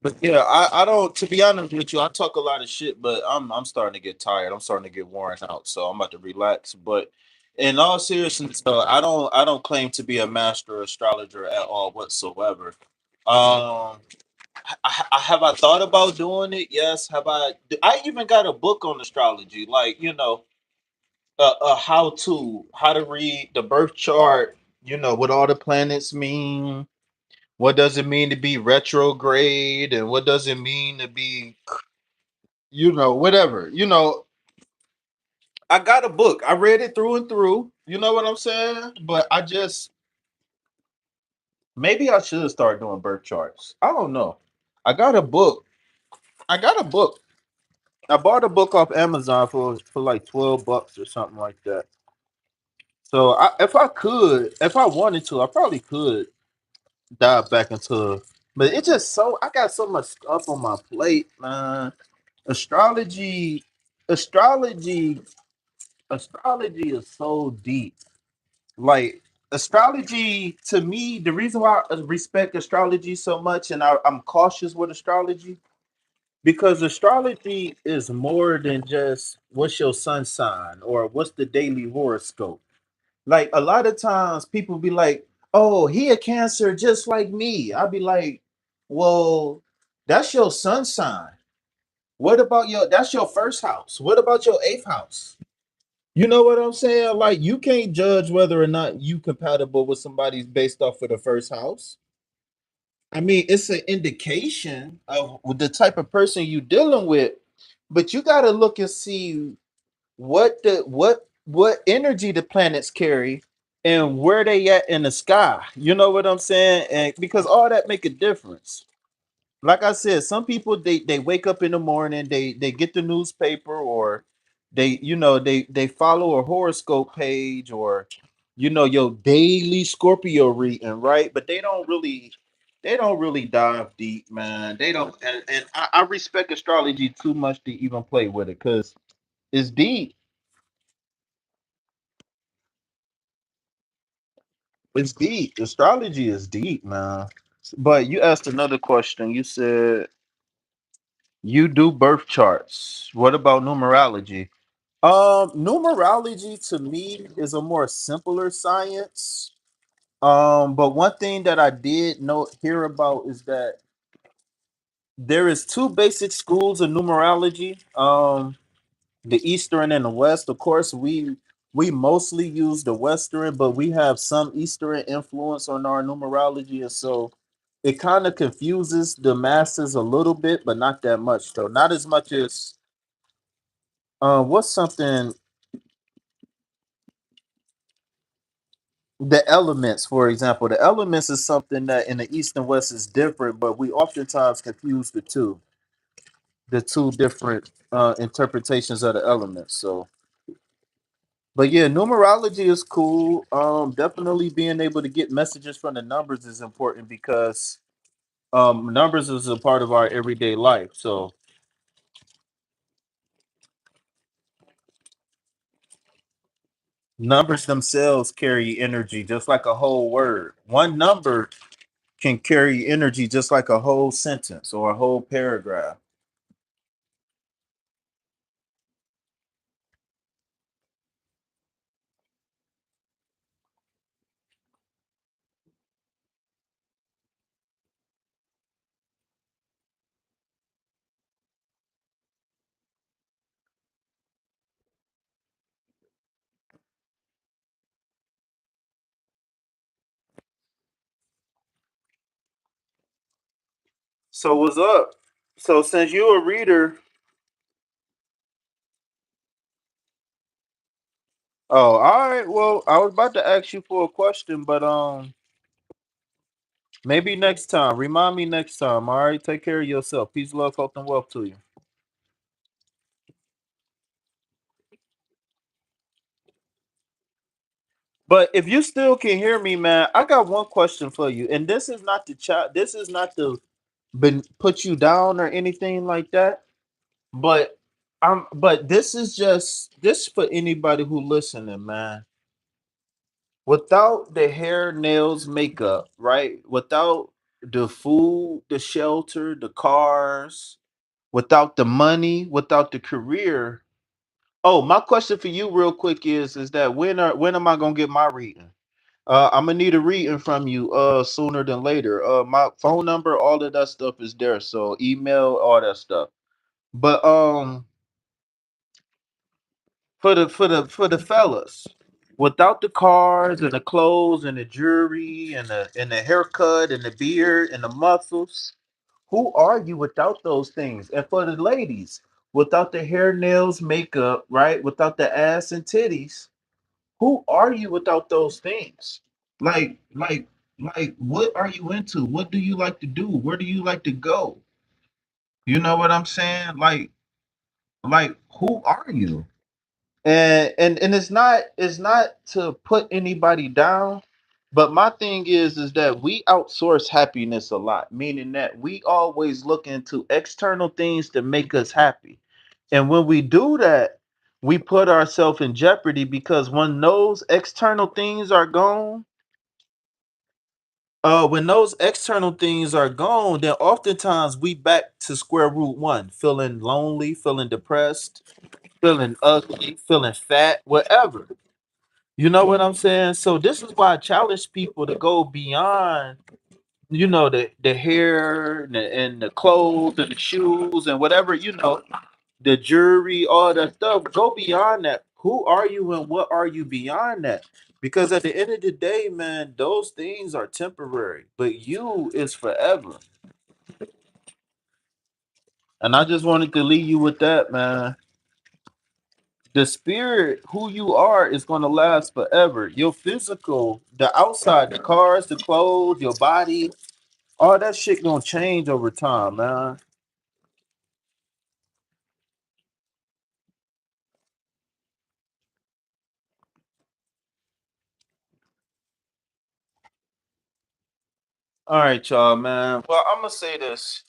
But yeah, I don't. To be honest with you, I talk a lot of shit, but I'm starting to get tired. I'm starting to get worn out, so I'm about to relax. But in all seriousness, I don't claim to be a master astrologer at all whatsoever. Um, have I thought about doing it? Yes. Have I? I even got a book on astrology, like how to read the birth chart. What all the planets mean. What does it mean to be retrograde, and what does it mean to be, whatever. I got a book. I read it through and through. You know what I'm saying? But I just maybe I should start doing birth charts. I don't know. I got a book. I got a book. I bought a book off Amazon for like $12 or something like that. So if I wanted to, I probably could dive back into. But it's just I got so much stuff on my plate, man. Astrology, astrology, astrology is so deep. Like astrology to me, the reason why I respect astrology so much and I'm cautious with astrology because astrology is more than just what's your sun sign or what's the daily horoscope. Like a lot of times people be like, "Oh, he a Cancer just like me." I'd be like, "Well, that's your sun sign. What about that's your first house? What about your eighth house?" You know what I'm saying? Like you can't judge whether or not you compatible with somebody based off of the first house. I mean, it's an indication of the type of person you dealing with, but you got to look and see what energy the planets carry and where they at in the sky. You know what I'm saying? And because all that make a difference. Like I said, some people they wake up in the morning, they get the newspaper or they follow a horoscope page or your daily Scorpio reading, right? But they don't really dive deep, man. They don't and I respect astrology too much to even play with it because it's deep. It's deep. Astrology is deep, man. But you asked another question. You said you do birth charts. What about numerology? Numerology to me is a more simpler science. But one thing that I did know hear about is that there is two basic schools of numerology. The Eastern and the West. Of course, we mostly use the Western, but we have some Eastern influence on our numerology, and so it kind of confuses the masses a little bit, but not that much. So not as much as what's something the elements, for example. The elements is something that in the East and West is different, but we oftentimes confuse the two different interpretations of the elements. So but yeah, numerology is cool. Definitely being able to get messages from the numbers is important because numbers is a part of our everyday life. So Numbers themselves carry energy just like a whole word. One number can carry energy just like a whole sentence or a whole paragraph. So what's up? So since you're a reader, oh, all right. Well, I was about to ask you for a question, but maybe next time. Remind me next time. All right. Take care of yourself. Peace, love, health, and wealth to you. But if you still can hear me, man, I got one question for you. And this is not the chat. This is not to put you down or anything like that. But but this is just this for anybody who listening, man. Without the hair, nails, makeup, right? Without the food, the shelter, the cars, without the money, without the career. Oh, my question for you real quick is that when am I gonna get my reading? I'm gonna need a reading from you sooner than later. My phone number, all of that stuff is there. So email, all that stuff. But for the fellas, without the cars and the clothes and the jewelry and the haircut and the beard and the muscles, who are you without those things? And for the ladies, without the hair, nails, makeup, right? Without the ass and titties, who are you without those things? Like, like, like, what are you into? What do you like to do? Where do you like to go? You know what I'm saying? Like, who are you? And it's not to put anybody down, but my thing is that we outsource happiness a lot, meaning that we always look into external things to make us happy. And when we do that, we put ourselves in jeopardy because when those external things are gone, then oftentimes we back to square root one, feeling lonely, feeling depressed, feeling ugly, feeling fat, whatever. You know what I'm saying? So this is why I challenge people to go beyond, the hair and the clothes and the shoes and whatever, the jewelry, all that stuff. Go beyond that. Who are you and what are you beyond that? Because at the end of the day, man, those things are temporary, but you is forever. And I just wanted to leave you with that, man. The spirit, who you are, is going to last forever. Your physical, the outside, the cars, the clothes, your body, all that shit gonna change over time, man. All right, y'all, man. Well, I'm gonna say this: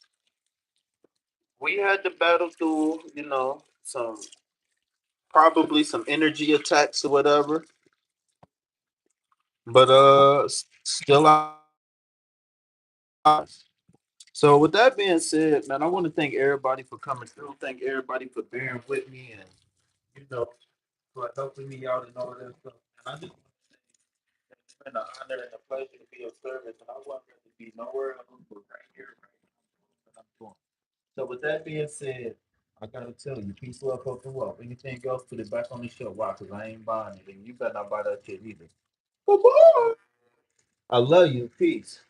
we had to battle through, some probably some energy attacks or whatever, but still alive. So with that being said, man, I want to thank everybody for coming through. Thank everybody for bearing with me and you know for helping me out and all that stuff. And I just want to say it's been an honor and a pleasure to be of service. And I want to be nowhere else but right here, right now, what I'm doing. So with that being said, I gotta tell you, peace, love, hope, and wealth. Anything else, put it back on the shelf. Why? Because I ain't buying it, and you better not buy that shit either. Bye-bye. I love you. Peace.